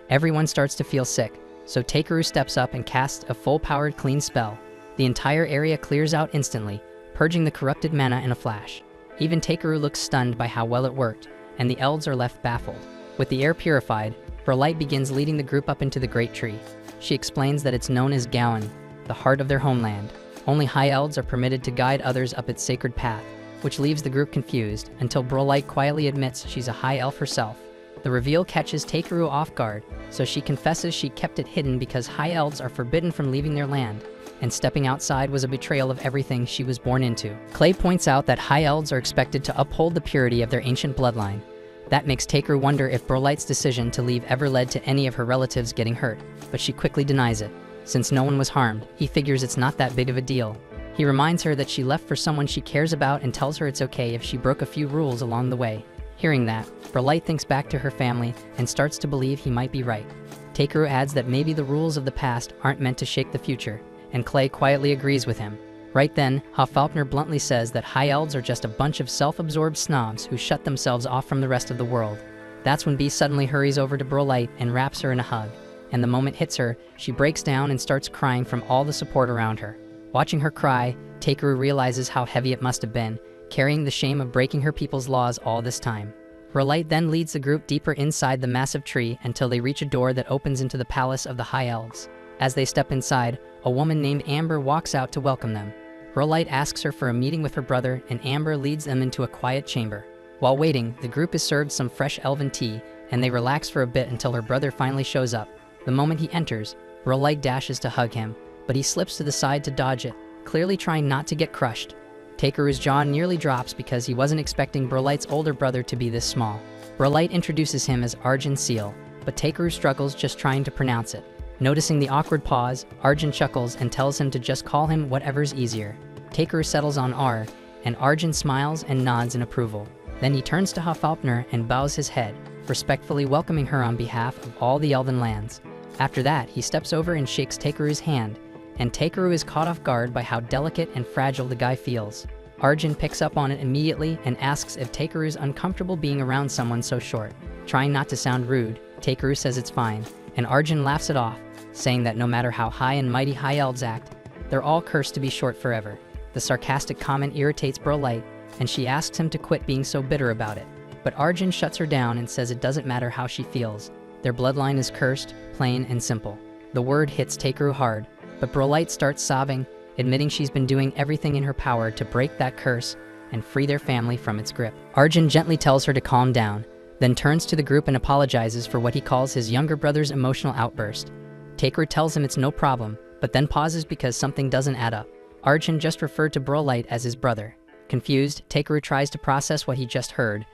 Everyone starts to feel sick, so Takeru steps up and casts a full-powered clean spell. The entire area clears out instantly, purging the corrupted mana in a flash. Even Takeru looks stunned by how well it worked, and the elves are left baffled. With the air purified, Burlight begins leading the group up into the great tree. She explains that it's known as Gowan, the heart of their homeland. Only high elves are permitted to guide others up its sacred path, which leaves the group confused until Burlight quietly admits she's a high elf herself. The reveal catches Takeru off guard, so she confesses she kept it hidden because high elves are forbidden from leaving their land. and stepping outside was a betrayal of everything she was born into. Clay points out that high elves are expected to uphold the purity of their ancient bloodline. That makes Takeru wonder if Brolight's decision to leave ever led to any of her relatives getting hurt, but she quickly denies it. Since no one was harmed, he figures it's not that big of a deal. He reminds her that she left for someone she cares about and tells her it's okay if she broke a few rules along the way. Hearing that, Brolight thinks back to her family and starts to believe he might be right. Takeru adds that maybe the rules of the past aren't meant to shake the future, and Clay quietly agrees with him. Right then, Hoffaulkner bluntly says that high elves are just a bunch of self-absorbed snobs who shut themselves off from the rest of the world. That's when Bee suddenly hurries over to Brolight and wraps her in a hug, and the moment hits her, she breaks down and starts crying from all the support around her. Watching her cry, Takeru realizes how heavy it must have been, carrying the shame of breaking her people's laws all this time. Brolight then leads the group deeper inside the massive tree until they reach a door that opens into the palace of the High Elves. As they step inside, a woman named Amber walks out to welcome them. Brolight asks her for a meeting with her brother, and Amber leads them into a quiet chamber. While waiting, the group is served some fresh elven tea, and they relax for a bit until her brother finally shows up. The moment he enters, Brolight dashes to hug him, but he slips to the side to dodge it, clearly trying not to get crushed. Takeru's jaw nearly drops because he wasn't expecting Brolight's older brother to be this small. Brolight introduces him as Arjun Seal, but Takeru struggles just trying to pronounce it. Noticing the awkward pause, Arjun chuckles and tells him to just call him whatever's easier. Takeru settles on R, and Arjun smiles and nods in approval. Then he turns to Hoffaulkner and bows his head, respectfully welcoming her on behalf of all the elven lands. After that, he steps over and shakes Takeru's hand, and Takeru is caught off guard by how delicate and fragile the guy feels. Arjun picks up on it immediately and asks if Takeru is uncomfortable being around someone so short. Trying not to sound rude, Takeru says it's fine, and Arjun laughs it off, saying that no matter how high and mighty high elves act, they're all cursed to be short forever. The sarcastic comment irritates Brolight, and she asks him to quit being so bitter about it. But Arjun shuts her down and says it doesn't matter how she feels. Their bloodline is cursed, plain and simple. The word hits Takeru hard, but Brolight starts sobbing, admitting she's been doing everything in her power to break that curse and free their family from its grip. Arjun gently tells her to calm down, then turns to the group and apologizes for what he calls his younger brother's emotional outburst. Takeru tells him it's no problem, but then pauses because something doesn't add up. Arjun just referred to Brolight as his brother. Confused, Takeru tries to process what he just heard,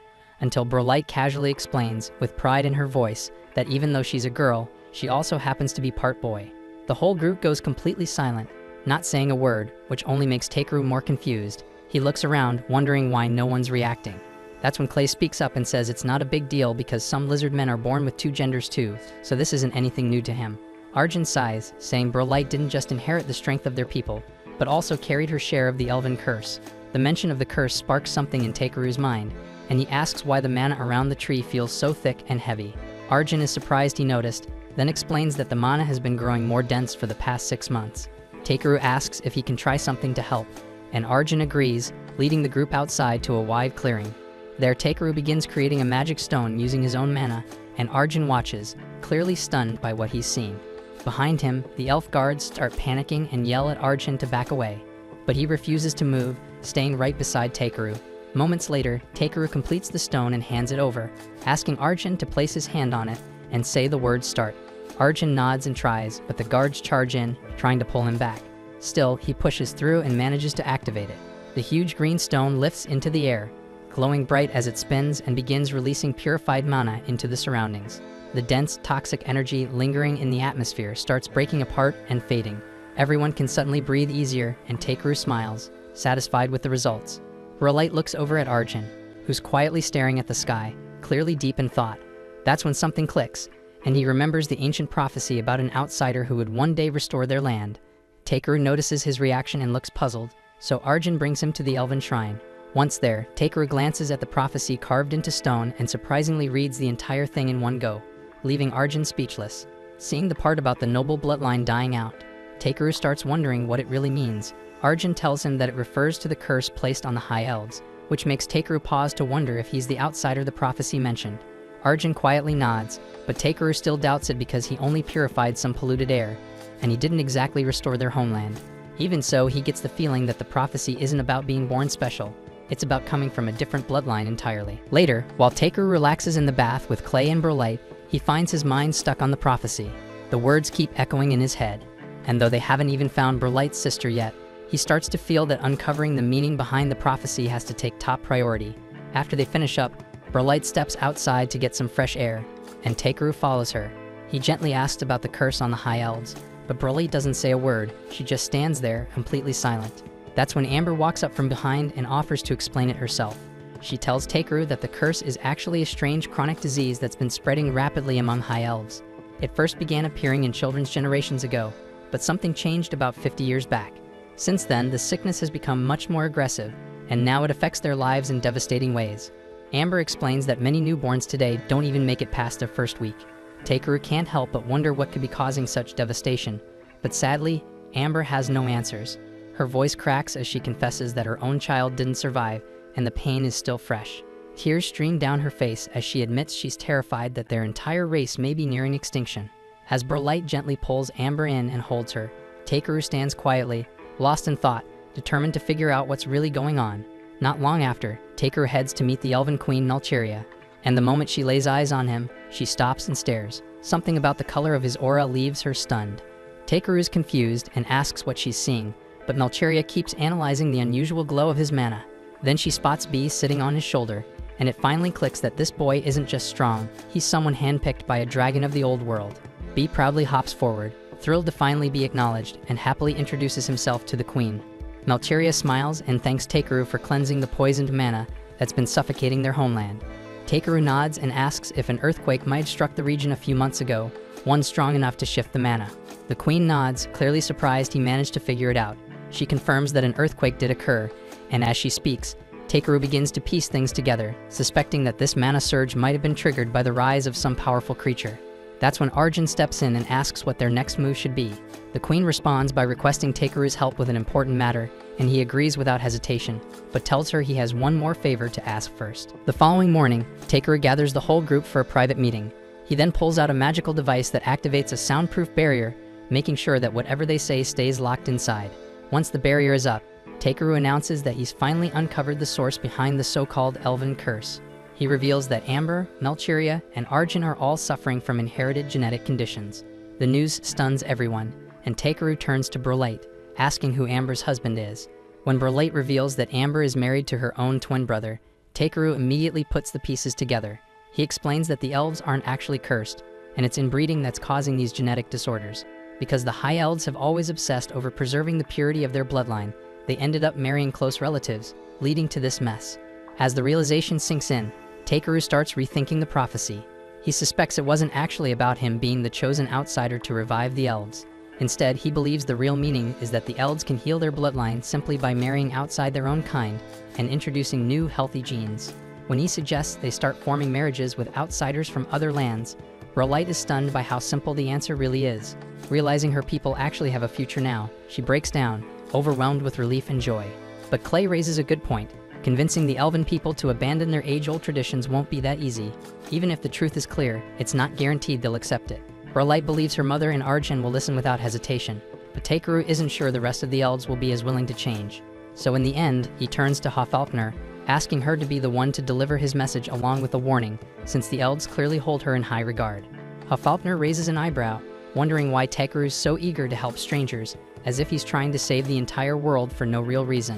until Brolight casually explains, with pride in her voice, that even though she's a girl, she also happens to be part boy. The whole group goes completely silent, not saying a word, which only makes Takeru more confused. He looks around, wondering why no one's reacting. That's when Clay speaks up and says it's not a big deal because some lizard men are born with two genders too, so this isn't anything new to him. Arjun sighs, saying Brolight didn't just inherit the strength of their people, but also carried her share of the elven curse. The mention of the curse sparks something in Takeru's mind, and he asks why the mana around the tree feels so thick and heavy. Arjun is surprised he noticed, then explains that the mana has been growing more dense for the past 6 months. Takeru asks if he can try something to help, and Arjun agrees, leading the group outside to a wide clearing. There, Takeru begins creating a magic stone using his own mana, and Arjun watches, clearly stunned by what he's seen. Behind him, the elf guards start panicking and yell at Arjun to back away, but he refuses to move, staying right beside Takeru. Moments later, Takeru completes the stone and hands it over, asking Arjun to place his hand on it and say the word start. Arjun nods and tries, but the guards charge in, trying to pull him back. Still, he pushes through and manages to activate it. The huge green stone lifts into the air, glowing bright as it spins and begins releasing purified mana into the surroundings. The dense, toxic energy lingering in the atmosphere starts breaking apart and fading. Everyone can suddenly breathe easier, and Takeru smiles, satisfied with the results. Brolight looks over at Arjun, who's quietly staring at the sky, clearly deep in thought. That's when something clicks, and he remembers the ancient prophecy about an outsider who would one day restore their land. Takeru notices his reaction and looks puzzled, so Arjun brings him to the elven shrine. Once there, Takeru glances at the prophecy carved into stone and surprisingly reads the entire thing in one go, leaving Arjun speechless. Seeing the part about the noble bloodline dying out, Takeru starts wondering what it really means. Arjun tells him that it refers to the curse placed on the High Elves, which makes Takeru pause to wonder if he's the outsider the prophecy mentioned. Arjun quietly nods, but Takeru still doubts it because he only purified some polluted air, and he didn't exactly restore their homeland. Even so, he gets the feeling that the prophecy isn't about being born special. It's about coming from a different bloodline entirely. Later, while Takeru relaxes in the bath with Clay and Brolight, he finds his mind stuck on the prophecy. The words keep echoing in his head. and though they haven't even found Berlight's sister yet, he starts to feel that uncovering the meaning behind the prophecy has to take top priority. After they finish up, Berlight steps outside to get some fresh air, and Takeru follows her. He gently asks about the curse on the High Elves, but Berlight doesn't say a word. She just stands there, completely silent. That's when Amber walks up from behind and offers to explain it herself. She tells Takeru that the curse is actually a strange chronic disease that's been spreading rapidly among High Elves. It first began appearing in children's generations ago, but something changed about 50 years back. Since then, the sickness has become much more aggressive, and now it affects their lives in devastating ways. Amber explains that many newborns today don't even make it past their first week. Takeru can't help but wonder what could be causing such devastation, but sadly, Amber has no answers. Her voice cracks as she confesses that her own child didn't survive, and the pain is still fresh. Tears stream down her face as she admits she's terrified that their entire race may be nearing extinction. As Berlight gently pulls Amber in and holds her, Takeru stands quietly, lost in thought, determined to figure out what's really going on. Not long after, Takeru heads to meet the Elven Queen Nalcheria, and the moment she lays eyes on him, she stops and stares. Something about the color of his aura leaves her stunned. Takeru is confused and asks what she's seeing, but Nalcheria keeps analyzing the unusual glow of his mana. Then she spots Bee sitting on his shoulder, and it finally clicks that this boy isn't just strong, he's someone handpicked by a dragon of the old world. Bee proudly hops forward, thrilled to finally be acknowledged, and happily introduces himself to the queen. Nalcheria smiles and thanks Takeru for cleansing the poisoned mana that's been suffocating their homeland. Takeru nods and asks if an earthquake might have struck the region a few months ago, one strong enough to shift the mana. The queen nods, clearly surprised he managed to figure it out. She confirms that an earthquake did occur, and as she speaks, Takeru begins to piece things together, suspecting that this mana surge might have been triggered by the rise of some powerful creature. That's when Arjun steps in and asks what their next move should be. The queen responds by requesting Takeru's help with an important matter, and he agrees without hesitation, but tells her he has one more favor to ask first. The following morning, Takeru gathers the whole group for a private meeting. He then pulls out a magical device that activates a soundproof barrier, making sure that whatever they say stays locked inside. Once the barrier is up, Takeru announces that he's finally uncovered the source behind the so-called Elven curse. He reveals that Amber, Nalcheria, and Arjun are all suffering from inherited genetic conditions. The news stuns everyone, and Takeru turns to Berlight, asking who Amber's husband is. When Berlight reveals that Amber is married to her own twin brother, Takeru immediately puts the pieces together. He explains that the elves aren't actually cursed, and it's inbreeding that's causing these genetic disorders. Because the High Elves have always obsessed over preserving the purity of their bloodline, they ended up marrying close relatives, leading to this mess. As the realization sinks in, Takeru starts rethinking the prophecy. He suspects it wasn't actually about him being the chosen outsider to revive the elves. Instead, he believes the real meaning is that the elves can heal their bloodline simply by marrying outside their own kind and introducing new, healthy genes. When he suggests they start forming marriages with outsiders from other lands, Berlight is stunned by how simple the answer really is. Realizing her people actually have a future now, she breaks down, overwhelmed with relief and joy. But Clay raises a good point. Convincing the elven people to abandon their age-old traditions won't be that easy. Even if the truth is clear, it's not guaranteed they'll accept it. Berlight believes her mother and Arjun will listen without hesitation, but Takeru isn't sure the rest of the elves will be as willing to change. So in the end, he turns to Hafalkner, asking her to be the one to deliver his message along with a warning, since the elves clearly hold her in high regard. Hafalkner raises an eyebrow, wondering why Takeru's so eager to help strangers, as if he's trying to save the entire world for no real reason.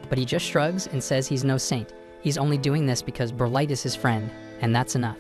But he just shrugs and says he's no saint. He's only doing this because Berlight is his friend, and that's enough.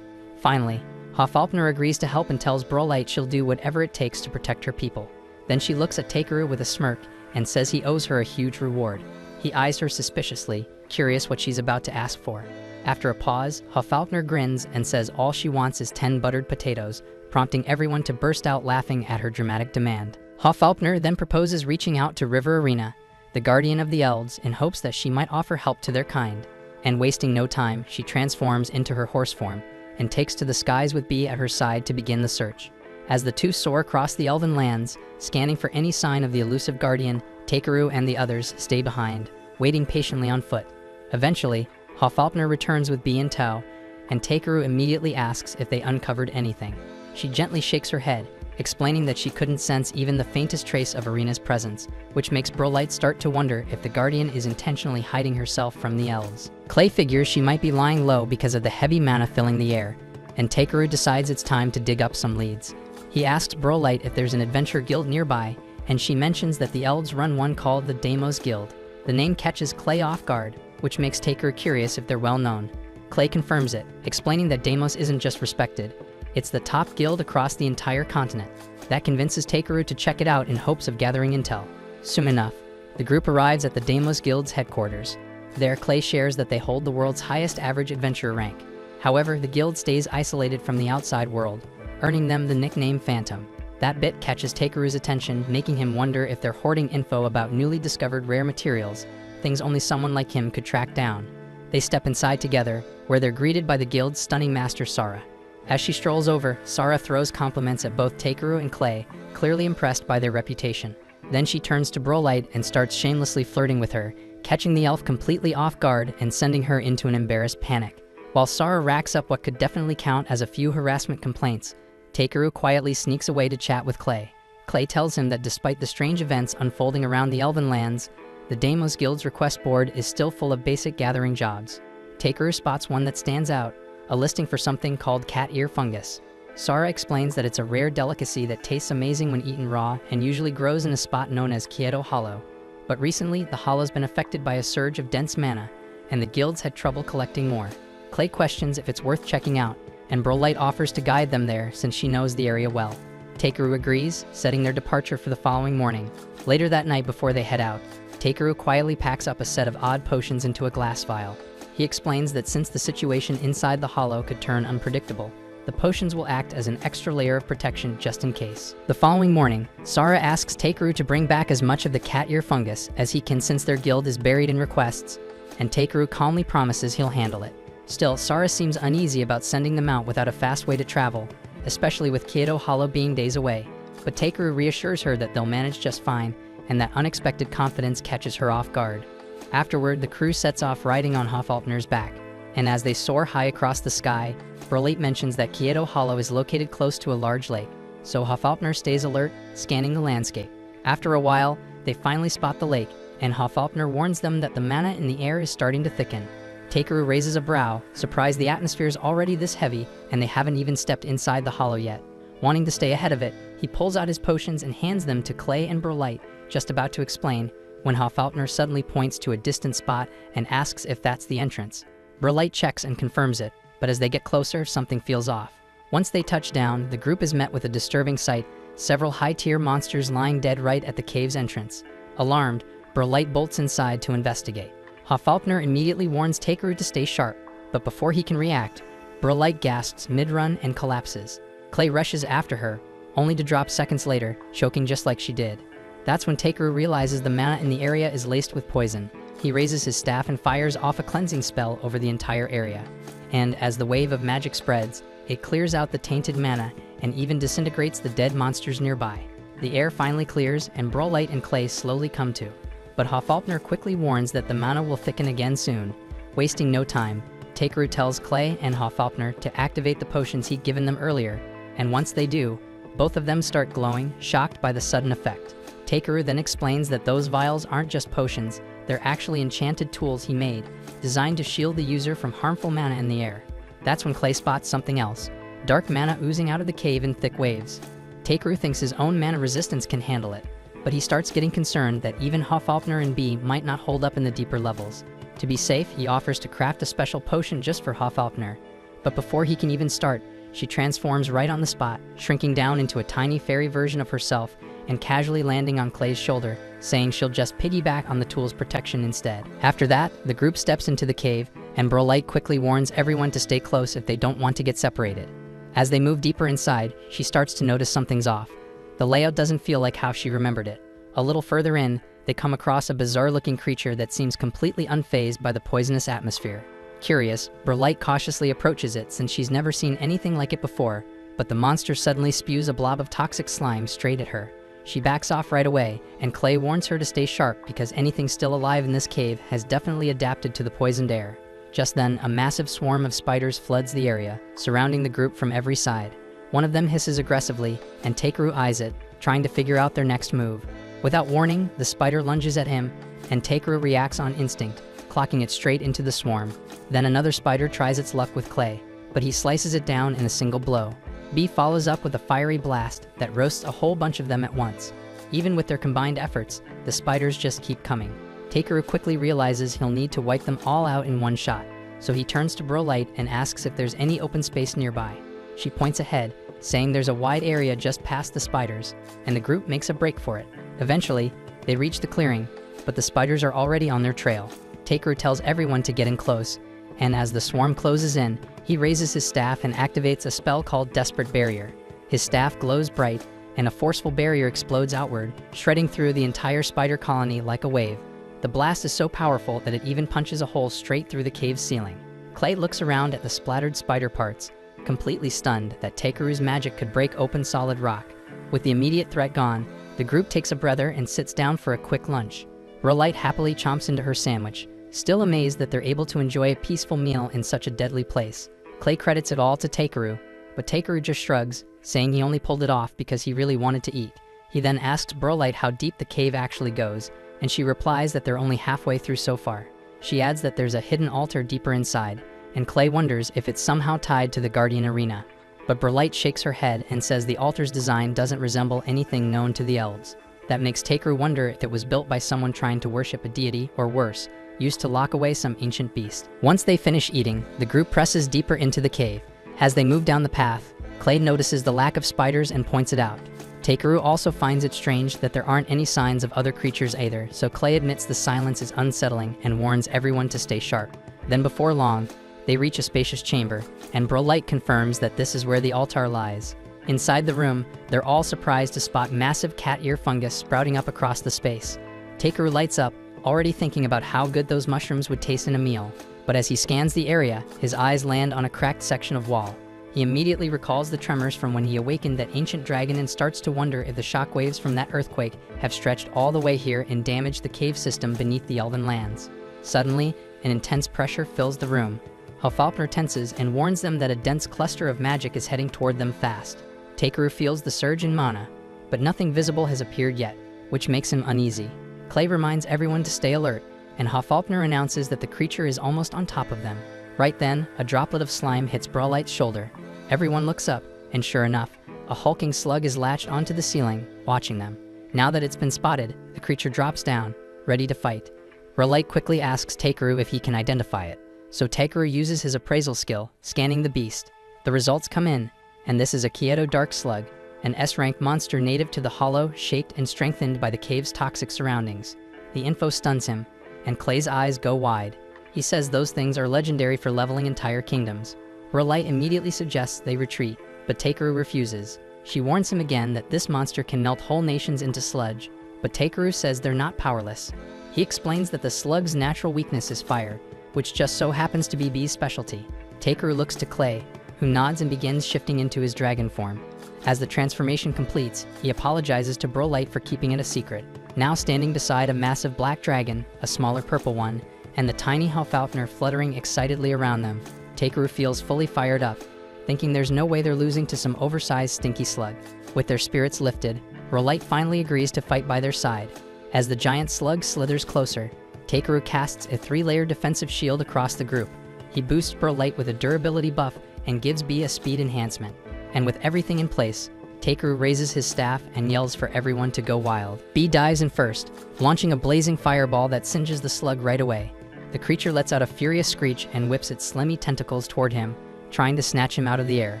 Finally, Hafalkner agrees to help and tells Berlight she'll do whatever it takes to protect her people. Then she looks at Takeru with a smirk and says he owes her a huge reward. He eyes her suspiciously, curious what she's about to ask for. After a pause, Hafalkner grins and says all she wants is 10 buttered potatoes, prompting everyone to burst out laughing at her dramatic demand. Hafalkner then proposes reaching out to River Arena, the guardian of the elves, in hopes that she might offer help to their kind. And wasting no time, she transforms into her horse form and takes to the skies with Bee at her side to begin the search. As the two soar across the elven lands, scanning for any sign of the elusive guardian, Takeru and the others stay behind, waiting patiently on foot. Eventually, Hafalkner returns with Bee and Tao, and Takeru immediately asks if they uncovered anything. She gently shakes her head, explaining that she couldn't sense even the faintest trace of Arena's presence, which makes Berlight start to wonder if the Guardian is intentionally hiding herself from the elves. Clay figures she might be lying low because of the heavy mana filling the air, and Takeru decides it's time to dig up some leads. He asks Berlight if there's an adventure guild nearby, and she mentions that the elves run one called the Deimos Guild. The name catches Clay off guard, which makes Takeru curious if they're well known. Clay confirms it, explaining that Deimos isn't just respected, it's the top guild across the entire continent. That convinces Takeru to check it out in hopes of gathering intel. Soon enough, the group arrives at the Deimos Guild's headquarters. There, Clay shares that they hold the world's highest average adventurer rank. However, the guild stays isolated from the outside world, earning them the nickname Phantom. That bit catches Takeru's attention, making him wonder if they're hoarding info about newly discovered rare materials, things only someone like him could track down. They step inside together, where they're greeted by the guild's stunning master Sara. As she strolls over, Sara throws compliments at both Takeru and Clay, clearly impressed by their reputation. Then she turns to Brolite and starts shamelessly flirting with her, catching the elf completely off guard and sending her into an embarrassed panic. While Sara racks up what could definitely count as a few harassment complaints, Takeru quietly sneaks away to chat with Clay. Clay tells him that despite the strange events unfolding around the Elven lands, the Deimos Guild's request board is still full of basic gathering jobs. Takeru spots one that stands out, a listing for something called cat ear fungus. Sara explains that it's a rare delicacy that tastes amazing when eaten raw and usually grows in a spot known as Kyoto Hollow. But recently, the hollow's been affected by a surge of dense mana, and the guilds had trouble collecting more. Clay questions if it's worth checking out, and Brolite offers to guide them there since she knows the area well. Takeru agrees, setting their departure for the following morning. Later that night before they head out, Takeru quietly packs up a set of odd potions into a glass vial. He explains that since the situation inside the hollow could turn unpredictable, the potions will act as an extra layer of protection just in case. The following morning, Sara asks Takeru to bring back as much of the cat ear fungus as he can since their guild is buried in requests, and Takeru calmly promises he'll handle it. Still, Sara seems uneasy about sending them out without a fast way to travel, especially with Kyoto Hollow being days away, but Takeru reassures her that they'll manage just fine, and that unexpected confidence catches her off guard. Afterward, the crew sets off riding on Hofaltner's back, and as they soar high across the sky, Brolite mentions that Kyoto Hollow is located close to a large lake, so Hofaltner stays alert, scanning the landscape. After a while, they finally spot the lake, and Hofaltner warns them that the mana in the air is starting to thicken. Takeru raises a brow, surprised the atmosphere is already this heavy, and they haven't even stepped inside the hollow yet. Wanting to stay ahead of it, he pulls out his potions and hands them to Clay and Brolite, just about to explain, when Hofaltner suddenly points to a distant spot and asks if that's the entrance. Brolite checks and confirms it, but as they get closer, something feels off. Once they touch down, the group is met with a disturbing sight, several high-tier monsters lying dead right at the cave's entrance. Alarmed, Brolite bolts inside to investigate. Hofaltner immediately warns Takeru to stay sharp, but before he can react, Brolite gasps mid-run and collapses. Clay rushes after her, only to drop seconds later, choking just like she did. That's when Takeru realizes the mana in the area is laced with poison. He raises his staff and fires off a cleansing spell over the entire area. And as the wave of magic spreads, it clears out the tainted mana and even disintegrates the dead monsters nearby. The air finally clears and Brolite and Clay slowly come to. But Hofaltner quickly warns that the mana will thicken again soon. Wasting no time, Takeru tells Clay and Hofaltner to activate the potions he'd given them earlier, and once they do, both of them start glowing, shocked by the sudden effect. Takeru then explains that those vials aren't just potions, they're actually enchanted tools he made, designed to shield the user from harmful mana in the air. That's when Clay spots something else, dark mana oozing out of the cave in thick waves. Takeru thinks his own mana resistance can handle it, but he starts getting concerned that even Hofaltner and B might not hold up in the deeper levels. To be safe, he offers to craft a special potion just for Hofaltner, but before he can even start, she transforms right on the spot, shrinking down into a tiny fairy version of herself and casually landing on Clay's shoulder, saying she'll just piggyback on the tool's protection instead. After that, the group steps into the cave, and Brolite quickly warns everyone to stay close if they don't want to get separated. As they move deeper inside, she starts to notice something's off. The layout doesn't feel like how she remembered it. A little further in, they come across a bizarre-looking creature that seems completely unfazed by the poisonous atmosphere. Curious, Brolite cautiously approaches it since she's never seen anything like it before, but the monster suddenly spews a blob of toxic slime straight at her. She backs off right away, and Clay warns her to stay sharp because anything still alive in this cave has definitely adapted to the poisoned air. Just then, a massive swarm of spiders floods the area, surrounding the group from every side. One of them hisses aggressively, and Takeru eyes it, trying to figure out their next move. Without warning, the spider lunges at him, and Takeru reacts on instinct, clocking it straight into the swarm. Then another spider tries its luck with Clay, but he slices it down in a single blow. B follows up with a fiery blast that roasts a whole bunch of them at once. Even with their combined efforts, the spiders just keep coming. Takeru quickly realizes he'll need to wipe them all out in one shot, so he turns to Brolight and asks if there's any open space nearby. She points ahead, saying there's a wide area just past the spiders, and the group makes a break for it. Eventually, they reach the clearing, but the spiders are already on their trail. Takeru tells everyone to get in close, and as the swarm closes in, he raises his staff and activates a spell called Desperate Barrier. His staff glows bright, and a forceful barrier explodes outward, shredding through the entire spider colony like a wave. The blast is so powerful that it even punches a hole straight through the cave's ceiling. Clay looks around at the splattered spider parts, completely stunned that Takeru's magic could break open solid rock. With the immediate threat gone, the group takes a breather and sits down for a quick lunch. Brolight happily chomps into her sandwich, still amazed that they're able to enjoy a peaceful meal in such a deadly place. Clay credits it all to Takeru, but Takeru just shrugs, saying he only pulled it off because he really wanted to eat. He then asks Brolight how deep the cave actually goes, and she replies that they're only halfway through so far. She adds that there's a hidden altar deeper inside, and Clay wonders if it's somehow tied to the Guardian Arena. But Brolight shakes her head and says the altar's design doesn't resemble anything known to the elves. That makes Takeru wonder if it was built by someone trying to worship a deity, or worse, used to lock away some ancient beast. Once they finish eating, the group presses deeper into the cave. As they move down the path, Clay notices the lack of spiders and points it out. Takeru also finds it strange that there aren't any signs of other creatures either, so Clay admits the silence is unsettling and warns everyone to stay sharp. Then before long, they reach a spacious chamber, and Brolight confirms that this is where the altar lies. Inside the room, they're all surprised to spot massive cat ear fungus sprouting up across the space. Takeru lights up, already thinking about how good those mushrooms would taste in a meal, but as he scans the area, his eyes land on a cracked section of wall. He immediately recalls the tremors from when he awakened that ancient dragon and starts to wonder if the shockwaves from that earthquake have stretched all the way here and damaged the cave system beneath the Elven lands. Suddenly, an intense pressure fills the room. Hofalpner tenses and warns them that a dense cluster of magic is heading toward them fast. Takeru feels the surge in mana, but nothing visible has appeared yet, which makes him uneasy. Clay reminds everyone to stay alert, and Hofalpner announces that the creature is almost on top of them. Right then, a droplet of slime hits Brolight's shoulder. Everyone looks up, and sure enough, a hulking slug is latched onto the ceiling, watching them. Now that it's been spotted, the creature drops down, ready to fight. Brolight quickly asks Takeru if he can identify it, so Takeru uses his appraisal skill, scanning the beast. The results come in, and this is a Kyoto Dark Slug, an S-Rank monster native to the hollow, shaped and strengthened by the cave's toxic surroundings. The info stuns him, and Clay's eyes go wide. He says those things are legendary for leveling entire kingdoms. Brolight immediately suggests they retreat, but Takeru refuses. She warns him again that this monster can melt whole nations into sludge, but Takeru says they're not powerless. He explains that the slug's natural weakness is fire, which just so happens to be B's specialty. Takeru looks to Clay, who nods and begins shifting into his dragon form. As the transformation completes, he apologizes to Brolight for keeping it a secret. Now standing beside a massive black dragon, a smaller purple one, and the tiny Hofalpner fluttering excitedly around them, Takeru feels fully fired up, thinking there's no way they're losing to some oversized stinky slug. With their spirits lifted, Brolight finally agrees to fight by their side. As the giant slug slithers closer, Takeru casts a 3-layer defensive shield across the group. He boosts Brolight with a durability buff and gives B a speed enhancement. And with everything in place, Takeru raises his staff and yells for everyone to go wild. B dives in first, launching a blazing fireball that singes the slug right away. The creature lets out a furious screech and whips its slimy tentacles toward him, trying to snatch him out of the air.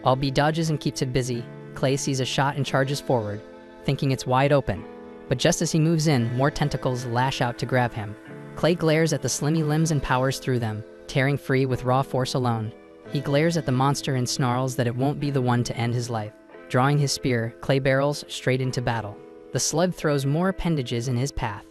While B dodges and keeps it busy, Clay sees a shot and charges forward, thinking it's wide open. But just as he moves in, more tentacles lash out to grab him. Clay glares at the slimy limbs and powers through them, tearing free with raw force alone. He glares at the monster and snarls that it won't be the one to end his life. Drawing his spear, Clay barrels straight into battle. The slug throws more appendages in his path,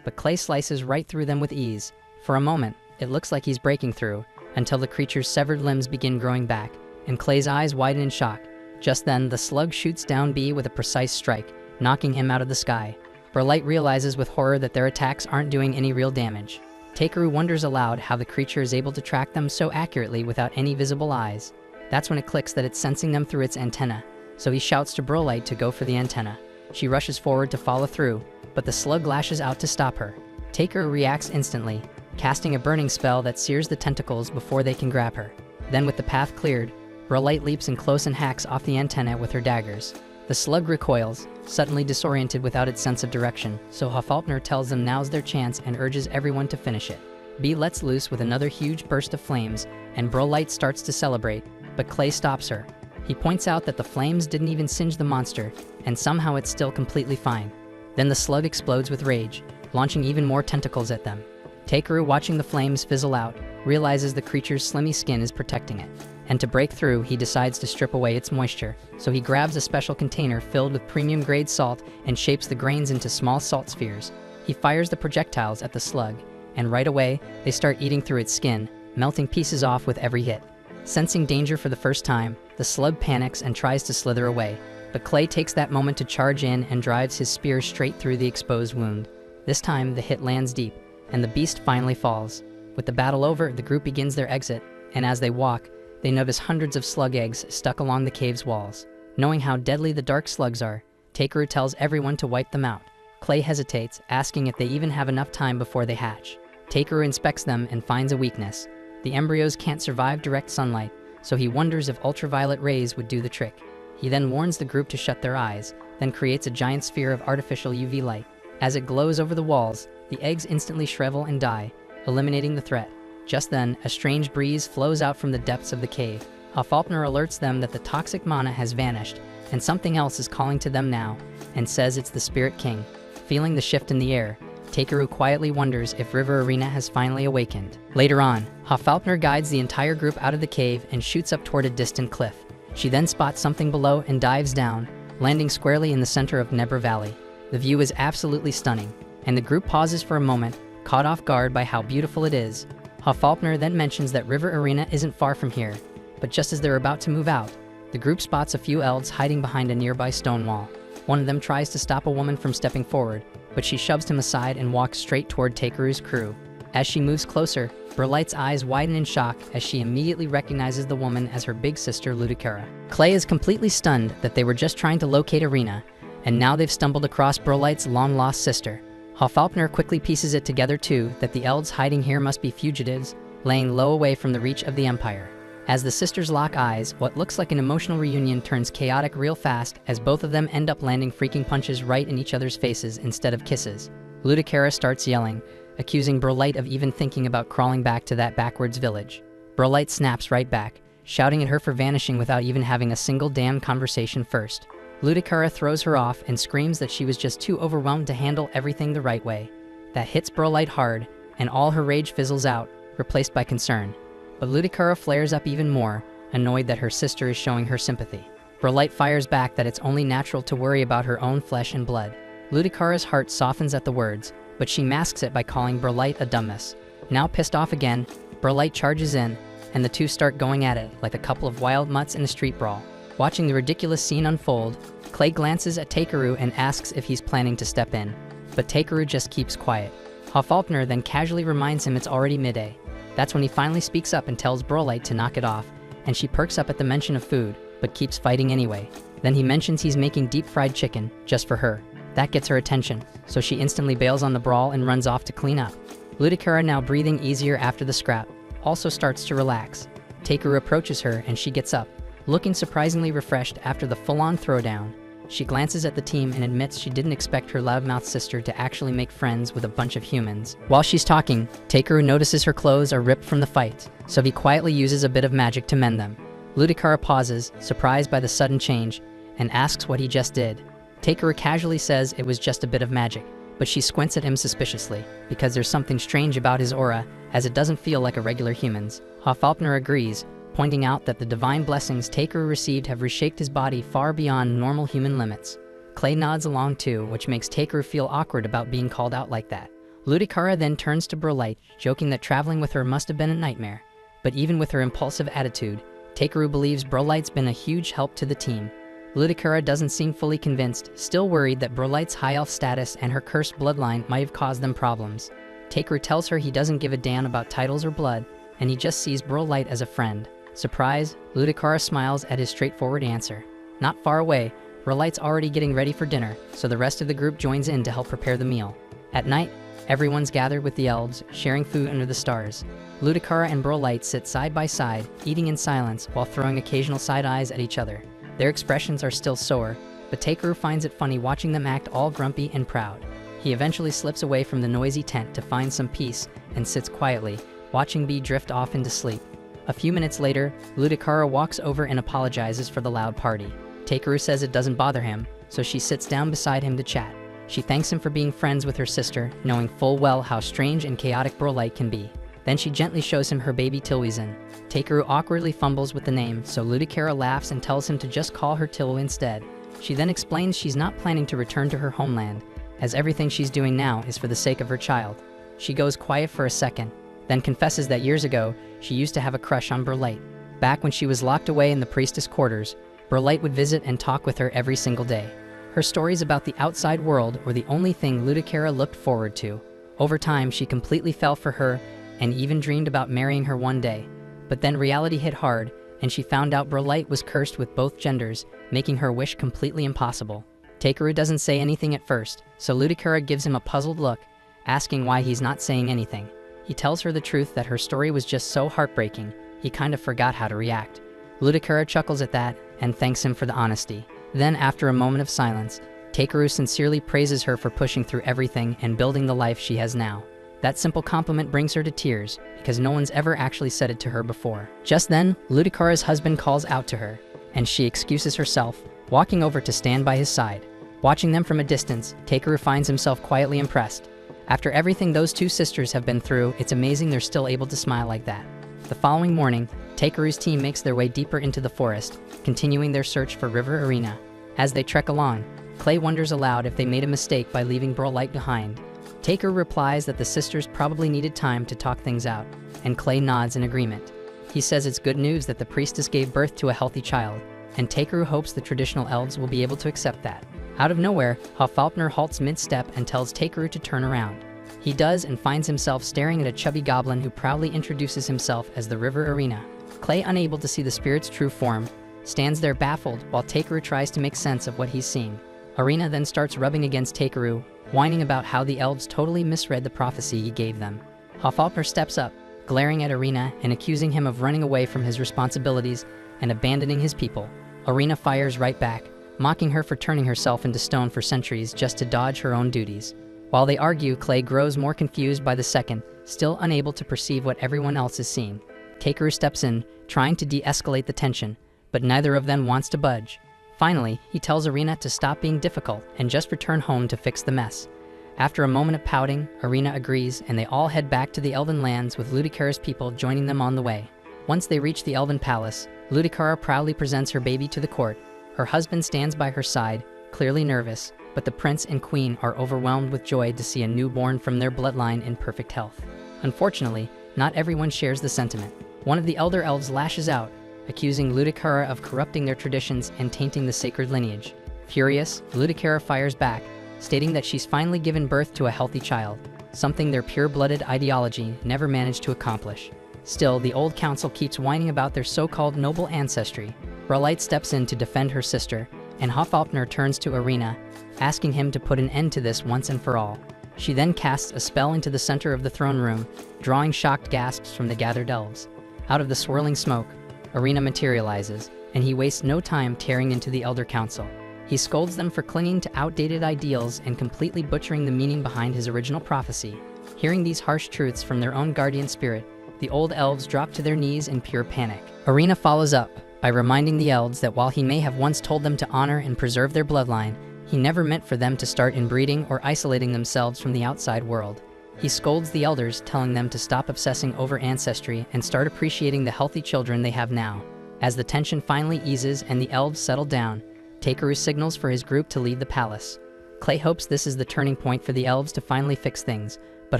but Clay slices right through them with ease. For a moment, it looks like he's breaking through, until the creature's severed limbs begin growing back, and Clay's eyes widen in shock. Just then, the slug shoots down B with a precise strike, knocking him out of the sky. Brolight realizes with horror that their attacks aren't doing any real damage. Takeru wonders aloud how the creature is able to track them so accurately without any visible eyes. That's when it clicks that it's sensing them through its antenna, so he shouts to Brolight to go for the antenna. She rushes forward to follow through, but the slug lashes out to stop her. Takeru reacts instantly, casting a burning spell that sears the tentacles before they can grab her. Then with the path cleared, Brolight leaps in close and hacks off the antenna with her daggers. The slug recoils, suddenly disoriented without its sense of direction, so Hofaltner tells them now's their chance and urges everyone to finish it. B lets loose with another huge burst of flames, and Brolight starts to celebrate, but Clay stops her. He points out that the flames didn't even singe the monster, and somehow it's still completely fine. Then the slug explodes with rage, launching even more tentacles at them. Takeru, watching the flames fizzle out, realizes the creature's slimy skin is protecting it. And to break through, he decides to strip away its moisture, so he grabs a special container filled with premium-grade salt and shapes the grains into small salt spheres. He fires the projectiles at the slug, and right away, they start eating through its skin, melting pieces off with every hit. Sensing danger for the first time, the slug panics and tries to slither away, but Clay takes that moment to charge in and drives his spear straight through the exposed wound. This time, the hit lands deep, and the beast finally falls. With the battle over, the group begins their exit, and as they walk, they notice hundreds of slug eggs stuck along the cave's walls. Knowing how deadly the dark slugs are, Takeru tells everyone to wipe them out. Clay hesitates, asking if they even have enough time before they hatch. Takeru inspects them and finds a weakness. The embryos can't survive direct sunlight, so he wonders if ultraviolet rays would do the trick. He then warns the group to shut their eyes, then creates a giant sphere of artificial UV light. As it glows over the walls, the eggs instantly shrivel and die, eliminating the threat. Just then, a strange breeze flows out from the depths of the cave. Hofaltner alerts them that the toxic mana has vanished, and something else is calling to them now, and says it's the Spirit King. Feeling the shift in the air, Takeru quietly wonders if River Arena has finally awakened. Later on, Hofaltner guides the entire group out of the cave and shoots up toward a distant cliff. She then spots something below and dives down, landing squarely in the center of Nebra Valley. The view is absolutely stunning, and the group pauses for a moment, caught off guard by how beautiful it is. Hofaltner then mentions that River Arena isn't far from here, but just as they're about to move out, the group spots a few elves hiding behind a nearby stone wall. One of them tries to stop a woman from stepping forward, but she shoves him aside and walks straight toward Takeru's crew. As she moves closer, Burlight's eyes widen in shock as she immediately recognizes the woman as her big sister Ludicera. Clay is completely stunned that they were just trying to locate Arena, and now they've stumbled across Burlight's long-lost sister. Hofaltner quickly pieces it together too that the elves hiding here must be fugitives, laying low away from the reach of the Empire. As the sisters lock eyes, what looks like an emotional reunion turns chaotic real fast as both of them end up landing freaking punches right in each other's faces instead of kisses. Ludicera starts yelling, accusing Burlight of even thinking about crawling back to that backwards village. Burlight snaps right back, shouting at her for vanishing without even having a single damn conversation first. Ludicera throws her off and screams that she was just too overwhelmed to handle everything the right way. That hits Burlight hard, and all her rage fizzles out, replaced by concern. But Ludicera flares up even more, annoyed that her sister is showing her sympathy. Burlight fires back that it's only natural to worry about her own flesh and blood. Ludicera's heart softens at the words, but she masks it by calling Burlight a dumbass. Now pissed off again, Burlight charges in, and the two start going at it like a couple of wild mutts in a street brawl. Watching the ridiculous scene unfold, Clay glances at Takeru and asks if he's planning to step in, but Takeru just keeps quiet. Hofaltner then casually reminds him it's already midday. That's when he finally speaks up and tells Burlight to knock it off, and she perks up at the mention of food, but keeps fighting anyway. Then he mentions he's making deep-fried chicken, just for her. That gets her attention, so she instantly bails on the brawl and runs off to clean up. Ludicera, now breathing easier after the scrap, also starts to relax. Takeru approaches her and she gets up, looking surprisingly refreshed after the full-on throwdown. She glances at the team and admits she didn't expect her loudmouth sister to actually make friends with a bunch of humans. While she's talking, Takeru notices her clothes are ripped from the fight, so he quietly uses a bit of magic to mend them. Ludicera pauses, surprised by the sudden change, and asks what he just did. Takeru casually says it was just a bit of magic, but she squints at him suspiciously, because there's something strange about his aura, as it doesn't feel like a regular human's. Hofaltner agrees, pointing out that the divine blessings Takeru received have reshaped his body far beyond normal human limits. Clay nods along too, which makes Takeru feel awkward about being called out like that. Ludicera then turns to Burlight, joking that traveling with her must have been a nightmare. But even with her impulsive attitude, Takeru believes Burlight's been a huge help to the team. Ludicera doesn't seem fully convinced, still worried that Burlight's high elf status and her cursed bloodline might have caused them problems. Takeru tells her he doesn't give a damn about titles or blood, and he just sees Burlight as a friend. Surprised, Ludicera smiles at his straightforward answer. Not far away, Burlight's already getting ready for dinner, so the rest of the group joins in to help prepare the meal. At night, everyone's gathered with the elves, sharing food under the stars. Ludicera and Burlight sit side by side, eating in silence while throwing occasional side eyes at each other. Their expressions are still sore, but Takeru finds it funny watching them act all grumpy and proud. He eventually slips away from the noisy tent to find some peace and sits quietly, watching Bee drift off into sleep. A few minutes later, Ludicara walks over and apologizes for the loud party. Takeru says it doesn't bother him, so she sits down beside him to chat. She thanks him for being friends with her sister, knowing full well how strange and chaotic Brolight can be. Then she gently shows him her baby Tilwizin. Takeru awkwardly fumbles with the name, so Ludicara laughs and tells him to just call her Tilwu instead. She then explains she's not planning to return to her homeland, as everything she's doing now is for the sake of her child. She goes quiet for a second, then confesses that years ago, she used to have a crush on Brolight. Back when she was locked away in the priestess quarters, Brolight would visit and talk with her every single day. Her stories about the outside world were the only thing Ludicara looked forward to. Over time, she completely fell for her and even dreamed about marrying her one day. But then reality hit hard, and she found out Brolight was cursed with both genders, making her wish completely impossible. Takeru doesn't say anything at first, so Ludicara gives him a puzzled look, asking why he's not saying anything. He tells her the truth that her story was just so heartbreaking, he kind of forgot how to react. Ludicara chuckles at that and thanks him for the honesty. Then, after a moment of silence, Takeru sincerely praises her for pushing through everything and building the life she has now. That simple compliment brings her to tears, because no one's ever actually said it to her before. Just then, Ludicara's husband calls out to her, and she excuses herself, walking over to stand by his side. Watching them from a distance, Takeru finds himself quietly impressed. After everything those two sisters have been through, it's amazing they're still able to smile like that. The following morning, Takeru's team makes their way deeper into the forest, continuing their search for River Arena. As they trek along, Clay wonders aloud if they made a mistake by leaving Brolight behind. Takeru replies that the sisters probably needed time to talk things out, and Clay nods in agreement. He says it's good news that the priestess gave birth to a healthy child, and Takeru hopes the traditional elves will be able to accept that. Out of nowhere, Hofalpner halts mid-step and tells Takeru to turn around. He does and finds himself staring at a chubby goblin who proudly introduces himself as the River Arena. Clay, unable to see the spirit's true form, stands there baffled while Takeru tries to make sense of what he's seeing. Arena then starts rubbing against Takeru, whining about how the elves totally misread the prophecy he gave them. Hofalpner steps up, glaring at Arena and accusing him of running away from his responsibilities and abandoning his people. Arena fires right back, mocking her for turning herself into stone for centuries just to dodge her own duties. While they argue, Clay grows more confused by the second, still unable to perceive what everyone else is seeing. Takeru steps in, trying to de-escalate the tension, but neither of them wants to budge. Finally, he tells Arena to stop being difficult and just return home to fix the mess. After a moment of pouting, Arena agrees and they all head back to the Elven lands with Ludicara's people joining them on the way. Once they reach the Elven palace, Ludicara proudly presents her baby to the court. Her husband stands by her side, clearly nervous, but the prince and queen are overwhelmed with joy to see a newborn from their bloodline in perfect health. Unfortunately, not everyone shares the sentiment. One of the elder elves lashes out, accusing Ludicara of corrupting their traditions and tainting the sacred lineage. Furious, Ludicara fires back, stating that she's finally given birth to a healthy child, something their pure-blooded ideology never managed to accomplish. Still, the old council keeps whining about their so-called noble ancestry. Brolight steps in to defend her sister, and Hofalpner turns to Arena, asking him to put an end to this once and for all. She then casts a spell into the center of the throne room, drawing shocked gasps from the gathered elves. Out of the swirling smoke, Arena materializes, and he wastes no time tearing into the Elder Council. He scolds them for clinging to outdated ideals and completely butchering the meaning behind his original prophecy. Hearing these harsh truths from their own guardian spirit, the old elves drop to their knees in pure panic. Arena follows up by reminding the elves that while he may have once told them to honor and preserve their bloodline, he never meant for them to start inbreeding or isolating themselves from the outside world. He scolds the elders, telling them to stop obsessing over ancestry and start appreciating the healthy children they have now. As the tension finally eases and the elves settle down, Takeru signals for his group to leave the palace. Clay hopes this is the turning point for the elves to finally fix things, but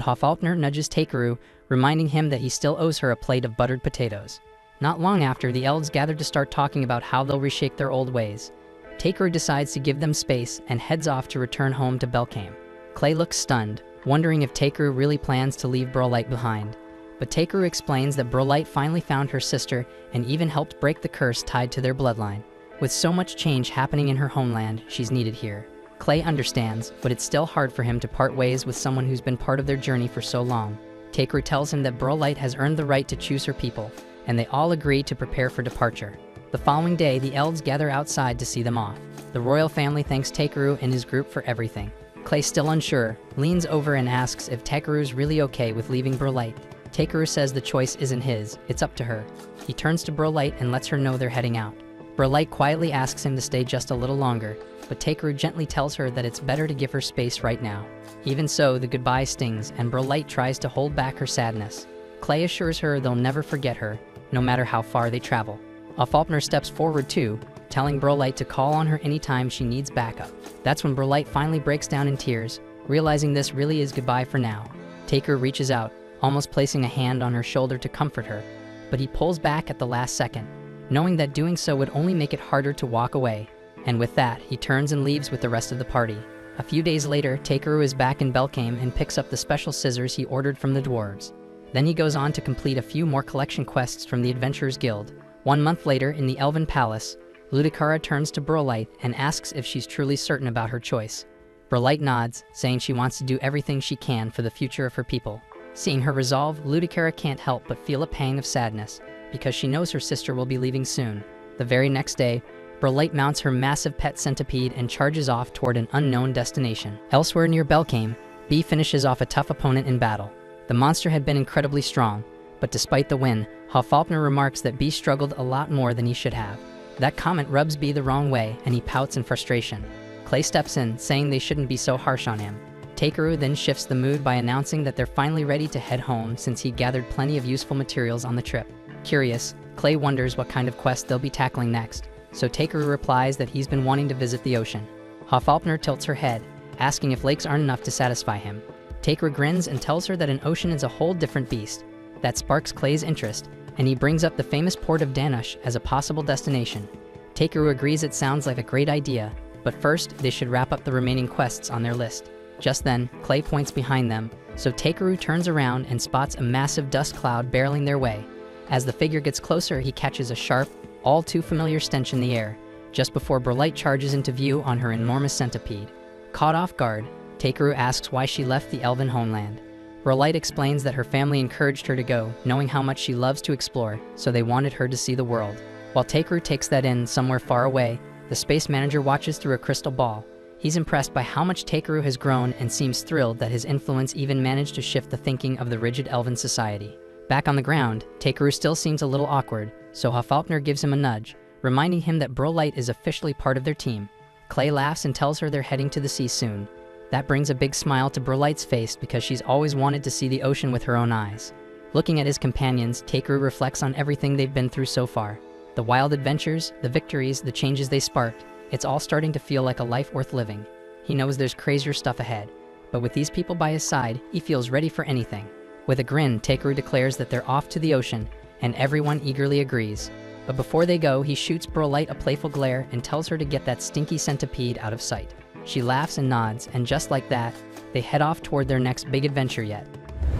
Hofalpner nudges Takeru, reminding him that he still owes her a plate of buttered potatoes. Not long after, the elves gather to start talking about how they'll reshape their old ways. Takeru decides to give them space and heads off to return home to Belkame. Clay looks stunned, wondering if Takeru really plans to leave Brolight behind. But Takeru explains that Brolight finally found her sister and even helped break the curse tied to their bloodline. With so much change happening in her homeland, she's needed here. Clay understands, but it's still hard for him to part ways with someone who's been part of their journey for so long. Takeru tells him that Brolight has earned the right to choose her people, and they all agree to prepare for departure. The following day, the elves gather outside to see them off. The royal family thanks Takeru and his group for everything. Clay, still unsure, leans over and asks if Takeru's really okay with leaving Brolight. Takeru says the choice isn't his, it's up to her. He turns to Brolight and lets her know they're heading out. Brolight quietly asks him to stay just a little longer, but Takeru gently tells her that it's better to give her space right now. Even so, the goodbye stings, and Brolight tries to hold back her sadness. Clay assures her they'll never forget her, no matter how far they travel. Awakens steps forward too, telling Brolight to call on her anytime she needs backup. That's when Brolight finally breaks down in tears, realizing this really is goodbye for now. Takeru reaches out, almost placing a hand on her shoulder to comfort her, but he pulls back at the last second, knowing that doing so would only make it harder to walk away. And with that, he turns and leaves with the rest of the party. A few days later, Takeru is back in Belkame and picks up the special scissors he ordered from the dwarves. Then he goes on to complete a few more collection quests from the Adventurers Guild. 1 month later, in the Elven Palace, Ludicara turns to Brolight and asks if she's truly certain about her choice. Brolight nods, saying she wants to do everything she can for the future of her people. Seeing her resolve, Ludicara can't help but feel a pang of sadness, because she knows her sister will be leaving soon. The very next day, Brolight mounts her massive pet centipede and charges off toward an unknown destination. Elsewhere near Belkame, Bee finishes off a tough opponent in battle. The monster had been incredibly strong, but despite the win, Hofalpner remarks that Bee struggled a lot more than he should have. That comment rubs Bee the wrong way, and he pouts in frustration. Clay steps in, saying they shouldn't be so harsh on him. Takeru then shifts the mood by announcing that they're finally ready to head home since he gathered plenty of useful materials on the trip. Curious, Clay wonders what kind of quest they'll be tackling next, so Takeru replies that he's been wanting to visit the ocean. Hofalpner tilts her head, asking if lakes aren't enough to satisfy him. Takeru grins and tells her that an ocean is a whole different beast. That sparks Clay's interest, and he brings up the famous port of Danush as a possible destination. Takeru agrees it sounds like a great idea, but first they should wrap up the remaining quests on their list. Just then, Clay points behind them, so Takeru turns around and spots a massive dust cloud barreling their way. As the figure gets closer, he catches a sharp, all too familiar stench in the air, just before Brolight charges into view on her enormous centipede. Caught off guard, Takeru asks why she left the elven homeland. Brolight explains that her family encouraged her to go, knowing how much she loves to explore, so they wanted her to see the world. While Takeru takes that in somewhere far away, the space manager watches through a crystal ball. He's impressed by how much Takeru has grown and seems thrilled that his influence even managed to shift the thinking of the rigid elven society. Back on the ground, Takeru still seems a little awkward, so Hofalpner gives him a nudge, reminding him that Brolight is officially part of their team. Clay laughs and tells her they're heading to the sea soon. That brings a big smile to Brolight's face because she's always wanted to see the ocean with her own eyes. Looking at his companions, Takeru reflects on everything they've been through so far. The wild adventures, the victories, the changes they sparked. It's all starting to feel like a life worth living. He knows there's crazier stuff ahead, but with these people by his side, he feels ready for anything. With a grin, Takeru declares that they're off to the ocean, and everyone eagerly agrees. But before they go, he shoots Brolight a playful glare and tells her to get that stinky centipede out of sight. She laughs and nods, and just like that, they head off toward their next big adventure yet.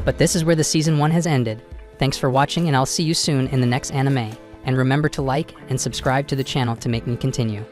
But this is where the Season 1 has ended. Thanks for watching, and I'll see you soon in the next anime. And remember to like and subscribe to the channel to make me continue.